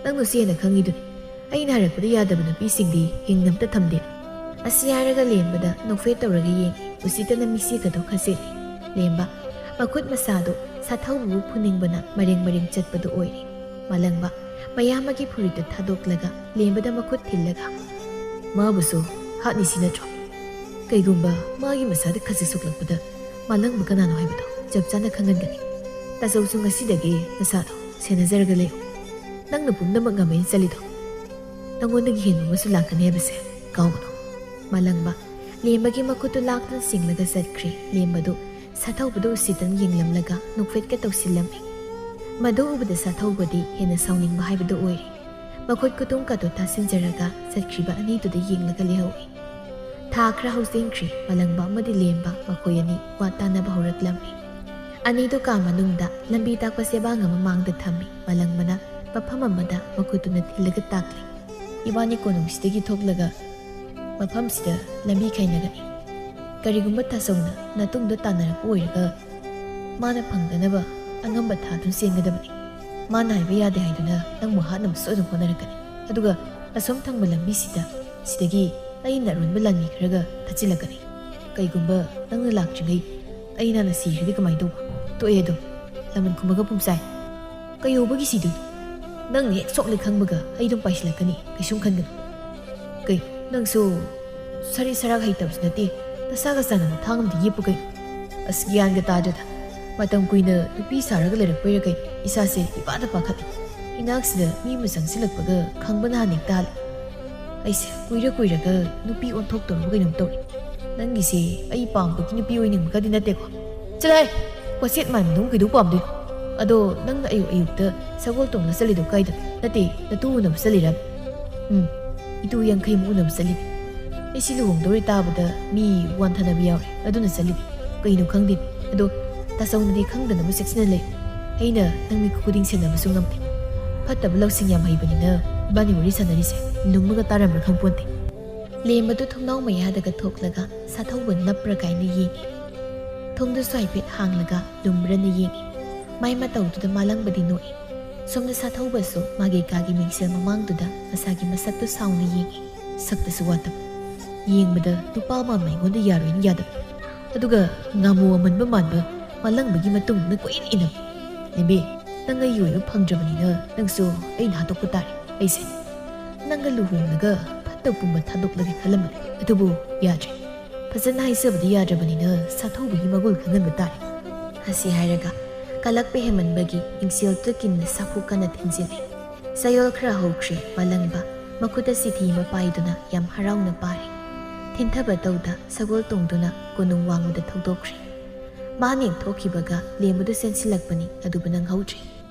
ꯅꯪꯅꯁꯨ ꯍꯦꯟꯅ ꯈꯪꯉꯤꯗꯨꯅꯤ ꯑꯩꯅ ꯍꯥꯏꯔꯛꯄꯗ ꯌꯥꯗꯕ ꯅꯨꯄꯤꯁꯤꯡꯗꯤ ꯍꯤꯡꯅꯝꯇ ꯊꯝꯗꯦ ꯑꯁꯤ ꯍꯥꯏꯔꯒ ꯂꯦꯝꯕꯗ ꯅꯣꯛꯐꯦꯠ ꯇꯧꯔꯒ ꯌꯦꯡꯉꯤ ꯎꯁꯤꯠꯇꯅ ꯃꯤꯆꯦꯒꯗꯣ ꯈꯟꯖꯤꯜꯂꯤ ꯂꯦꯝꯕ ꯃꯈꯨꯠ ꯃꯁꯥꯗꯣ ꯁꯥꯊꯧꯕꯕꯨ ꯐꯨꯅꯤꯡꯕꯅ ꯃꯔꯦꯡ ꯆꯠꯄꯗꯨ ꯑꯣꯏꯔꯤ ꯃꯥꯂꯪꯕ ꯃꯌꯥꯝꯕꯒꯤ ꯐꯨꯔꯤꯠꯇꯨ ꯊꯥꯗꯣꯛꯂꯒ ꯂꯦꯝꯕꯗ ꯃꯈꯨꯠ ꯊꯤꯜꯂꯒ ꯃꯥꯕꯨꯁꯨ ꯍꯥꯠꯅꯤꯁꯤ ꯅꯠꯇ꯭ꯔꯣ ꯀꯩꯒꯨꯝꯕ ꯃꯥꯒꯤ ꯃꯁꯥꯗ ꯈꯖꯤꯛ ꯁꯣꯛꯂꯛꯄꯗ ꯃꯥꯂꯪꯕ ꯀꯅꯥꯅꯣ ꯍꯥꯏꯕꯗꯣ ꯆꯞ ꯆꯥꯅ ꯈꯪꯍꯟꯒꯅꯤ ꯇꯥꯆꯧꯁꯨ ꯉꯁꯤꯗꯒꯤ ꯅꯁꯥꯗꯣ ꯁꯦꯟꯅꯖꯔꯒ ꯂꯩꯌꯨ ꯅꯪꯅ ꯄꯨꯝꯅꯃꯛ ꯉꯝꯃꯦꯅ ꯆꯠꯂꯤꯗꯣ ꯅꯪꯉꯣꯟꯗꯒꯤ ꯍꯦꯟꯕ ꯑꯃꯁꯨ ꯂꯥꯛꯀꯅꯤ ꯍꯥꯏꯕꯁꯦ ꯀꯥꯎꯒꯅꯨ ꯃꯥꯂꯪꯕ ꯂꯦꯝꯕꯒꯤ ꯃꯈꯨꯠꯇꯨ ꯂꯥꯛꯇꯨꯅ ꯆꯤꯡꯂꯒ ꯆꯠꯈ꯭ꯔꯦ ꯂꯦꯝꯕꯗꯨ ꯁꯥꯊꯧꯕꯗꯨ ꯎꯁꯤꯠꯇꯅ ꯌꯦꯡꯂꯝꯂꯒ ꯅꯣꯛꯐꯦꯠꯀ ꯇꯧꯁꯤꯜꯂꯝꯃꯤ ꯃꯗꯨ ꯎꯕꯗ ꯁꯥꯊꯧꯕꯗꯤ ꯍꯦꯟꯅ ꯁꯥꯎꯅꯤꯡꯕ ꯍꯥꯏꯕꯗꯨ ꯑꯣꯏꯔꯤ ꯃꯈꯨꯠ ꯈꯨꯇꯨꯝꯀꯗꯨ ꯇꯥꯁꯤꯟꯖꯔꯒ ꯆꯠꯈ꯭ꯔꯤꯕ ꯑꯅꯤꯗꯨꯗ ꯌꯦꯡꯂꯒ ꯂꯩꯍꯧꯏ ꯊꯥ ꯈꯔ ꯍꯧꯖꯤꯟꯈ꯭ꯔꯤ ꯃꯥꯂꯪꯕ ꯑꯃꯗꯤ ꯂꯦꯝꯕ ꯃꯈꯣꯏ ꯑꯅꯤ ꯋꯥ ꯇꯥꯟꯅꯕ ꯍꯧꯔꯛꯂꯝꯃꯤ ꯑꯅꯤꯗꯨ ꯀꯥ ꯃꯅꯨꯡꯗ ꯂꯝꯕꯤ ꯇꯥꯛꯄ ꯆꯦꯕꯥꯡ ꯑꯃ ꯃꯥꯡꯗ ꯊꯝꯃꯤ ꯃꯥꯂꯪꯕꯅ ꯃꯐꯝ ꯑꯃꯗ ꯃꯈꯨꯠꯇꯨꯅ ꯊꯤꯜꯂꯒ ꯇꯥꯛꯂꯤ ꯏꯕꯥꯅꯤ ꯀꯣꯅꯨꯡꯁꯤꯗꯒꯤ ꯊꯣꯛꯂꯒ ꯃꯐꯝꯁꯤꯗ ꯂꯝꯕꯤ ꯈꯥꯏꯅꯒꯅꯤ ꯀꯔꯤꯒꯨꯝꯕ ꯇꯥꯆꯧꯅ ꯅꯇꯨꯡꯗ ꯇꯥꯟꯅꯔꯛꯄ ꯑꯣꯏꯔꯒ ꯃꯥꯅ ꯐꯪꯗꯅꯕ ꯑꯉꯝꯕ ꯊꯥꯗꯨꯅ ꯆꯦꯟꯒꯗꯕꯅꯤ ꯃꯥꯅ ꯍꯥꯏꯕ ꯌꯥꯗꯦ ꯍꯥꯏꯗꯨꯅ ꯅꯪꯕꯨ ꯍꯥꯠꯅꯕ ꯁꯣꯏꯗꯅ ꯍꯣꯠꯅꯔꯛꯀꯅꯤ ꯑꯗꯨꯒ ꯑꯁꯣꯝ ꯊꯪꯕ ꯂꯝꯕꯤꯁꯤꯗ ꯁꯤꯗꯒꯤ ꯑꯩꯅ ꯑꯔꯨꯟꯕ ꯂꯥꯟꯃꯤ ꯈꯔꯒ ꯊꯠꯆꯤꯜꯂꯛꯀꯅꯤ ꯀꯩꯒꯨꯝꯕ ꯅꯪꯅ ꯂꯥꯛꯇ꯭ꯔꯤꯉꯩ ꯑꯩꯅ ꯁꯤꯈ꯭ꯔꯗꯤ ꯀꯃꯥꯏꯅ ꯇꯧꯕ ꯇꯣꯛꯑꯦ ꯑꯗꯨꯝ ꯂꯃꯟ ꯈꯨꯝꯕꯒ ꯄꯨꯡꯆꯥꯏ ꯀꯩꯌꯧꯕꯒꯤ ꯁꯤꯗꯣꯏꯅꯣ ꯅꯪꯅ ꯍꯦꯛ ꯁꯣꯛꯂꯦ ꯈꯪꯕꯒ ꯑꯩ ꯑꯗꯨꯝ ꯄꯥꯏꯁꯤꯜꯂꯛꯀꯅꯤ ꯀꯩꯁꯨꯝ ꯈꯟꯒꯅꯨ ꯀꯩ ꯅꯪꯁꯨ ꯁꯔꯤꯠ ꯁꯔꯥꯛ ꯍꯩꯇꯕꯁꯨ ꯅꯠꯇꯦ ꯅꯁꯥꯒ ꯆꯥꯟꯅꯕ ꯊꯥꯡ ꯑꯃꯗ ꯌꯦꯞꯄꯨ ꯀꯩꯅꯣ ꯑꯁ ꯒ꯭ꯌꯥꯟꯒ ꯇꯥꯗ꯭ꯔꯦꯗ ꯃꯇꯝ ꯀꯨꯏꯅ ꯅꯨꯄꯤ ꯁꯥꯔꯒ ꯂꯩꯔꯛꯄꯩꯔ ꯀꯩꯅꯣ ꯏꯁꯥꯁꯦ ꯏꯄꯥꯗ ꯄꯥꯈꯠꯂꯤ ꯏꯅꯥꯛꯁꯤꯗ ꯃꯤ ꯑꯃ ꯆꯪꯁꯤꯜꯂꯛꯄꯒ ꯈꯪꯕꯅ ꯍꯥꯟꯅ ꯍꯦꯛꯇ ꯍꯥꯜꯂꯦ ꯑꯩꯁꯦ ꯀꯨꯏꯔꯒ ꯅꯨꯄꯤ ꯑꯣꯟꯊꯣꯛꯇꯧꯔꯕ ꯀꯩꯅꯣꯝ ꯇꯧꯔꯤ ꯅꯪꯒꯤꯁꯦ ꯑꯩ ꯄꯥꯝꯕꯒꯤ ꯅꯨꯄꯤ ꯑꯣꯏꯅꯤꯡꯕꯒꯗꯤ ꯅꯠꯇꯦꯀꯣ ꯆꯠꯂꯍꯦ ꯄꯣꯠꯁꯦꯠ ꯃꯥꯟꯕꯗꯧ ꯀꯩꯗꯧ ꯄꯥꯝꯗꯣꯏꯅꯣ ꯑꯗꯣ ꯅꯪꯅ ꯑꯌꯨꯛꯇ ꯁꯒꯣꯜ ꯇꯣꯡꯅ ꯆꯠꯂꯤꯗꯣ ꯀꯥꯏꯗ ꯅꯠꯇꯦ ꯅꯇꯨ ꯎꯅꯕ ꯆꯠꯂꯤꯔ ꯏꯇꯨ 50ꯃꯨꯛ ꯎꯅꯕ ꯆꯠꯂꯤꯅꯤ ꯑꯩ ꯁꯤ ꯂꯨꯍꯣꯡꯗꯧꯔꯤ ꯇꯥꯕꯗ ꯃꯤ ꯋꯥꯟꯊꯅꯕ ꯌꯥꯎꯔꯦ ꯑꯗꯨꯅ ꯆꯠꯂꯤꯅꯤ ꯀꯩꯅꯣ ꯈꯪꯗꯦ ꯑꯗꯣ ꯇꯥꯆꯧꯅꯗꯤ ꯈꯪꯗꯅꯕ ꯆꯦꯛꯁꯤꯟꯅ ꯂꯩ ꯑꯩꯅ ꯅꯪ ꯃꯤ ꯈꯨꯗꯤꯡ ꯁꯦꯟꯅꯕꯁꯨ ꯉꯝꯗꯦ ꯐꯠꯇꯕ ꯂꯧꯁꯤꯡ ꯌꯥꯝ ꯍꯩꯕꯅꯤꯅ ꯏꯕꯥꯅꯤ ꯋꯥꯔꯤ ꯁꯥꯟꯅꯔꯤꯁꯦ ꯂꯨꯝꯃꯒ ꯇꯥꯔꯝꯕ꯭ꯔꯥ ꯈꯪꯄꯣꯟꯇꯦ ꯂꯦꯝꯕꯗꯨ ꯊꯣꯡꯅꯥꯎ ꯃꯌꯥꯗꯒ ꯊꯣꯛꯂꯒ ꯁꯥꯊꯧꯕ ꯅꯞꯄ꯭ꯔꯥ ꯀꯥꯏꯅ ꯌꯦꯡꯉꯤ ꯊꯣꯡꯗꯁꯨ ꯍꯥꯏꯐꯦꯠ ꯍꯥꯡꯂꯒ ꯂꯨꯝꯕ꯭ꯔꯅ ꯌꯦꯡꯉꯤ ꯃꯥꯏ ꯃꯇꯧꯗꯨꯗ ꯃꯥꯂꯪꯕꯗꯤ ꯅꯣꯛꯏ ꯁꯣꯝꯗ ꯁꯥꯊꯧꯕꯁꯨ ꯃꯥꯒꯤ ꯀꯥꯒꯤ ꯃꯤꯡꯁꯦꯜ ꯃꯃꯥꯡꯗꯨꯗ ꯃꯁꯥꯒꯤ ꯃꯁꯛꯇꯨ ꯁꯥꯎꯅ ꯌꯦꯡꯉꯤ ꯁꯛꯇꯁꯨ ꯋꯥꯠꯇꯕ ꯌꯦꯡꯕꯗ ꯅꯨꯄꯥ ꯃꯥꯟꯕ ꯑꯩꯉꯣꯟꯗ ꯌꯥꯔꯣꯏꯅ ꯌꯥꯗꯕ ꯑꯗꯨꯒ ꯉꯥꯃꯨ ꯑꯃꯟꯕ ꯃꯥꯟꯕ ꯃꯥꯂꯪꯕꯒꯤ ꯃꯇꯨꯡꯗ ꯀꯣꯏꯏꯟ ꯏꯟꯅꯕ ꯂꯦꯝꯕꯤ ꯅꯪ ꯑꯩꯒꯤ ꯑꯣꯏꯕ ꯐꯪꯗ꯭ꯔꯕꯅꯤꯅ ꯅꯪꯁꯨ ꯑꯩꯅ ꯍꯥꯠꯇꯣꯛꯄ ꯇꯥꯔꯦ ꯑꯩꯁꯦ ꯅꯪꯒ ꯂꯨꯍꯣꯡꯂꯒ ꯐꯠꯇꯕ ꯄꯨꯝꯕ ꯊꯥꯗꯣꯛꯂꯒꯦ ꯈꯜꯂꯝꯕꯅꯦ ꯑꯗꯨꯕꯨ ꯌꯥꯗ꯭ꯔꯦ ꯐꯖꯅ ꯍꯥꯏꯖꯕꯗꯤ ꯌꯥꯗ꯭ꯔꯕꯅꯤꯅ ꯁꯥꯊꯧꯕꯒꯤ ꯃꯒꯨꯜ ꯈꯪꯍꯟꯕ ꯇꯥꯔꯦ ꯑꯁꯤ ꯍꯥꯏꯔꯒ ꯀꯂꯛꯄ ꯍꯦꯃꯟꯕꯒꯤ ꯏꯪꯁꯦꯜꯗ ꯀꯤꯟꯅ ꯁꯥꯐꯨ ꯀꯟꯅ ꯊꯤꯟꯖꯤꯜꯂꯤ ꯆꯌꯣꯜ ꯈꯔ ꯍꯧꯈ꯭ꯔꯦ ꯃꯥꯂꯪꯕ ꯃꯈꯨꯠꯇ ꯆꯤꯊꯤ ꯑꯃ ꯄꯥꯏꯗꯨꯅ ꯌꯥꯝ ꯍꯔꯥꯎꯅ ꯄꯥꯔꯤ ꯊꯤꯟꯊꯕ ꯇꯧꯗ ꯁꯒꯣꯜ ꯇꯣꯡꯗꯨꯅ ꯀꯣꯅꯨꯡ ꯋꯥꯡꯃꯗ ꯊꯧꯗꯣꯛꯈ꯭ꯔꯦ ꯃꯥꯅ ꯌꯦꯡꯊꯣꯛꯈꯤꯕꯒ ꯂꯦꯝꯕꯗꯨ ꯆꯦꯟꯁꯤꯜꯂꯛꯄꯅꯤ ꯑꯗꯨꯕꯨ ꯅꯪꯍꯧꯗ꯭ꯔꯦ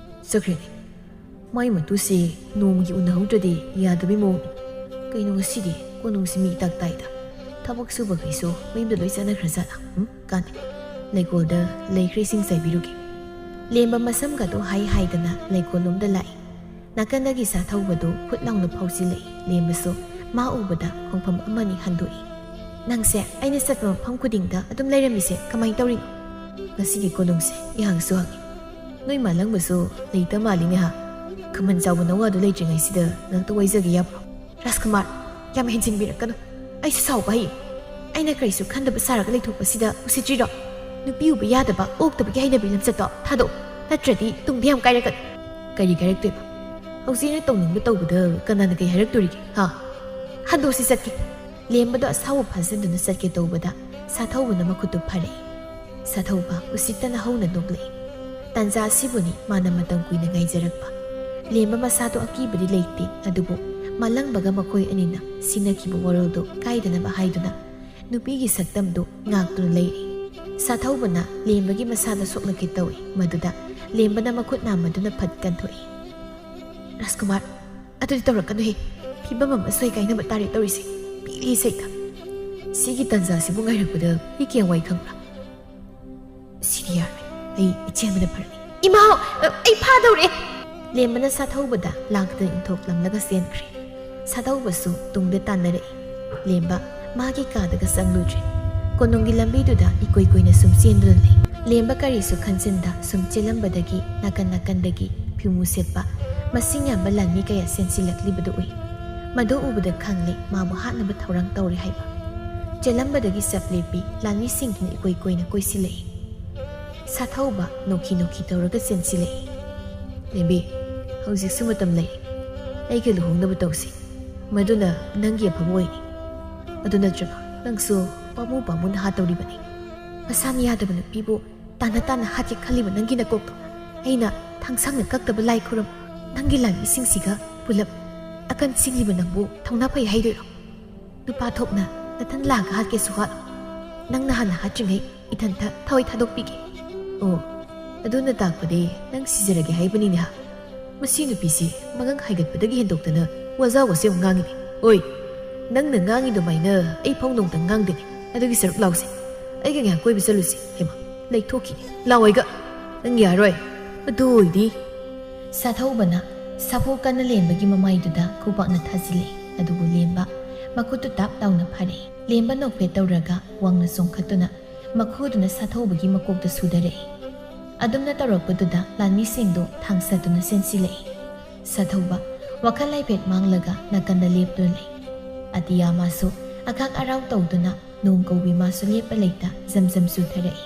ꯆꯠꯈ꯭ꯔꯦꯅꯦ ꯃꯥꯏ ꯃꯇꯨꯁꯦ ꯅꯣꯡꯃꯒꯤ ꯎꯅꯍꯧꯗ꯭ꯔꯗꯤ ꯌꯥꯗꯕꯩ ꯃꯑꯣꯡꯅꯤ ꯀꯩꯅꯣ ꯉꯁꯤꯗꯤ ꯀꯣꯅꯨꯡꯁꯤ ꯃꯤ ꯏꯇꯥꯛ ꯇꯥꯏꯗ ꯊꯕꯛ ꯁꯨꯕꯈꯩꯁꯨ ꯃꯌꯨꯝꯗ ꯂꯣꯏ ꯆꯠꯅꯈ꯭ꯔꯖꯥꯠꯂ ꯀꯥꯟꯗꯦ ꯂꯩꯀꯣꯜꯗ ꯂꯩꯈ꯭ꯔꯦ ꯏꯁꯤꯡ ꯆꯥꯏꯕꯤꯔꯨꯒꯦ ꯂꯦꯝꯕ ꯃꯁꯝꯒꯗꯣ ꯍꯥꯏꯗꯅ ꯂꯩꯀꯣꯜꯂꯣꯝꯗ ꯂꯥꯛꯏ ꯅꯥꯀꯟꯗꯒꯤ ꯁꯥꯊꯧꯕꯗꯨ ꯈꯨꯠ ꯂꯥꯎꯅ ꯐꯥꯎꯖꯤꯜꯂꯛꯏ ꯂꯦꯝꯕꯁꯨ ꯃꯥ ꯎꯕꯗ ꯈꯣꯡꯐꯝ ꯑꯃꯅꯤ ꯍꯟꯗꯣꯛꯏ ꯅꯪꯁꯦ ꯑꯩꯅ ꯆꯠꯄ ꯃꯐꯝ ꯈꯨꯗꯤꯡꯗ ꯑꯗꯨꯝ ꯂꯩꯔꯝꯃꯤꯁꯦ ꯀꯃꯥꯏꯅ ꯇꯧꯔꯤꯅꯣ ꯉꯁꯤꯒꯤ ꯀꯣꯅꯨꯡꯁꯦ ꯏꯍꯥꯡꯁꯨ ꯍꯥꯡꯉꯤ ꯅꯣꯏ ꯃꯥꯂꯪꯕꯁꯨ ꯂꯩꯇ ꯃꯥꯜꯂꯤꯅꯦ ꯍꯥ ꯈꯃꯟ ꯆꯥꯎꯕ ꯅꯋꯥꯗꯨ ꯂꯩꯇ꯭ꯔꯤꯉꯩꯁꯤꯗ ꯉꯛꯇ ꯋꯥꯏꯖꯒꯦ ꯌꯥꯕ꯭ꯔꯣ ꯔꯥꯖꯀꯨꯃꯥꯔ ꯌꯥꯝ ꯍꯦꯟꯖꯤꯟꯕꯤꯔꯛꯀꯅꯨ ꯑꯩꯁꯨ ꯁꯥꯎꯕ ꯍꯩ ꯑꯩꯅ ꯀꯔꯤꯁꯨ ꯈꯟꯗꯕ ꯁꯥꯔꯒ ꯂꯩꯊꯣꯛꯄꯁꯤꯗ ꯎꯁꯤꯠꯇ꯭ꯔꯤꯔꯣ ꯅꯨꯄꯤ ꯎꯕ ꯌꯥꯗꯕ ꯑꯣꯛꯇꯕꯒꯤ ꯍꯩꯅꯕꯤ ꯂꯝꯆꯠꯇꯣ ꯊꯥꯗꯣꯛ ꯅꯠꯇ꯭ꯔꯗꯤ ꯇꯨꯡꯗ ꯌꯥꯝ ꯀꯥꯏꯔꯛꯀꯅꯤ ꯀꯔꯤ ꯀꯥꯏꯔꯛꯇꯣꯏꯕ ꯍꯧꯖꯤꯛꯅ ꯇꯧꯅꯤꯡꯕ ꯇꯧꯕꯗ ꯀꯅꯥꯅ ꯀꯩ ꯍꯥꯏꯔꯛꯇꯣꯔꯤꯒꯦ ꯍꯥ ꯍꯟꯗꯣꯛꯁꯤ ꯆꯠꯀꯦ ꯂꯦꯝꯕꯗꯣ ꯑꯁꯥꯎꯕ ꯐꯥꯖꯤꯟꯗꯨꯅ ꯆꯠꯀꯦ ꯇꯧꯕꯗ ꯁꯥꯊꯧꯕꯅ ꯃꯈꯨꯠꯇꯨ ꯐꯔꯛꯏ ꯁꯥꯊꯧꯕ ꯎꯁꯤꯠꯇꯅ ꯍꯧꯅ ꯅꯣꯛꯂꯛꯏ ꯇꯥꯟꯖꯥ ꯑꯁꯤꯕꯨꯅꯤ ꯃꯥꯅ ꯃꯇꯝ ꯀꯨꯏꯅ ꯉꯥꯏꯖꯔꯛꯄ ꯂꯦꯝꯕ ꯃꯁꯥꯗꯣ ꯑꯀꯤꯕꯗꯤ ꯂꯩꯇꯦ ꯑꯗꯨꯕꯨ ꯃꯥꯂꯪꯕꯒ ꯃꯈꯣꯏ ꯑꯅꯤꯅ ꯁꯤꯟꯅꯈꯤꯕ ꯋꯥꯔꯣꯜꯗꯨ ꯀꯥꯏꯗꯅꯕ ꯍꯥꯏꯗꯨꯅ ꯅꯨꯄꯤꯒꯤ ꯁꯛꯇꯝꯗꯨ ꯉꯥꯛꯇꯨꯅ ꯂꯩꯔꯤ ꯁꯥꯊꯧꯕꯅ ꯂꯦꯝꯕꯒꯤ ꯃꯁꯥꯗ ꯁꯣꯛꯂꯛꯀꯦ ꯇꯧꯏ ꯃꯗꯨꯗ ꯂꯦꯝꯕꯅ ꯃꯈꯨꯠ ꯅꯥꯝꯃꯗꯨꯅ ꯐꯠ ꯀꯟꯊꯣꯛꯏ ꯔꯥꯖꯀꯨꯃꯥꯔ ꯑꯗꯨꯗꯤ ꯇꯧꯔꯛꯀꯅꯨꯍꯦ ꯐꯤꯕꯝ ꯑꯃ ꯁꯣꯏ ꯀꯥꯏꯅꯕ ꯇꯥꯔꯦ ꯇꯧꯔꯤꯁꯦ ꯄꯤꯛꯂꯤ ꯁꯩꯇ ꯁꯤꯒꯤ ꯇꯥꯟꯖꯥꯁꯤꯕꯨ ꯉꯥꯏꯔꯛꯄꯗ ꯑꯩ ꯀꯌꯥꯝ ꯋꯥꯏ ꯈꯪꯕ꯭ꯔꯥ ꯁꯤꯗꯤ ꯌꯥꯔꯣꯏ ꯑꯩ ꯆꯦꯟꯕꯅ ꯐꯔꯅꯤ ꯏꯃꯥꯎ ꯑꯩ ꯐꯥꯗꯧꯔꯦ ꯂꯦꯝꯕꯅ ꯁꯥꯊꯧꯕꯗ ꯂꯥꯡꯇꯅ ꯏꯟꯊꯣꯛꯂꯝꯂꯒ ꯆꯦꯟꯈ꯭ꯔꯦ ꯁꯥꯊꯧꯕꯁꯨ ꯇꯨꯡꯗ ꯇꯥꯟꯅꯔꯛꯏ ꯂꯦꯝꯕ ꯃꯥꯒꯤ ꯀꯥꯗꯒ ꯆꯪꯂꯨꯗ꯭ꯔꯦ ꯀꯣꯅꯨꯡꯒꯤ ꯂꯝꯕꯤꯗꯨꯗ ꯏꯀꯣꯏ ꯀꯣꯏꯅ ꯁꯨꯝ ꯆꯦꯟꯗꯨꯅ ꯂꯩ ꯂꯦꯝꯕ ꯀꯔꯤꯁꯨ ꯈꯟꯖꯤꯟꯗ ꯁꯨꯝ ꯆꯦꯜꯂꯝꯕꯗꯒꯤ ꯅꯥꯀꯟ ꯅꯥꯀꯟꯗꯒꯤ ꯐꯤꯃꯨ ꯁꯦꯠꯄ ꯃꯁꯤꯡ ꯌꯥꯝꯕ ꯂꯥꯟꯃꯤ ꯀꯌꯥ ꯆꯦꯟꯁꯤꯜꯂꯛꯂꯤꯕꯗꯨ ꯎꯏ ꯃꯗꯨ ꯎꯕꯗ ꯈꯪꯂꯦ ꯃꯥꯕꯨ ꯍꯥꯠꯅꯕ ꯊꯧꯔꯥꯡ ꯇꯧꯔꯦ ꯍꯥꯏꯕ ꯆꯦꯜꯂꯝꯕꯗꯒꯤ ꯆꯞ ꯂꯦꯞꯄꯤ ꯂꯥꯟꯃꯤꯁꯤꯡꯗꯨꯅ ꯏꯀꯣꯏ ꯀꯣꯏꯅ ꯀꯣꯏꯁꯤꯜꯂꯛꯏ ꯁꯥꯊꯧꯕ ꯅꯣꯛꯈꯤ ꯇꯧꯔꯒ ꯆꯦꯟꯁꯤꯜꯂꯛꯏ ꯂꯦꯝꯕꯤ ꯍꯧꯖꯤꯛꯁꯨ ꯃꯇꯝ ꯂꯩꯔꯤ ꯑꯩꯒ ꯂꯨꯍꯣꯡꯅꯕ ꯇꯧꯁꯤ ꯃꯗꯨꯅ ꯅꯪꯒꯤ ꯑꯐꯕ ꯑꯣꯏꯅꯤ ꯑꯗꯨ ꯅꯠꯇ꯭ꯔꯒ ꯅꯪꯁꯨ ꯄꯥꯝꯃꯨꯅ ꯍꯥꯠꯇꯧꯔꯤꯕꯅꯤ ꯃꯁꯥꯅ ꯌꯥꯗꯕ ꯅꯨꯄꯤꯕꯨ ꯇꯥꯟꯅ ꯍꯥꯠꯀꯦ ꯈꯜꯂꯤꯕ ꯅꯪꯒꯤ ꯅꯀꯣꯛꯇꯣ ꯑꯩꯅ ꯊꯥꯡꯁꯥꯡꯅ ꯀꯛꯇꯕ ꯂꯥꯏ ꯈꯨꯔꯝ ꯅꯪꯒꯤ ꯂꯥꯟꯃꯤꯁꯤꯡꯁꯤꯒ ꯄꯨꯂꯞ ꯑꯀꯟ ꯁꯤꯡꯂꯤꯕ ꯅꯪꯕꯨ ꯊꯧꯅꯥ ꯐꯩ ꯍꯥꯏꯗꯣꯏꯔꯣ ꯅꯨꯄꯥ ꯊꯣꯛꯅ ꯅꯊꯟ ꯂꯥꯛꯑꯒ ꯍꯥꯠꯀꯦꯁꯨ ꯍꯥꯠꯂꯣ ꯅꯪꯅ ꯍꯥꯟꯅ ꯍꯥꯠꯇ꯭ꯔꯤꯉꯩ ꯏꯊꯟꯇ ꯊꯋꯥꯏ ꯊꯥꯗꯣꯛꯄꯤꯒꯦ ꯑꯣ ꯑꯗꯨꯅ ꯇꯥꯛꯄꯗꯤ ꯅꯪ ꯁꯤꯖꯔꯒꯦ ꯍꯥꯏꯕꯅꯤꯅꯦ ꯍꯥ ꯃꯁꯤ ꯅꯨꯄꯤꯁꯤ ꯃꯉꯛ ꯍꯥꯏꯒꯠꯄꯗꯒꯤ ꯍꯦꯟꯗꯣꯛꯇꯅ ꯋꯥꯖꯥꯎꯒꯁꯦ ꯑꯃꯨꯛ ꯉꯥꯡꯉꯤꯅꯤ ꯑꯣꯏ ꯅꯪꯅ ꯉꯥꯡꯉꯤꯗꯨꯃꯥꯏꯅ ꯑꯩ ꯐꯥꯎ ꯅꯣꯡꯇꯪ ꯉꯥꯡꯗꯦꯅꯦ ꯑꯗꯨꯒꯤ ꯁꯔꯨꯛ ꯂꯥꯎꯁꯦ ꯑꯩꯒ ꯉꯥꯏꯍꯥꯛ ꯀꯣꯏꯕ ꯆꯠꯂꯨꯁꯤ ꯍꯦꯃ ꯂꯩꯊꯣꯛꯈꯤꯅꯤ ꯂꯥꯛꯑꯣꯏꯒ ꯅꯪ ꯌꯥꯔꯣꯏ ꯑꯗꯨ ꯑꯣꯏꯗꯤ ꯁꯥꯊꯧꯕꯅ ꯁꯥꯐꯨ ꯀꯟꯅ ꯂꯦꯝꯕꯒꯤ ꯃꯃꯥꯏꯗꯨꯗ ꯈꯨꯄꯥꯛꯅ ꯊꯥꯖꯤꯜꯂꯛꯏ ꯑꯗꯨꯕꯨ ꯂꯦꯝꯕ ꯃꯈꯨꯠꯇꯨ ꯇꯥꯞ ꯂꯥꯎꯅ ꯐꯥꯔꯛꯏ ꯂꯦꯝꯕ ꯅꯣꯛꯐꯦꯠ ꯇꯧꯔꯒ ꯋꯥꯡꯅ ꯆꯣꯡꯈꯠꯇꯨꯅ ꯃꯈꯨꯗꯨꯅ ꯁꯥꯊꯧꯕꯒꯤ ꯃꯀꯣꯛꯇ ꯁꯨꯗꯔꯛꯏ ꯑꯗꯨꯝꯅ ꯇꯧꯔꯛꯄꯗꯨꯗ ꯂꯥꯟꯃꯤꯁꯤꯡꯗꯨ ꯊꯥꯡꯁꯠꯇꯨꯅ ꯆꯦꯟꯁꯤꯜꯂꯛꯏ ꯁꯥꯊꯧꯕ ꯋꯥꯈꯜ ꯂꯩꯐꯦꯠ ꯃꯥꯡꯂꯒ ꯅꯥꯀꯟꯗ ꯂꯦꯞꯇꯨꯅ ꯂꯩ꯫ ꯑꯇꯤꯌꯥ ꯃꯥꯁꯨ ꯑꯈꯥꯛ ꯑꯔꯥꯎ ꯇꯧꯗꯨꯅ ꯅꯣꯡ ꯀꯧꯕꯤ ꯃꯥꯁꯨ ꯂꯦꯞꯄ ꯂꯩꯇ ꯖꯝ ꯆꯨꯊꯔꯛꯏ꯫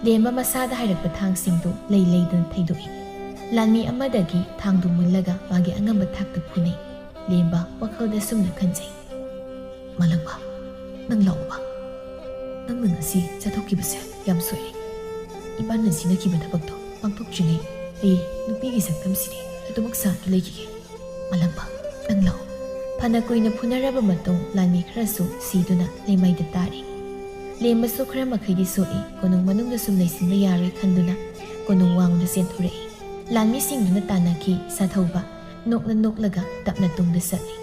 ꯂꯦꯝꯕ ꯃꯁꯥꯗ ꯍꯥꯏꯔꯛꯄ ꯊꯥꯡꯁꯤꯡꯗꯨ ꯂꯩ ꯂꯩꯗꯨꯅ ꯊꯩꯗꯣꯛꯏ꯫ ꯂꯥꯟꯃꯤ ꯑꯃꯗꯒꯤ ꯊꯥꯡꯗꯨ ꯃꯨꯜꯂꯒ ꯃꯥꯒꯤ ꯑꯉꯝꯕ ꯊꯥꯛꯇ ꯐꯨꯅꯩ꯫ ꯂꯦꯝꯕ ꯋꯥꯈꯜꯗ ꯁꯨꯝꯅ ꯈꯟꯖꯩ, ꯃꯥꯂꯪꯕ, ꯅꯪ ꯂꯥꯛꯎꯕ꯫ ꯅꯪꯅ ꯉꯁꯤ ꯆꯠꯊꯣꯛꯈꯤꯕꯁꯦ ꯌꯥꯝ ꯁꯣꯏꯔꯦ꯫ ꯏꯕꯥꯟꯅ ꯁꯤꯟꯅꯈꯤꯕ ꯊꯕꯛꯇꯣ ꯄꯥꯡꯊꯣꯛꯇ꯭ꯔꯤꯉꯩ ꯑꯩ ꯅꯨꯄꯤꯒꯤ ꯁꯛꯇꯝꯁꯤꯗꯤ ꯑꯗꯨꯃꯛ ꯁꯥꯗꯨ ꯂꯩꯈꯤꯒꯦ꯫ ꯃꯥꯂꯪꯕ, ꯅꯪ ꯂꯥꯛꯎ꯫ ꯐꯅ ꯀꯨꯏꯅ ꯐꯨꯅꯔꯕ ꯃꯇꯨꯡ ꯂꯥꯟꯃꯤ ꯈꯔꯁꯨ ꯁꯤꯗꯨꯅ ꯂꯩꯃꯥꯏꯗ ꯇꯥꯔꯤ꯫ ꯂꯦꯝꯕꯁꯨ ꯈꯔ ꯃꯈꯩꯗꯤ ꯁꯣꯛꯏ꯫ ꯀꯣꯅꯨꯡ ꯃꯅꯨꯡꯗ ꯁꯨꯝ ꯂꯩꯁꯤꯟꯕ ꯌꯥꯔꯣꯏ ꯈꯟꯗꯨꯅ ꯀꯣꯅꯨꯡ ꯋꯥꯡꯃꯗ ꯆꯦꯟꯊꯣꯔꯛꯏ꯫ ꯂꯥꯟꯃꯤꯁꯤꯡꯗꯨꯅ ꯇꯥꯟꯅꯈꯤ꯫ ꯁꯥꯊꯧꯕ ꯅꯣꯛꯅ ꯅꯣꯛꯂꯒ ꯇꯞꯅ ꯇꯨꯡꯗ ꯆꯠꯂꯤ꯫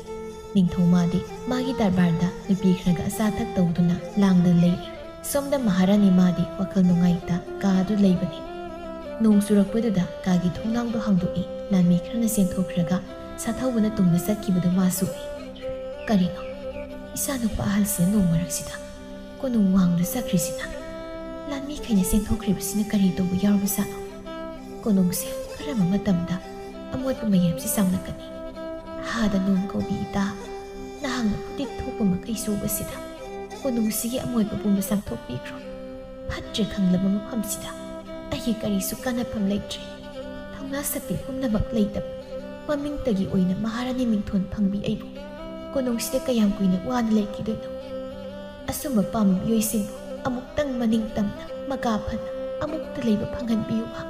ꯅꯤꯡꯊꯧꯃꯥꯗꯤ ꯃꯥꯒꯤ ꯗꯔꯕꯥꯔꯗ ꯅꯨꯄꯤ ꯈꯔꯒ ꯑꯆꯥ ꯑꯊꯛ ꯇꯧꯗꯨꯅ ꯂꯥꯡꯗꯅ ꯂꯩꯔꯤ꯫ ꯁꯣꯝꯗ ꯃꯍꯥꯔꯥꯅꯤ ꯃꯥꯗꯤ ꯋꯥꯈꯜ ꯅꯨꯡꯉꯥꯏꯇ ꯀꯥꯗꯨ ꯂꯩꯕꯅꯤ꯫ ꯅꯣꯡ ꯆꯨꯔꯛꯄꯗꯨꯗ ꯀꯥꯒꯤ ꯊꯣꯡꯅꯥꯎꯗꯣ ꯍꯥꯡꯗꯣꯛꯏ꯫ ꯂꯥꯟꯃꯤ ꯈꯔꯅ ꯆꯦꯟꯊꯣꯛꯈ꯭ꯔꯒ ꯁꯥꯊꯧꯕꯅ ꯇꯨꯡꯗ ꯆꯠꯈꯤꯕꯗꯨ ꯃꯥꯁꯨ ꯎꯏ꯫ ꯀꯔꯤꯅꯣ ꯏꯆꯥꯅꯨꯄꯥ ꯑꯍꯜꯁꯤꯅ ꯅꯣꯡ ꯃꯔꯛꯁꯤꯗ ꯀꯣꯅꯨꯡ ꯋꯥꯡꯃꯗ ꯆꯠꯈ꯭ꯔꯤꯁꯤꯅ? ꯂꯥꯟꯃꯤꯈꯩꯅ ꯆꯦꯟꯊꯣꯛꯈ꯭ꯔꯤꯕꯁꯤꯅ ꯀꯔꯤ ꯇꯧꯕ ꯌꯥꯎꯔꯕꯖꯥꯠꯅꯣ? ꯀꯣꯅꯨꯡꯁꯦ ꯀꯔꯝꯕ ꯃꯇꯝꯗ ꯑꯃꯣꯠꯄ ꯃꯌꯥꯝꯁꯤ ꯆꯥꯝꯂꯛꯀꯅꯤ? ꯍꯥꯗ ꯅꯣꯡ ꯀꯧꯕꯤ ꯏꯇꯥ, ꯅꯍꯥꯛꯅ ꯐꯨꯇꯤꯠ ꯊꯣꯛꯄ ꯃꯈꯩ ꯁꯨꯕꯁꯤꯗ ꯀꯣꯅꯨꯡꯁꯤꯒꯤ ꯑꯃꯣꯠꯄ ꯄꯨꯝꯕ ꯆꯥꯝꯊꯣꯛꯄꯤꯈ꯭ꯔꯣ꯫ ꯐꯠꯇ꯭ꯔꯦ ꯈꯪꯂꯕ ꯃꯐꯝꯁꯤꯗ ꯑꯩꯒꯤ ꯀꯔꯤꯁꯨ ꯀꯥꯟꯅꯐꯝ ꯂꯩꯇ꯭ꯔꯦ꯫ ꯊꯧꯅꯥ ꯁꯛꯇꯤ ꯄꯨꯝꯅꯃꯛ ꯂꯩꯇꯕ ꯃꯃꯤꯡꯇꯒꯤ ꯑꯣꯏꯅ ꯃꯍꯥꯔꯥꯅꯤ ꯃꯤꯡꯊꯣꯟ ꯐꯪꯕꯤ ꯑꯩꯕꯨ ꯀꯣꯅꯨꯡꯁꯤꯗ ꯀꯌꯥꯝ ꯀꯨꯏꯅ ꯋꯥꯅ ꯂꯩꯈꯤꯗꯣꯏꯅꯣ? ꯑꯁꯨꯝꯕ ꯄꯥꯝꯕ ꯃꯤꯑꯣꯏꯁꯤꯡꯕꯨ ꯑꯃꯨꯛꯇꯪ ꯃꯅꯤꯡ ꯇꯝꯅ ꯃꯀꯥ ꯐꯅ ꯑꯃꯨꯛꯇ ꯂꯩꯕ ꯐꯪꯍꯟꯕꯤꯌꯨꯕ꯫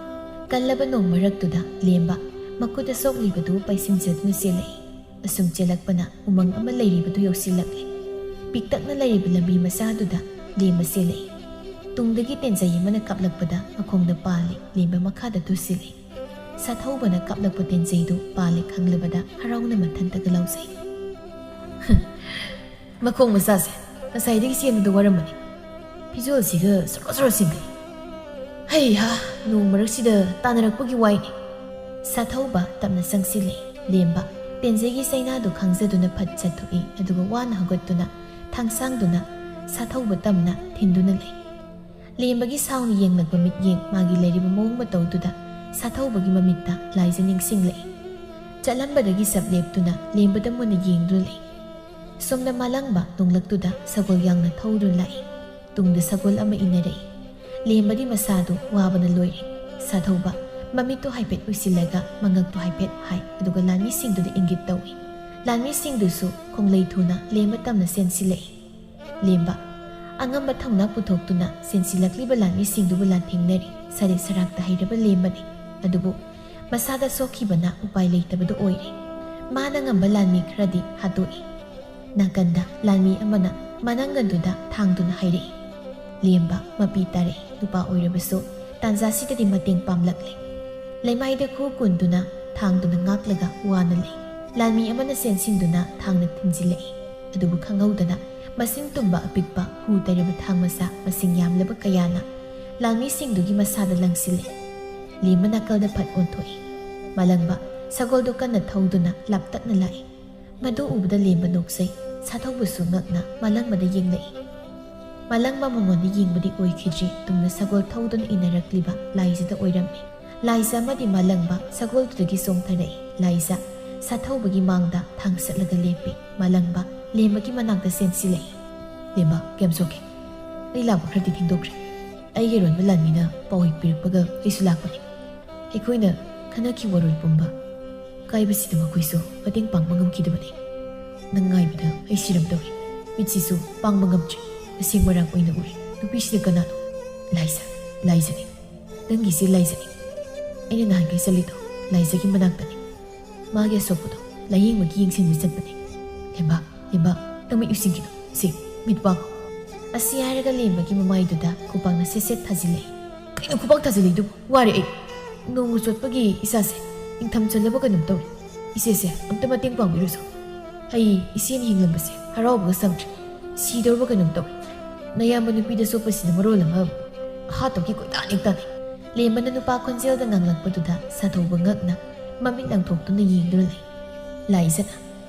ꯀꯜꯂꯕ ꯅꯣꯡ ꯃꯔꯛꯇꯨꯗ ꯂꯦꯝꯕ ꯃꯈꯨꯠꯇ ꯁꯣꯛꯂꯤꯕꯗꯨ ꯄꯩꯁꯤꯟꯖꯗꯨꯅ ꯆꯦꯜꯂꯛꯏ꯫ ꯑꯁꯨꯝ ꯆꯦꯜꯂꯛꯄꯅ ꯎꯃꯪ ꯑꯃ ꯂꯩꯔꯤꯕꯗꯨ ꯌꯧꯁꯤꯜꯂꯛꯂꯦ꯫ ꯄꯤꯛꯇꯛꯅ ꯂꯩꯔꯤꯕ ꯂꯝꯕꯤ ꯃꯆꯥꯗꯨꯗ ꯂꯦꯝꯕ ꯆꯦꯜꯂꯛꯏ꯫ ꯇꯨꯡꯗꯒꯤ ꯇꯦꯟꯖꯩ ꯑꯃꯅ ꯀꯥꯞꯂꯛꯄꯗ ꯃꯈꯣꯡꯗ ꯄꯥꯜꯂꯤ꯫ ꯂꯦꯝꯕ ꯃꯈꯥꯗ ꯇꯨꯁꯤꯜꯂꯤ꯫ ꯁꯥꯊꯧꯕꯅ ꯀꯥꯞꯂꯛꯄ ꯇꯦꯟꯖꯩꯗꯨ ꯄꯥꯜꯂꯦ ꯈꯪꯂꯕꯗ ꯍꯔꯥꯎꯅ ꯃꯊꯟꯇꯒ ꯂꯥꯎꯖꯩ꯫ ꯃꯈꯣꯡ ꯃꯆꯥꯁꯦ ꯉꯁꯥꯏꯗꯒꯤ ꯆꯦꯟꯕꯗ ꯋꯥꯔꯝꯕꯅꯤ꯫ ꯐꯤꯖꯣꯜꯁꯤꯒ ꯁꯣꯔꯣ ꯁꯣꯔꯣ ꯆꯤꯡꯈꯠꯂꯤ꯫ ꯍꯩꯍꯥ, ꯅꯣꯡ ꯃꯔꯛꯁꯤꯗ ꯇꯥꯟꯅꯔꯛꯄꯒꯤ ꯋꯥꯏꯅꯤ꯫ ꯁꯥꯊꯧꯕ ꯇꯞꯅ ꯆꯪꯁꯤꯜꯂꯤ꯫ ꯂꯦꯝꯕ ꯇꯦꯟꯖꯩꯒꯤ ꯆꯩꯅꯥꯗꯨ ꯈꯪꯖꯗꯨꯅ ꯐꯠ ꯆꯠꯊꯣꯛꯏ꯫ ꯑꯗꯨꯒ ꯋꯥꯅ ꯍꯧꯒꯠꯇꯨꯅ ꯊꯥꯡꯁꯥꯡꯗꯨꯅ ꯁꯥꯊꯧꯕ ꯇꯝꯅ ꯊꯤꯟꯗꯨꯅ ꯂꯩ꯫ ꯂꯦꯝꯕꯒꯤ ꯁꯥꯎꯅ ꯌꯦꯡꯂꯛꯄ ꯃꯤꯠꯌꯦꯡ ꯃꯥꯒꯤ ꯂꯩꯔꯤꯕ ꯃꯑꯣꯡ ꯃꯇꯧꯗꯨꯗ ꯁꯥꯊꯧꯕꯒꯤ ꯃꯃꯤꯠꯇ ꯂꯥꯏꯖ ꯅꯤꯡꯁꯤꯡꯂꯛꯏ꯫ ꯆꯠꯂꯝꯕꯗꯒꯤ ꯆꯞ ꯂꯦꯞꯇꯨꯅ ꯂꯦꯝꯕꯗ ꯃꯨꯟꯅ ꯌꯦꯡꯗꯨꯅ ꯂꯩ꯫ ꯁꯣꯝꯗ ꯃꯥꯂꯪꯕ ꯅꯣꯡꯂꯛꯇꯨꯗ ꯁꯒꯣꯜ ꯌꯥꯡꯅ ꯊꯧꯗꯨꯅ ꯂꯥꯛꯏ꯫ ꯇꯨꯡꯗ ꯁꯒꯣꯜ ꯑꯃ ꯏꯟꯅꯔꯛꯏ꯫ ꯂꯦꯝꯕꯗꯤ ꯃꯁꯥꯗꯨ ꯋꯥꯕꯅ ꯂꯣꯏꯔꯦ꯫ ꯁꯥꯊꯧꯕ ꯃꯃꯤꯠꯇꯨ ꯍꯥꯏꯐꯦꯠ ꯎꯏꯁꯤꯜꯂꯒ ꯃꯉꯛꯇꯨ ꯍꯥꯏꯐꯦꯠ ꯍꯥꯏ꯫ ꯑꯗꯨꯒ ꯂꯥꯟꯃꯤꯁꯤꯡꯗꯨꯗ ꯏꯪꯒꯤꯠ ꯇꯧꯏ꯫ ꯂꯥꯟꯃꯤꯁꯤꯡꯗꯨꯁꯨ ꯈꯣꯡꯂꯩ ꯊꯨꯅ ꯂꯦꯝꯕ ꯇꯝꯅ ꯆꯦꯟꯁꯤꯜꯂꯛꯏ꯫ ꯂꯦꯝꯕ ꯑꯉꯝꯕ ꯊꯧꯅꯥ ꯄꯨꯊꯣꯛꯇꯨꯅ ꯆꯦꯟꯁꯤꯜꯂꯛꯂꯤꯕ ꯂꯥꯟꯃꯤꯁꯤꯡꯗꯨꯕꯨ ꯂꯥꯟꯊꯦꯡꯅꯔꯤ꯫ ꯁꯔꯤꯠ ꯁꯔꯥꯛꯇ ꯍꯩꯔꯕ ꯂꯦꯝꯕꯅꯤ꯫ ꯑꯗꯨꯕꯨ ꯃꯁꯥꯗ ꯁꯣꯛꯈꯤꯕꯅ ꯎꯄꯥꯏ ꯂꯩꯇꯕꯗꯨ ꯑꯣꯏꯔꯦ꯫ ꯃꯥꯅ ꯉꯝꯕ ꯂꯥꯟꯃꯤ ꯈꯔꯗꯤ ꯍꯥꯠꯇꯣꯛꯏ꯫ ꯅꯥꯀꯟꯗ ꯂꯥꯟꯃꯤ ꯑꯃꯅ ꯃꯅꯪꯒꯟꯗꯨꯗ ꯊꯥꯡꯗꯨꯅ ꯍꯥꯏꯔꯛꯏ꯫ ꯂꯦꯝꯕ ꯃꯄꯤ ꯇꯥꯔꯛꯏ꯫ ꯅꯨꯄꯥ ꯑꯣꯏꯔꯕꯁꯨ ꯇꯥꯟꯖꯥꯁꯤꯗꯗꯤ ꯃꯇꯦꯡ ꯄꯥꯡꯂꯛꯂꯦ꯫ ꯂꯩꯃꯥꯏꯗ ꯈꯨ ꯀꯨꯟꯗꯨꯅ ꯊꯥꯡꯗꯨꯅ ꯉꯥꯛꯂꯒ ꯋꯥꯅ ꯂꯩ꯫ ꯂꯥꯟꯃꯤ ꯑꯃꯅ ꯆꯦꯟꯁꯤꯟꯗꯨꯅ ꯊꯥꯡꯅ ꯊꯤꯟꯖꯤꯜꯂꯛꯏ꯫ ꯑꯗꯨꯕꯨ ꯈꯪꯍꯧꯗꯅ ꯃꯁꯤꯡ ꯇꯨꯝꯕ ꯑꯄꯤꯛꯄ ꯍꯨ ꯇꯩꯔꯕ ꯊꯥꯡ ꯃꯆꯥ ꯃꯁꯤꯡ ꯌꯥꯝꯂꯕ ꯀꯌꯥꯅ ꯂꯥꯟꯃꯤꯁꯤꯡꯗꯨꯒꯤ ꯃꯁꯥꯗ ꯂꯪꯁꯤꯜꯂꯦ꯫ ꯂꯦꯝꯕ ꯅꯥꯀꯜꯗ ꯐꯠ ꯑꯣꯟꯊꯣꯛꯏ꯫ ꯃꯥꯂꯪꯕ ꯁꯒꯣꯜꯗꯨ ꯀꯟꯅ ꯊꯧꯗꯨꯅ ꯂꯥꯞꯇꯛꯅ ꯂꯥꯛꯏ꯫ ꯃꯗꯨ ꯎꯕꯗ ꯂꯦꯝꯕ ꯅꯣꯛꯆꯩ꯫ ꯁꯥꯊꯧꯕꯁꯨ ꯉꯛꯅ ꯃꯥꯂꯪꯕꯗ ꯌꯦꯡꯂꯛꯏ꯫ ꯃꯥꯂꯪꯕ ꯃꯉꯣꯟꯗ ꯌꯦꯡꯕꯗꯤ ꯑꯣꯏꯈꯤꯗ꯭ꯔꯤ꯫ ꯇꯨꯡꯗ ꯁꯒꯣꯜ ꯊꯧꯗꯨꯅ ꯏꯟꯅꯔꯛꯂꯤꯕ ꯂꯥꯏꯖꯗ ꯑꯣꯏꯔꯝꯃꯤ꯫ ꯂꯥꯏꯖ ꯑꯃꯗꯤ ꯃꯥꯂꯪꯕ ꯁꯒꯣꯜꯗꯨꯗꯒꯤ ꯆꯣꯡꯊꯔꯛꯏ꯫ ꯂꯥꯏꯖ ꯁꯥꯊꯧꯕꯒꯤ ꯃꯥꯡꯗ ꯊꯥꯡ ꯁꯠꯂꯒ ꯂꯦꯞꯄꯤ꯫ ꯃꯥꯂꯪꯕ ꯂꯦꯝꯕꯒꯤ ꯃꯅꯥꯛꯇ ꯆꯦꯟꯁꯤꯜꯂꯛꯏ꯫ ꯂꯦꯝꯕ ꯀꯌꯥꯝ ꯁꯣꯛꯀꯦ? ꯑꯩ ꯂꯥꯛꯄ ꯈꯔꯗꯤ ꯊꯦꯡꯗꯣꯛꯈ꯭ꯔꯦ꯫ ꯑꯩꯒꯤ ꯑꯔꯣꯟꯕ ꯂꯥꯟꯃꯤꯅ ꯄꯥꯎ ꯄꯤꯔꯛꯄꯒ ꯑꯩꯁꯨ ꯂꯥꯛꯄꯅꯤ꯫ ꯑꯩꯈꯣꯏꯅ ꯈꯟꯅꯈꯤ ꯋꯥꯔꯣꯜ ꯄꯨꯝꯕ ꯀꯥꯏꯕꯁꯤꯗ ꯃꯈꯣꯏꯁꯨ ꯃꯇꯦꯡ ꯄꯥꯡꯕ ꯉꯝꯈꯤꯗꯕꯅꯤ꯫ ꯅꯪ ꯉꯥꯏꯕꯗ ꯑꯩ ꯁꯤꯔꯝꯗꯧꯔꯤ꯫ ꯃꯤꯠꯁꯤꯁꯨ ꯄꯥꯡꯕ ꯉꯝꯗ꯭ꯔꯦ꯫ ꯑꯁꯦꯡ ꯃꯔꯥꯡ ꯑꯣꯏꯅ ꯎꯔꯦ꯫ ꯅꯨꯄꯤꯁꯤꯗ ꯀꯅꯥꯅꯣ? ꯂꯥꯏꯖꯅꯤ꯫ ꯅꯪꯒꯤꯁꯤ ꯂꯥꯏꯖꯅꯤ꯫ ꯑꯩꯅ ꯅꯍꯥꯟꯈꯩ ꯆꯠꯂꯤꯗꯣ ꯂꯥꯏꯖꯒꯤ ꯃꯅꯥꯛꯇꯅꯤ꯫ ꯃꯥꯒꯤ ꯑꯁꯣꯛꯄꯗꯣ ꯂꯥꯏꯌꯦꯡꯕꯒꯤ ꯌꯦꯡꯁꯤꯟꯕ ꯆꯠꯄꯅꯤ꯫ ꯂꯦꯝꯕ ꯅꯪ ꯃꯤꯠ ꯎꯏꯁꯤꯟꯈꯤꯅꯨ꯫ ꯁꯤ ꯃꯤꯠ ꯄꯥꯡꯉꯣ꯫ ꯑꯁꯤ ꯍꯥꯏꯔꯒ ꯂꯦꯝꯕꯒꯤ ꯃꯃꯥꯏꯗꯨꯗ ꯈꯨꯄꯥꯛꯅ ꯁꯦꯠ ꯊꯥꯖꯤꯜꯂꯛꯏ꯫ ꯀꯩꯅꯣ ꯈꯨꯄꯥꯛ ꯊꯥꯖꯤꯜꯂꯛꯏꯗꯨꯕꯨ? ꯋꯥꯔꯦ ꯑꯩ꯫ ꯅꯣꯡꯃ ꯆꯣꯠꯄꯒꯤ ꯏꯁꯥꯁꯦ ꯏꯪꯊꯝ ꯆꯜꯂꯕ ꯀꯩꯅꯣꯝ ꯇꯧꯔꯤ꯫ ꯏꯆꯦꯁꯦ ꯑꯝꯇ ꯃꯇꯦꯡ ꯄꯥꯡꯕꯤꯔꯨꯁꯣ꯫ ꯑꯩ ꯏꯆꯦꯅ ꯍꯤꯡꯂꯝꯕꯁꯦ ꯍꯔꯥꯎꯕꯒ ꯆꯪꯗ꯭ꯔꯦ꯫ ꯁꯤꯗꯧꯔꯕ ꯀꯩꯅꯣꯝ ꯇꯧꯔꯤ꯫ ꯅꯌꯥꯝꯕ ꯅꯨꯄꯤꯗ ꯁꯣꯛꯄꯁꯤꯅ ꯃꯔꯣꯜ ꯑꯃ ꯍꯥꯠꯇꯧꯒꯤ ꯀꯣꯏꯇꯥꯟ ꯇꯥꯟꯅꯩ꯫ ꯂꯦꯝꯕꯅ ꯅꯨꯄꯥ ꯈꯣꯟꯖꯦꯜꯗ ꯉꯥꯡꯂꯛꯄꯗꯨꯗ ꯁꯥꯊꯧꯕ ꯉꯛꯅ ꯃꯃꯤꯠ ꯂꯪꯊꯣꯛꯇꯨꯅ ꯌꯦꯡꯗꯨꯅ ꯂꯩ꯫ ꯂꯥꯏꯖꯅ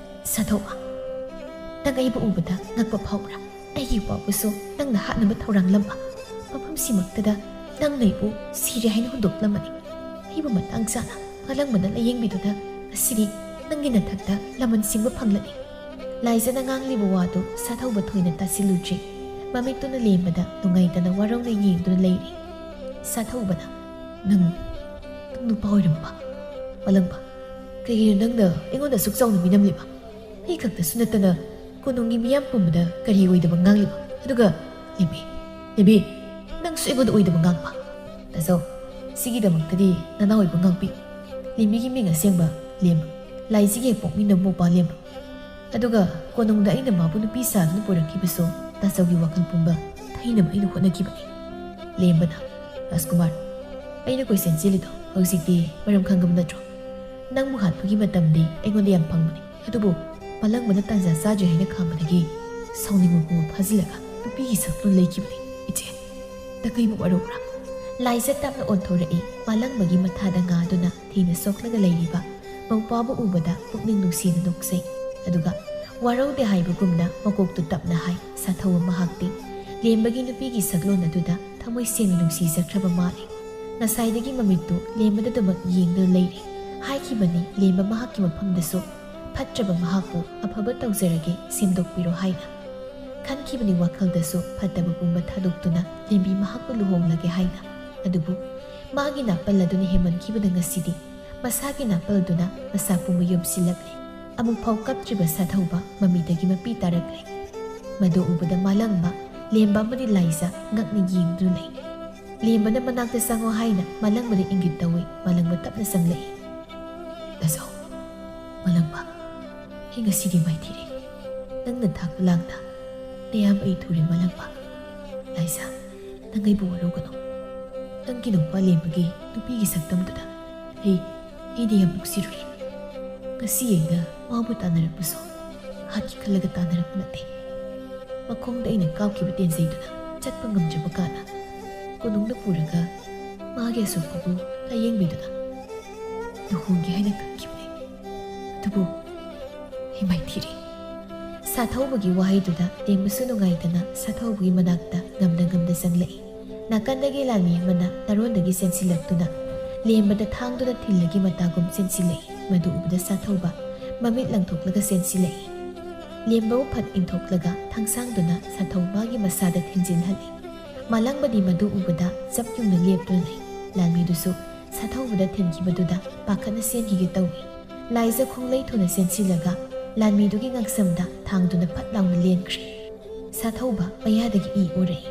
ꯁꯥꯊꯧꯕ ꯅꯪ ꯑꯩꯕꯨ ꯎꯕꯗ ꯉꯛꯄ ꯐꯥꯎꯕ꯭ꯔꯥ? ꯑꯩꯒꯤ ꯋꯥꯕꯨꯁꯨ ꯅꯪꯅ ꯍꯥꯠꯅꯕ ꯊꯧꯔꯥꯡꯂꯝꯕ ꯃꯐꯝꯁꯤꯃꯛꯇꯗ ꯅꯪꯅ ꯑꯩꯕꯨ ꯁꯤꯔꯦ ꯍꯥꯏꯅ ꯍꯨꯟꯗꯣꯛꯂꯝꯃꯅꯤ꯫ ꯑꯩꯕꯨ ꯃꯇꯥꯡ ꯆꯥꯅ ꯃꯥꯂꯪꯕꯅ ꯂꯥꯏꯌꯦꯡꯕꯤꯗꯨꯅ ꯉꯁꯤꯗꯤ ꯅꯪꯒꯤ ꯅꯊꯛꯇ ꯂꯃꯟ ꯁꯤꯡꯕ ꯐꯪꯂꯅꯤ ꯂꯥꯏꯖꯅ ꯉꯥꯡꯂꯤꯕ ꯋꯥꯗꯨ ꯁꯥꯊꯧꯕ ꯊꯣꯏꯅ ꯇꯥꯁꯤꯜꯂꯨꯗ꯭ꯔꯤ ꯃꯃꯤꯠꯇꯨꯅ ꯂꯦꯝꯕꯗ ꯅꯨꯡꯉꯥꯏꯇꯅ ꯋꯥꯔꯧꯅ ꯌꯦꯡꯗꯨꯅ ꯂꯩꯔꯤ ꯁꯥꯊꯧꯕꯅ ꯅꯪ ꯅꯨꯄꯥ ꯑꯣꯏꯔꯝꯕ ꯃꯂꯪꯕ ꯀꯩꯒꯤꯅꯣ ꯅꯪꯅ ꯑꯩꯉꯣꯟꯗ ꯑꯁꯨꯛ ꯆꯥꯎꯅ ꯃꯤꯅꯝꯂꯤꯕ ꯑꯩ ꯈꯛꯇꯁꯨ ꯅꯠꯇꯅ ꯀꯣꯅꯨꯡꯒꯤ ꯃꯤꯌꯥꯝ ꯄꯨꯝꯕꯗ ꯀꯔꯤ ꯑꯣꯏꯗꯕ ꯉꯥꯡꯂꯤꯕ ꯑꯗꯨꯒ ꯂꯦꯝꯕꯤ ꯅꯪꯁꯨ ꯑꯩꯉꯣꯟꯗ ꯑꯣꯏꯗꯕ ꯉꯥꯡꯕ ꯇꯥꯖꯧ ꯁꯤꯒꯤꯗꯃꯛꯇꯗꯤ ꯅꯅꯥꯎ ꯑꯣꯏꯕ ꯉꯥꯡꯕꯤꯌꯨ ꯂꯦꯝꯕꯤꯒꯤ ꯃꯤꯡ ꯑꯁꯦꯡꯕ ꯂꯦꯝꯕ ꯂꯥꯏꯖꯤꯒꯤ ꯍꯦꯛ ꯄꯣꯛꯃꯤꯟꯅꯕ ꯃꯧꯄꯥ ꯂꯦꯝꯕ ꯑꯗꯨꯒ ꯀꯣꯅꯨꯡꯗ ꯑꯩꯅ ꯃꯥꯕꯨ ꯅꯨꯄꯤ ꯁꯥꯗꯨꯅ ꯄꯨꯔꯛꯈꯤꯕꯁꯨ ꯇꯥꯖꯧꯒꯤ ꯋꯥꯈꯜ ꯄꯨꯝꯕ ꯊꯩꯅꯕ ꯑꯩꯅ ꯍꯣꯠꯅꯈꯤꯕꯅꯤ ꯂꯦꯝꯕꯅ ꯔꯥꯖꯀꯨꯃꯥꯔ ꯑꯩꯅ ꯀꯣꯏꯁꯦꯟ ꯆꯦꯜꯂꯤꯗꯣ ꯍꯧꯖꯤꯛꯇꯤ ꯃꯔꯝ ꯈꯪꯉꯕ ꯅꯠꯇ꯭ꯔꯣ ꯅꯪꯕꯨ ꯍꯥꯠꯄꯒꯤ ꯃꯇꯝꯗꯤ ꯑꯩꯉꯣꯟꯗ ꯌꯥꯝ ꯐꯪꯕꯅꯤ ꯑꯗꯨꯕꯨ ꯃꯂꯪꯕꯅ ꯇꯥꯟꯖꯥ ꯆꯥꯗ꯭ꯔꯦ ꯍꯥꯏꯅ ꯈꯥꯝꯕꯗꯒꯤ ꯁꯥꯎꯅꯤꯡꯕ ꯄꯨꯡ ꯐꯥꯖꯤꯜꯂꯒ ꯅꯨꯄꯤꯒꯤ ꯁꯛꯇꯨ ꯂꯩꯈꯤꯕꯅꯤ ꯏꯆꯦ ꯇꯀꯩꯕꯨ ꯋꯥꯔꯧꯕ꯭ꯔꯥ ꯂꯥꯏꯖ ꯇꯞꯅ ꯑꯣꯟꯊꯣꯔꯛꯏ ꯃꯂꯪꯕꯒꯤ ꯃꯊꯥꯗ ꯉꯥꯗꯨꯅ ꯊꯤꯅ ꯁꯣꯛꯂꯒ ꯂꯩꯔꯤꯕ ꯃꯧꯄꯥꯕꯨ ꯎꯕꯗ ꯄꯨꯛꯅꯤꯡ ꯅꯨꯡꯁꯤꯅ ꯅꯣꯛꯆꯩ ꯑꯗꯨꯒ ꯋꯥꯔꯧꯗꯦ ꯍꯥꯏꯕꯒꯨꯝꯅ ꯃꯀꯣꯛꯇꯨ ꯇꯞꯅ ꯍꯥꯏ ꯁꯥꯊꯧ ꯃꯍꯥꯛꯇꯤ ꯂꯦꯝꯕꯒꯤ ꯅꯨꯄꯤꯒꯤ ꯁꯛꯂꯣꯟ ꯑꯗꯨꯗ ꯊꯃꯣꯏ ꯁꯦꯡꯅ ꯅꯨꯡꯁꯤꯖꯈ꯭ꯔꯕ ꯃꯥꯜꯂꯤ ꯉꯁꯥꯏꯗꯒꯤ ꯃꯃꯤꯠꯇꯨ ꯂꯦꯝꯕꯗꯗꯃꯛ ꯌꯦꯡꯗꯨꯅ ꯂꯩꯔꯤ ꯍꯥꯏꯈꯤꯕꯅꯤ ꯂꯦꯝꯕ ꯃꯍꯥꯛꯀꯤ ꯃꯐꯝꯗꯁꯨ ꯐꯠꯇ꯭ꯔꯕ ꯃꯍꯥꯛꯄꯨ ꯑꯐꯕ ꯇꯧꯖꯔꯒꯦ ꯁꯦꯝꯗꯣꯛꯄꯤꯔꯣ ꯍꯥꯏꯅ ꯈꯟꯈꯤꯕꯅꯤ ꯋꯥꯈꯜꯗꯁꯨ ꯐꯠꯇꯕ ꯄꯨꯝꯕ ꯊꯥꯗꯣꯛꯇꯨꯅ ꯂꯦꯝꯕꯤ ꯃꯍꯥꯛꯄꯨ ꯂꯨꯍꯣꯡꯂꯒꯦ ꯍꯥꯏꯅ ꯑꯗꯨꯕꯨ ꯃꯥꯒꯤ ꯅꯥꯄꯜ ꯑꯗꯨꯅ ꯍꯦꯃꯟꯈꯤꯕꯗ ꯉꯁꯤꯗꯤ ꯃꯁꯥꯒꯤ ꯅꯥꯄꯜꯗꯨꯅ ꯃꯁꯥ ꯄꯨꯝꯕ ꯌꯣꯝꯁꯤꯜꯂꯛꯂꯤ ꯑꯃꯨꯛꯐꯥꯎ ꯀꯞꯇ꯭ꯔꯤꯕ ꯁꯥꯊꯧꯕ ꯃꯃꯤꯗꯒꯤ ꯃꯄꯤ ꯇꯥꯔꯛꯂꯤ ꯃꯗꯨ ꯎꯕꯗ ꯃꯥꯂꯪꯕ ꯂꯦꯝꯕ ꯑꯃꯗꯤ ꯂꯥꯏꯖ ꯉꯛꯅ ꯌꯦꯡꯗꯨꯅ ꯂꯩ ꯂꯦꯝꯕꯅ ꯃꯅꯥꯛꯇ ꯆꯪꯉꯣ ꯍꯥꯏꯅ ꯃꯂꯪꯕꯗ ꯏꯪꯒꯤꯠ ꯇꯧꯏ ꯃꯂꯪꯕ ꯇꯞꯅ ꯆꯪꯂꯛꯏ ꯇꯥꯖꯧ ꯃꯂꯪꯕ ꯑꯩ ꯉꯁꯤꯗꯤ ꯃꯥꯏꯊꯤꯔꯦ ꯅꯪꯅ ꯊꯥꯛꯄ ꯂꯥꯡꯗ ꯅꯌꯥꯝ ꯑꯩ ꯊꯨꯔꯦ ꯃꯂꯪꯕ ꯂꯥꯏꯖ ꯅꯪ ꯑꯩꯕꯨ ꯋꯥꯔꯧꯒꯅꯨ ꯅꯪꯒꯤ ꯅꯨꯄꯥ ꯂꯦꯝꯕꯒꯤ ꯅꯨꯄꯤꯒꯤ ꯁꯛꯇꯝꯗꯨꯗ ꯑꯩꯗꯤ ꯌꯥꯝ ꯅꯨꯡꯁꯤꯔꯨꯔꯦ ꯉꯁꯤ ꯑꯩꯅ ꯃꯥꯕꯨ ꯇꯥꯟꯅꯔꯛꯄꯁꯨ ꯍꯥꯠꯀꯤ ꯈꯜꯂꯒ ꯇꯥꯟꯅꯔꯛꯄ ꯅꯠꯇꯦ ꯃꯈꯣꯡꯗ ꯑꯩꯅ ꯀꯥꯞꯈꯤꯕ ꯇꯦꯟꯖꯩꯗꯨꯅ ꯆꯠꯄ ꯉꯝꯖꯕ ꯀꯥꯟꯅ ꯀꯣꯅꯨꯡꯗ ꯄꯨꯔꯒ ꯃꯥꯒꯤ ꯑꯁꯣꯛꯄꯕꯨ ꯂꯥꯌꯦꯡꯕꯤꯗꯨꯅ ꯂꯨꯍꯣꯡꯒꯦ ꯍꯥꯏꯅ ꯈꯟꯈꯤꯕꯅꯤ ꯑꯗꯨꯕꯨ ꯑꯩ ꯃꯥꯏꯊꯤꯔꯦ ꯁꯥꯊꯧꯕꯒꯤ ꯋꯥꯍꯩꯗꯨꯗ ꯂꯦꯝꯕꯁꯨ ꯅꯨꯡꯉꯥꯏꯇꯅ ꯁꯥꯊꯧꯕꯒꯤ ꯃꯅꯥꯛꯇ ꯉꯝꯅ ꯆꯪꯂꯛꯏ ꯅꯥꯀꯟꯗꯒꯤ ꯂꯥꯟꯃꯤ ꯑꯃꯅ ꯅꯔꯣꯟꯗꯒꯤ ꯆꯦꯟꯁꯤꯜꯂꯛꯇꯨꯅ ꯂꯦꯝꯕꯗ ꯊꯥꯡꯗꯨꯅ ꯊꯤꯜꯂꯒꯤ ꯃꯇꯥꯒꯨꯝ ꯆꯦꯟꯁꯤꯜꯂꯛꯏ ꯃꯗꯨ ꯎꯕꯗ ꯁꯥꯊꯧꯕ ꯃꯃꯤꯠ ꯂꯪꯊꯣꯛꯂꯒ ꯆꯦꯟꯁꯤꯜꯂꯛꯏ ꯂꯦꯝꯕꯕꯨ ꯐꯠ ꯏꯟꯊꯣꯛꯂꯒ ꯊꯥꯡꯁꯥꯡꯗꯨꯅ ꯁꯥꯊꯧꯕꯒꯤ ꯃꯁꯥꯗ ꯊꯤꯟꯖꯤꯟꯍꯜꯂꯤ ꯃꯂꯪꯕꯗꯤ ꯃꯗꯨ ꯎꯕꯗ ꯆꯞ ꯌꯨꯡꯅ ꯂꯦꯞꯇꯨꯅ ꯂꯩ ꯂꯥꯟꯃꯤꯗꯨꯁꯨ ꯁꯥꯊꯧꯕꯗ ꯊꯤꯟꯈꯤꯕꯗꯨꯗ ꯄꯥꯈꯠꯅ ꯆꯦꯟꯈꯤꯒꯦ ꯇꯧꯏ ꯂꯥꯏꯖ ꯈꯣꯡꯂꯩ ꯊꯨꯅ ꯆꯦꯟꯁꯤꯜꯂꯒ ꯂꯥꯟꯃꯤꯗꯨꯒꯤ ꯉꯛꯁꯝꯗ ꯊꯥꯡꯗꯨꯅ ꯐꯠ ꯂꯥꯎꯅ ꯂꯦꯟꯈ꯭ꯔꯦ ꯁꯥꯊꯧꯕ ꯃꯌꯥꯗꯒꯤ ꯏ ꯑꯣꯔꯛꯏ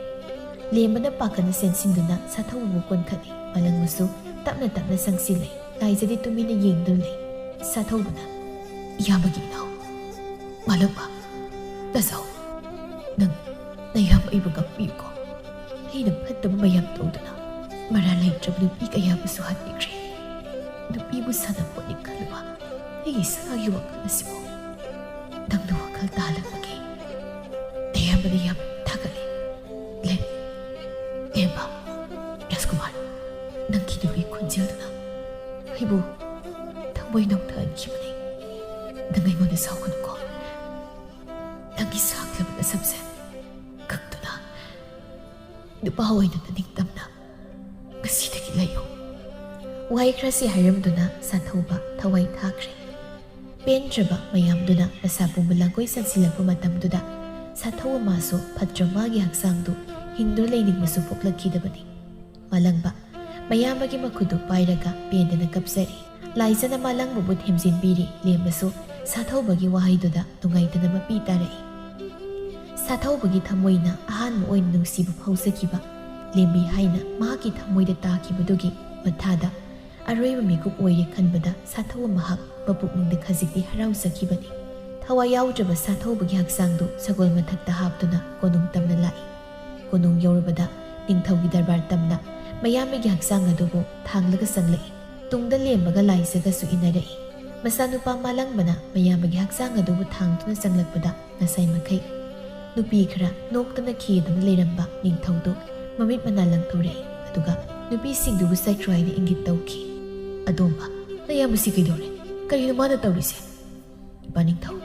ꯂꯦꯝꯕꯅ ꯄꯥꯈꯠꯅ ꯆꯦꯟꯁꯤꯟꯗꯨꯅ ꯁꯥꯊꯧꯕꯕꯨ ꯀꯣꯟꯈꯠꯂꯤ ꯃꯂꯪꯕꯁꯨ ꯇꯞꯅ ꯆꯪꯁꯤꯜꯂꯤ ꯂꯥꯏꯖꯗꯤ ꯇꯨꯃꯤꯟꯅ ꯌꯦꯡꯗꯨꯅ ꯂꯩ ꯁꯥꯊꯧꯕꯅ ꯏꯌꯥꯝꯕꯒꯤ ꯏꯅꯥꯎ ꯃꯂꯪꯕ ꯇꯥꯖꯧ ꯅꯌꯥꯝꯕ ꯑꯩꯕꯨ ꯉꯥꯛꯄꯤꯌꯨꯀꯣ ꯑꯩꯅ ꯐꯠꯇꯕ ꯃꯌꯥꯝ ꯇꯧꯗꯨꯅ ꯃꯔꯥꯜ ꯂꯩꯇ꯭ꯔꯕ ꯅꯨꯄꯤ ꯀꯌꯥꯕꯨꯁꯨ ꯍꯥꯠꯄꯤꯈ꯭ꯔꯦ ꯅꯨꯄꯤꯕꯨ ꯁꯥꯟꯅꯄꯣꯠꯅꯤ ꯈꯜꯂꯨꯕ ꯑꯩꯒꯤ ꯏꯁꯥꯒꯤ ꯋꯥꯈꯜ ꯑꯁꯤꯕꯨ ꯅꯪꯅ ꯋꯥꯈꯜ ꯇꯥꯍꯜꯂꯛꯄꯒꯤ ꯅꯌꯥꯝꯕꯅ ꯌꯥꯝ ꯊꯥꯒꯠꯂꯤ ꯂꯦꯝꯕ ꯔꯥꯖꯀꯨꯃꯥꯔ ꯅꯪꯒꯤ ꯅꯨꯄꯤ ꯈꯣꯟꯖꯦꯜꯗꯨꯅ ꯑꯩꯕꯨ ꯊꯃꯣꯏ ꯅꯧꯊꯍꯟꯈꯤꯕꯅꯤ ꯅꯪ ꯑꯩꯉꯣꯟꯗ ꯁꯥꯎꯒꯅꯨꯀꯣ ꯅꯪꯒꯤ ꯁꯥꯡꯂꯕ ꯅꯁꯝꯁꯦ ꯀꯛꯇꯨꯅ ꯅꯨꯄꯥ ꯑꯣꯏꯅ ꯅꯤꯡꯇꯝꯅ ꯉꯁꯤꯗꯒꯤ ꯂꯩꯌꯨ ꯋꯥꯍꯩ ꯈꯔꯁꯤ ꯍꯥꯏꯔꯝꯗꯨꯅ ꯁꯥꯊꯧꯕ ꯊꯋꯥꯏ ꯊꯥꯈ꯭ꯔꯦ ꯄꯦꯟꯗ꯭ꯔꯕ ꯃꯌꯥꯝꯗꯨꯅ ꯃꯁꯥ ꯄꯨꯝꯕ ꯂꯥꯡꯒꯣꯏ ꯆꯟꯁꯤꯜꯂꯛꯄ ꯃꯇꯝꯗꯨꯗ ꯁꯥꯊꯧꯕ ꯃꯥꯁꯨ ꯐꯠꯇ꯭ꯔ ꯃꯥꯒꯤ ꯍꯛꯆꯥꯡꯗꯨ ꯍꯤꯡꯗꯨꯅ ꯂꯩꯅꯤꯡꯕꯁꯨ ꯄꯣꯛꯂꯛꯈꯤꯗꯕꯅꯤ ꯃꯂꯪꯕ ꯃꯌꯥꯝꯕꯒꯤ ꯃꯈꯨꯠꯇꯨ ꯄꯥꯏꯔꯒ ꯄꯦꯟꯗꯅ ꯀꯞꯆꯔꯤ ꯂꯥꯏꯖꯅ ꯃꯂꯪꯕꯕꯨ ꯊꯦꯝꯖꯤꯟꯕꯤꯔꯤ ꯂꯦꯝꯕꯁꯨ ꯁꯥꯊꯧꯕꯒꯤ ꯋꯥꯍꯩꯗꯨꯗ ꯅꯨꯡꯉꯥꯏꯇꯅ ꯃꯄꯤ ꯇꯥꯔꯛꯏ ꯁꯥꯊꯧꯕꯒꯤ ꯊꯃꯣꯏꯅ ꯑꯍꯥꯟꯕ ꯑꯣꯏꯅ ꯅꯨꯡꯁꯤꯕ ꯐꯥꯎꯖꯈꯤꯕ ꯂꯦꯝꯕꯤ ꯍꯥꯏꯅ ꯃꯍꯥꯛꯀꯤ ꯊꯃꯣꯏꯗ ꯇꯥꯈꯤꯕꯗꯨꯒꯤ ꯃꯊꯥꯗ ꯑꯔꯣꯏꯕ ꯃꯤꯀꯨꯞ ꯑꯣꯏꯔꯦ ꯈꯟꯕꯗ ꯁꯥꯊꯧꯕ ꯃꯍꯥꯛ ꯃꯄꯨꯛꯅꯤꯡꯗ ꯈꯖꯤꯛꯇꯤ ꯍꯔꯥꯎꯖꯈꯤꯕꯅꯤ ꯊꯋꯥꯏ ꯌꯥꯎꯗ꯭ꯔꯕ ꯁꯥꯊꯧꯕꯒꯤ ꯍꯛꯆꯥꯡꯗꯨ ꯁꯒꯣꯜ ꯃꯊꯛꯇ ꯍꯥꯞꯇꯨꯅ ꯀꯣꯅꯨꯡ ꯇꯝꯅ ꯂꯥꯛꯏ ꯀꯣꯅꯨꯡ ꯌꯧꯔꯕꯗ ꯅꯤꯡꯊꯧꯒꯤ ꯗꯔꯕꯥꯔ ꯇꯝꯅ ꯃꯌꯥꯝꯕꯒꯤ ꯍꯛꯆꯥꯡ ꯑꯗꯨꯕꯨ ꯊꯥꯡꯂꯒ ꯆꯪꯂꯛꯏ ꯇꯨꯡꯗ ꯂꯦꯝꯕꯒ ꯂꯥꯏꯖꯒꯁꯨ ꯏꯟꯅꯔꯛꯏ ꯃꯆꯥꯅꯨꯄꯥ ꯃꯂꯪꯕꯅ ꯃꯌꯥꯝꯕꯒꯤ ꯍꯛꯆꯥꯡ ꯑꯗꯨꯕꯨ ꯊꯥꯡꯗꯨꯅ ꯆꯪꯂꯛꯄꯗ ꯉꯁꯥꯏ ꯃꯈꯩ ꯅꯨꯄꯤ ꯈꯔ ꯅꯣꯛꯇꯅ ꯈꯦꯗꯨꯅ ꯂꯩꯔꯝꯕ ꯅꯤꯡꯊꯧꯗꯨ ꯃꯃꯤꯠ ꯃꯅꯥ ꯂꯪꯊꯣꯔꯛꯏ ꯑꯗꯨꯒ ꯅꯨꯄꯤꯁꯤꯡꯗꯨꯕꯨ ꯆꯠꯈ꯭ꯔꯣ ꯍꯥꯏꯅ ꯏꯪꯒꯤꯠ ꯇꯧꯈꯤ ꯑꯗꯣꯝꯕ ꯅꯌꯥꯝꯕꯁꯤ ꯀꯩꯗꯧꯔꯦ ꯀꯔꯤꯅꯣ ꯃꯥꯅ ꯇꯧꯔꯤꯁꯦ ꯏꯄꯥ ꯅꯤꯡꯊꯧ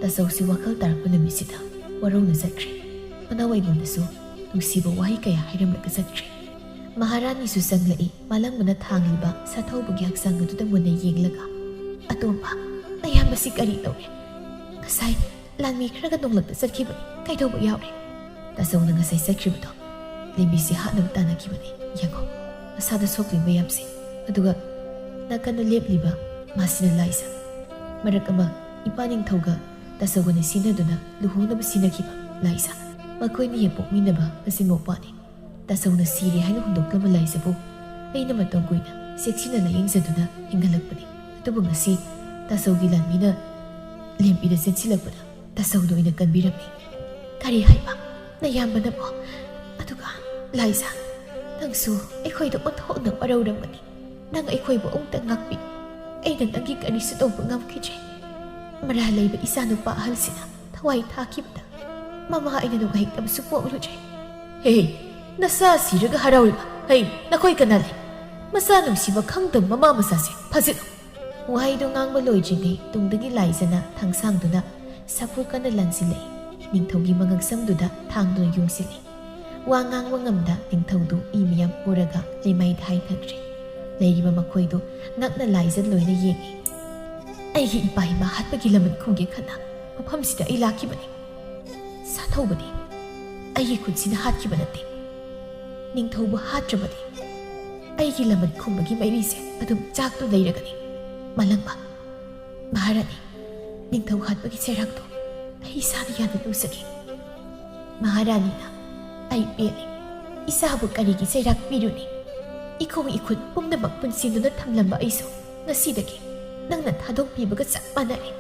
ꯇꯥꯆꯧꯁꯤ ꯋꯥꯈꯜ ꯇꯥꯔꯛꯄ ꯅꯨꯃꯤꯠꯁꯤꯗ ꯋꯥꯔꯧꯅ ꯆꯠꯈ꯭ꯔꯦ ꯃꯅꯥꯎ ꯑꯩꯉꯣꯟꯗꯁꯨ ꯅꯨꯡꯁꯤꯕ ꯋꯥꯍꯩ ꯀꯌꯥ ꯍꯥꯏꯔꯝꯂꯒ ꯆꯠꯈ꯭ꯔꯦ ꯃꯍꯥꯔꯥꯅꯤꯁꯨ ꯆꯪꯂꯛꯏ ꯃꯂꯪꯕꯅ ꯊꯥꯡꯂꯤꯕ ꯁꯥꯊꯧꯕꯒꯤ ꯍꯛꯆꯥꯡ ꯑꯗꯨꯗ ꯃꯨꯟꯅ ꯌꯦꯡꯂꯒ ꯑꯇꯣꯝꯕ ꯃꯁꯤ ꯀꯔꯤ ꯇꯧꯔꯦ ꯉꯁꯥꯏ ꯂꯥꯟꯃꯤ ꯈꯔꯒ ꯅꯣꯡꯂꯛꯇ ꯆꯠꯈꯤꯕꯅꯤ ꯀꯩꯗꯧꯕ ꯌꯥꯎꯔꯦ ꯇꯥꯆꯧꯅ ꯉꯁꯥꯏ ꯆꯠꯈꯤꯕꯗꯣ ꯂꯦꯝꯕꯤꯁꯤ ꯍꯥꯠꯅꯕ ꯇꯥꯟꯅꯈꯤꯕꯅꯤ ꯌꯦꯡꯉꯣ ꯃꯁꯥꯗ ꯁꯣꯛꯂꯤ ꯃꯌꯥꯝꯁꯦ ꯑꯗꯨꯒ ꯅꯥꯀꯟꯗ ꯂꯦꯞꯂꯤꯕ ꯃꯥꯁꯤꯅ ꯂꯥꯏꯖ ꯃꯔꯛ ꯑꯃ ꯏꯄꯥ ꯅꯤꯡꯊꯧꯒ ꯇꯥꯆꯧꯒꯅ ꯁꯤꯟꯅꯗꯨꯅ ꯂꯨꯍꯣꯡꯅꯕ ꯁꯤꯟꯅꯈꯤꯕ ꯂꯥꯏꯖ ꯃꯈꯣꯏꯅ ꯍꯦꯛ ꯄꯣꯛꯃꯤꯟꯅꯕ ꯃꯆꯤꯟ ꯃꯧꯄꯥꯅꯤ ꯇꯥꯆꯧꯅ ꯁꯤꯔꯦ ꯍꯥꯏꯅ ꯍꯨꯟꯗꯣꯛꯂꯕ ꯂꯥꯏꯖꯕꯨ ꯑꯩꯅ ꯃꯇꯝ ꯀꯨꯏꯅ ꯆꯦꯛꯁꯤꯟꯅ ꯂꯥꯌꯦꯡꯖꯗꯨꯅ ꯍꯤꯡꯒꯠꯂꯛꯄꯅꯤ ꯑꯗꯨꯕꯨ ꯉꯁꯤ ꯇꯥꯆꯧꯒꯤ ꯂꯥꯟꯃꯤꯅ ꯂꯦꯝꯕꯤꯗ ꯆꯦꯟꯁꯤꯜꯂꯛꯄꯗ ꯇꯥꯆꯧꯗ ꯑꯣꯏꯅ ꯀꯟꯕꯤꯔꯝꯃꯤ ꯀꯔꯤ ꯍꯥꯏꯕ ꯅꯌꯥꯝꯕꯅꯕꯣ ꯑꯗꯨꯒ ꯂꯥꯏꯖ ꯅꯪꯁꯨ ꯑꯩꯈꯣꯏꯗ ꯑꯣꯟꯊꯣꯛꯅ ꯋꯥꯔꯧꯔꯝꯒꯅꯤ ꯅꯪ ꯑꯩꯈꯣꯏꯕꯨ ꯑꯃꯨꯛꯇ ꯉꯥꯛꯄꯤ ꯑꯩꯅ ꯅꯪꯒꯤ ꯀꯔꯤꯁꯨ ꯇꯧꯕ ꯉꯝꯈꯤꯗ꯭ꯔꯦ ꯃꯔꯥ ꯂꯩꯕ ꯏꯆꯥꯅꯨꯄꯥ ꯑꯍꯜꯁꯤꯅ ꯊꯋꯥꯏ ꯊꯥꯈꯤꯕꯗ ꯃꯃꯥ ꯑꯩꯅ ꯅꯨꯡꯉꯥꯏꯇꯕꯁꯨ ꯄꯣꯛꯂꯨꯗ꯭ꯔꯦ ꯍꯦ ꯅꯆꯥ ꯁꯤꯔꯒ ꯍꯔꯥꯎꯔꯤꯕ ꯍꯩ ꯅꯈꯣꯏ ꯀꯅꯥ ꯂꯩ ꯃꯆꯥ ꯅꯨꯡꯁꯤꯕ ꯈꯪꯗꯕ ꯃꯃꯥ ꯃꯆꯥꯁꯦ ꯐꯖꯤꯜꯂꯨ ꯋꯥꯍꯩꯗꯣ ꯉꯥꯡꯕ ꯂꯣꯏꯗ꯭ꯔꯤꯉꯩ ꯇꯨꯡꯗꯒꯤ ꯂꯥꯏꯖꯅ ꯊꯥꯡꯁꯥꯡꯗꯨꯅ ꯁꯥꯐꯨ ꯀꯟꯅ ꯂꯥꯟꯁꯤꯜꯂꯛꯏ ꯅꯤꯡꯊꯧꯒꯤ ꯃꯉꯛꯁꯝꯗꯨꯗ ꯊꯥꯡꯗꯨꯅ ꯌꯨꯡꯁꯤꯜꯂꯤ ꯋꯥ ꯉꯥꯡꯕ ꯉꯝꯗ ꯅꯤꯡꯊꯧꯗꯨ ꯏ ꯃꯌꯥꯝ ꯄꯨꯔꯒ ꯂꯩꯃꯥꯏꯗ ꯍꯥꯏꯊꯈ꯭ꯔꯦ ꯂꯩꯔꯤꯕ ꯃꯈꯣꯏꯗꯨ ꯅꯛꯅ ꯂꯥꯏꯖ ꯂꯣꯏꯅ ꯌꯦꯡꯉꯤ ꯑꯩꯒꯤ ꯏꯄꯥ ꯏꯃꯥ ꯍꯥꯠꯄꯒꯤ ꯂꯃꯟ ꯈꯨꯝꯒꯦ ꯈꯟꯅ ꯃꯐꯝꯁꯤꯗ ꯑꯩ ꯂꯥꯛꯈꯤꯕꯅꯤ ꯁꯥꯊꯧꯕꯗꯤ ꯑꯩꯒꯤ ꯈꯨꯠꯁꯤꯅ ꯍꯥꯠꯈꯤꯕ ꯅꯠꯇꯦ ꯅꯤꯡꯊꯧꯕꯨ ꯍꯥꯠꯇ꯭ꯔꯕꯗꯤ ꯑꯩꯒꯤ ꯂꯃꯟ ꯈꯨꯝꯕꯒꯤ ꯃꯩꯔꯤꯁꯦ ꯑꯗꯨꯝ ꯆꯥꯛꯇꯨ ꯂꯩꯔꯒꯅꯤ ꯃꯥꯂꯪꯕ ꯃꯍꯥꯔꯥꯅꯤ ꯅꯤꯡꯊꯧ ꯍꯥꯠꯄꯒꯤ ꯆꯩꯔꯥꯛꯇꯣ ꯑꯩ ꯏꯁꯥꯅ ꯌꯥꯝꯅ ꯂꯧꯖꯒꯦ ꯃꯍꯥꯔꯥꯅꯤꯅ ꯑꯩ ꯄꯦꯜꯂꯤ ꯏꯁꯥꯕꯨ ꯀꯔꯤꯒꯤ ꯆꯩꯔꯥꯛ ꯄꯤꯔꯨꯅꯤ ꯏꯈꯣꯡ ꯏꯈꯨꯠ ꯄꯨꯝꯅꯃꯛ ꯄꯨꯟꯁꯤꯟꯗꯨꯅ ꯊꯝꯂꯝꯕ ꯑꯩꯁꯨ ꯉꯁꯤꯗꯒꯤ ꯅꯪꯅ ꯊꯥꯗꯣꯛꯄꯤꯕꯒ ꯆꯞ ꯃꯥꯟꯅꯔꯦ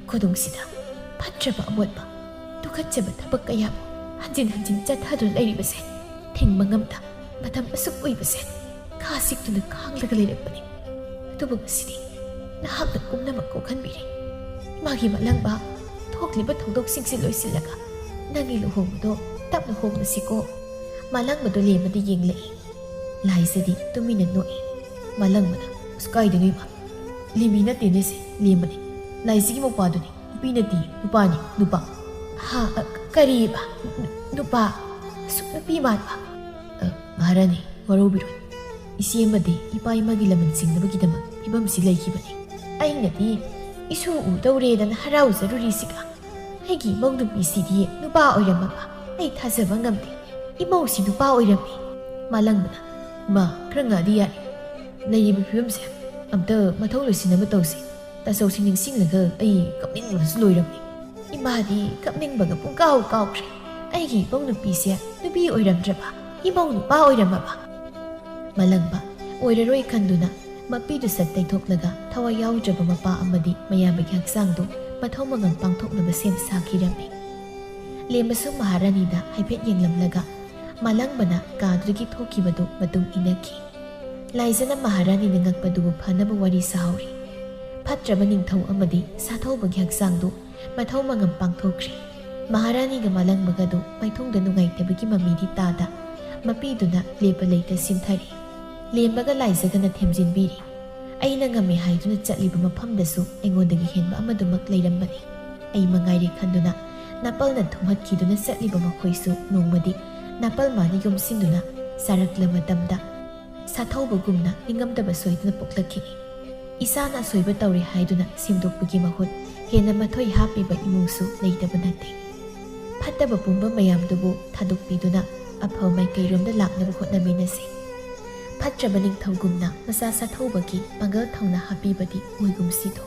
ꯈꯨꯗꯨꯡꯁꯤꯗ ꯐꯠꯇ꯭ꯔꯕ ꯑꯃꯣꯠꯄ ꯇꯨꯀꯠꯆꯕ ꯊꯕꯛ ꯀꯌꯥꯕꯨ ꯍꯟꯖꯤꯟ ꯍꯟꯖꯤꯟ ꯆꯠꯊꯗꯨꯅ ꯂꯩꯔꯤꯕꯁꯦ ꯊꯤꯡꯕ ꯉꯝꯗ ꯃꯇꯝ ꯑꯁꯨꯛ ꯀꯨꯏꯕꯁꯦ ꯈꯥ ꯁꯤꯛꯇꯨꯅ ꯈꯥꯡꯂꯒ ꯂꯩꯔꯛꯄꯅꯤ ꯑꯗꯨꯕꯨ ꯉꯁꯤꯗꯤ ꯅꯍꯥꯛꯅ ꯄꯨꯝꯅꯃꯛ ꯀꯣꯛꯍꯟꯕꯤꯔꯦ ꯏꯃꯥꯒꯤ ꯃꯂꯪꯕ ꯊꯣꯛꯂꯤꯕ ꯊꯧꯗꯣꯛꯁꯤꯡꯁꯤ ꯂꯣꯏꯁꯤꯜꯂꯒ ꯅꯪꯒꯤ ꯂꯨꯍꯣꯡꯕꯗꯣ ꯇꯞꯅ ꯍꯣꯡꯂꯁꯤꯀꯣ ꯃꯥꯂꯪꯕꯗꯣ ꯂꯦꯝꯕꯗ ꯌꯦꯡꯂꯛꯏ ꯂꯥꯏꯖꯗꯤ ꯇꯨꯃꯤꯟꯅ ꯅꯣꯛꯏ ꯃꯥꯂꯪꯕꯅ ꯑꯁ ꯀꯥꯏꯗꯅꯣ ꯏꯃꯥ ꯂꯦꯝꯕꯤ ꯅꯠꯇꯦꯅꯦꯁꯦ ꯂꯦꯝꯕꯅꯤ ꯂꯥꯏꯖꯒꯤ ꯃꯧꯄꯥꯗꯨꯅꯤ ꯅꯨꯄꯤ ꯅꯠꯇꯦ ꯅꯨꯄꯥꯅꯤ ꯅꯨꯄꯥ ꯍꯥ ꯀꯔꯤꯕ ꯅꯨꯄꯥ ꯑꯁꯨꯛ ꯅꯨꯄꯤ ꯃꯥꯟꯕ ꯃꯍꯥꯔꯥꯅꯤ ꯋꯥꯔꯧꯕꯤꯔꯣꯏ ꯏꯆꯦ ꯑꯃꯗꯤ ꯏꯄꯥ ꯏꯃꯥꯒꯤ ꯂꯃꯟ ꯁꯤꯡꯅꯕꯒꯤꯗꯃꯛ ꯐꯤꯕꯝꯁꯤ ꯂꯩꯈꯤꯕꯅꯤ ꯑꯩꯅꯗꯤ ꯏꯁꯨ ꯎꯗꯧꯔꯦꯗꯅ ꯍꯔꯥꯎꯖꯔꯨꯔꯤꯁꯤꯒ ꯑꯩꯒꯤ ꯏꯃꯧ ꯅꯨꯄꯤꯁꯤꯗꯤ ꯅꯨꯄꯥ ꯑꯣꯏꯔꯝꯃꯕ ꯑꯩ ꯊꯥꯖꯕ ꯉꯝꯗꯦ ꯏꯃꯧꯁꯤ ꯅꯨꯄꯥ ꯑꯣꯏꯔꯝꯃꯤ ꯃꯥꯂꯪꯕꯅ ꯃꯥ ꯈꯔ ꯉꯥꯗꯤ ꯌꯥꯔꯦ ꯂꯩꯔꯤꯕ ꯐꯤꯕꯝꯁꯦ ꯑꯝꯇ ꯃꯊꯧ ꯂꯣꯏꯁꯤꯟꯅꯕ ꯇꯧꯁꯤ ꯇꯥꯆꯧꯁꯤ ꯅꯤꯡꯁꯤꯡꯂꯒ ꯑꯩ ꯀꯞꯅꯤꯡꯕꯅꯁꯨ ꯂꯣꯏꯔꯝꯃꯤ ꯏꯃꯥꯗꯤ ꯀꯞꯅꯤꯡꯕꯒ ꯄꯨꯡꯀꯥꯎ ꯀꯥꯎꯈ꯭ꯔꯦ ꯑꯩꯒꯤ ꯏꯃꯧ ꯅꯨꯄꯤꯁꯦ ꯅꯨꯄꯤ ꯑꯣꯏꯔꯝꯗ꯭ꯔꯕ ꯏꯃꯧ ꯅꯨꯄꯥ ꯑꯣꯏꯔꯝꯃꯕ ꯃꯥꯂꯪꯕ ꯑꯣꯏꯔꯔꯣꯏ ꯈꯟꯗꯨꯅ ꯃꯄꯤꯗꯨ ꯁꯠ ꯇꯩꯊꯣꯛꯂꯒ ꯊꯋꯥꯏ ꯌꯥꯎꯗ꯭ꯔꯕ ꯃꯄꯥ ꯑꯃꯗꯤ ꯃꯌꯥꯝꯕꯒꯤ ꯍꯛꯆꯥꯡꯗꯨ ꯃꯊꯧ ꯃꯉꯝ ꯄꯥꯡꯊꯣꯛꯅꯕ ꯁꯦꯝ ꯁꯥꯈꯤꯔꯝꯃꯤ ꯂꯦꯝꯕꯁꯨ ꯃꯍꯥꯔꯥꯅꯤꯗ ꯍꯥꯏꯐꯦꯠ ꯌꯦꯡꯂꯝꯂꯒ ꯃꯥꯂꯪꯕꯅ ꯀꯥꯗꯨꯗꯒꯤ ꯊꯣꯛꯈꯤꯕꯗꯨ ꯃꯇꯨꯡ ꯏꯟꯅꯈꯤ ꯂꯥꯏꯖꯅ ꯃꯍꯥꯔꯥꯅꯤꯅ ꯉꯛꯄꯗꯨꯕꯨ ꯐꯅꯕ ꯋꯥꯔꯤ ꯁꯥꯍꯧꯔꯤ ꯐꯠꯇ꯭ꯔꯕ ꯅꯤꯡꯊꯧ ꯑꯃꯗꯤ ꯁꯥꯊꯧꯕꯒꯤ ꯍꯛꯆꯥꯡꯗꯨ ꯃꯊꯧ ꯃꯉꯝ ꯄꯥꯡꯊꯣꯛꯈ꯭ꯔꯤ ꯃꯍꯥꯔꯥꯅꯤꯒ ꯃꯥꯂꯪꯕꯒꯗꯨ ꯃꯥꯏꯊꯣꯡꯗ ꯅꯨꯡꯉꯥꯏꯇꯕꯒꯤ ꯃꯃꯤꯗꯤ ꯇꯥꯗ ꯃꯄꯤꯗꯨꯅ ꯂꯦꯞꯄ ꯂꯩꯇ ꯁꯤꯟꯊꯔꯤ ꯂꯦꯝꯕꯒ ꯂꯥꯏꯖꯒꯅ ꯊꯦꯝꯖꯤꯟꯕꯤꯔꯤ ꯑꯩꯅ ꯉꯝꯃꯦ ꯍꯥꯏꯗꯨꯅ ꯆꯠꯂꯤꯕ ꯃꯐꯝꯗꯁꯨ ꯑꯩꯉꯣꯟꯗꯒꯤ ꯍꯦꯟꯕ ꯑꯃꯗꯨꯃꯛ ꯂꯩꯔꯝꯕꯅꯤ ꯑꯩ ꯃꯉꯥꯏꯔꯦ ꯈꯟꯗꯨꯅ ꯅꯥꯄꯜꯅ ꯊꯨꯝꯍꯠꯈꯤꯗꯨꯅ ꯆꯠꯂꯤꯕ ꯃꯈꯣꯏꯁꯨ ꯅꯣꯡꯃꯗꯤ ꯅꯥꯄꯜ ꯃꯥꯅ ꯌꯣꯝꯁꯤꯟꯗꯨꯅ ꯁꯥꯔꯛꯂꯕ ꯃꯇꯝꯗ ꯁꯥꯊꯧꯕꯒꯨꯝꯅ ꯅꯤꯡꯉꯝꯗꯕ ꯁꯣꯏꯗꯨꯅ ꯄꯣꯛꯂꯛꯈꯤꯅꯤ ꯏꯁꯥꯅ ꯑꯁꯣꯏꯕ ꯇꯧꯔꯦ ꯍꯥꯏꯗꯨꯅ ꯁꯦꯝꯗꯣꯛꯄꯒꯤ ꯃꯍꯨꯠ ꯍꯦꯟꯅ ꯃꯊꯣꯏ ꯍꯥꯞꯄꯤꯕ ꯏꯃꯨꯡꯁꯨ ꯂꯩꯇꯕ ꯅꯠꯇꯦ ꯐꯠꯇꯕ ꯄꯨꯝꯕ ꯃꯌꯥꯝꯗꯨꯕꯨ ꯊꯥꯗꯣꯛꯄꯤꯗꯨꯅ ꯑꯐꯕ ꯃꯥꯏꯀꯩꯔꯣꯝꯗ ꯂꯥꯛꯅꯕ ꯍꯣꯠꯅꯃꯤꯟꯅꯁꯤ ꯐꯠꯇ꯭ꯔꯕ ꯅꯤꯡꯊꯧꯒꯨꯝꯅ ꯃꯆꯥ ꯁꯥꯊꯧꯕꯒꯤ ꯄꯥꯡꯒꯜ ꯊꯧꯅ ꯍꯥꯞꯄꯤꯕꯗꯤ ꯑꯣꯏꯒꯨꯝꯁꯤꯗꯣ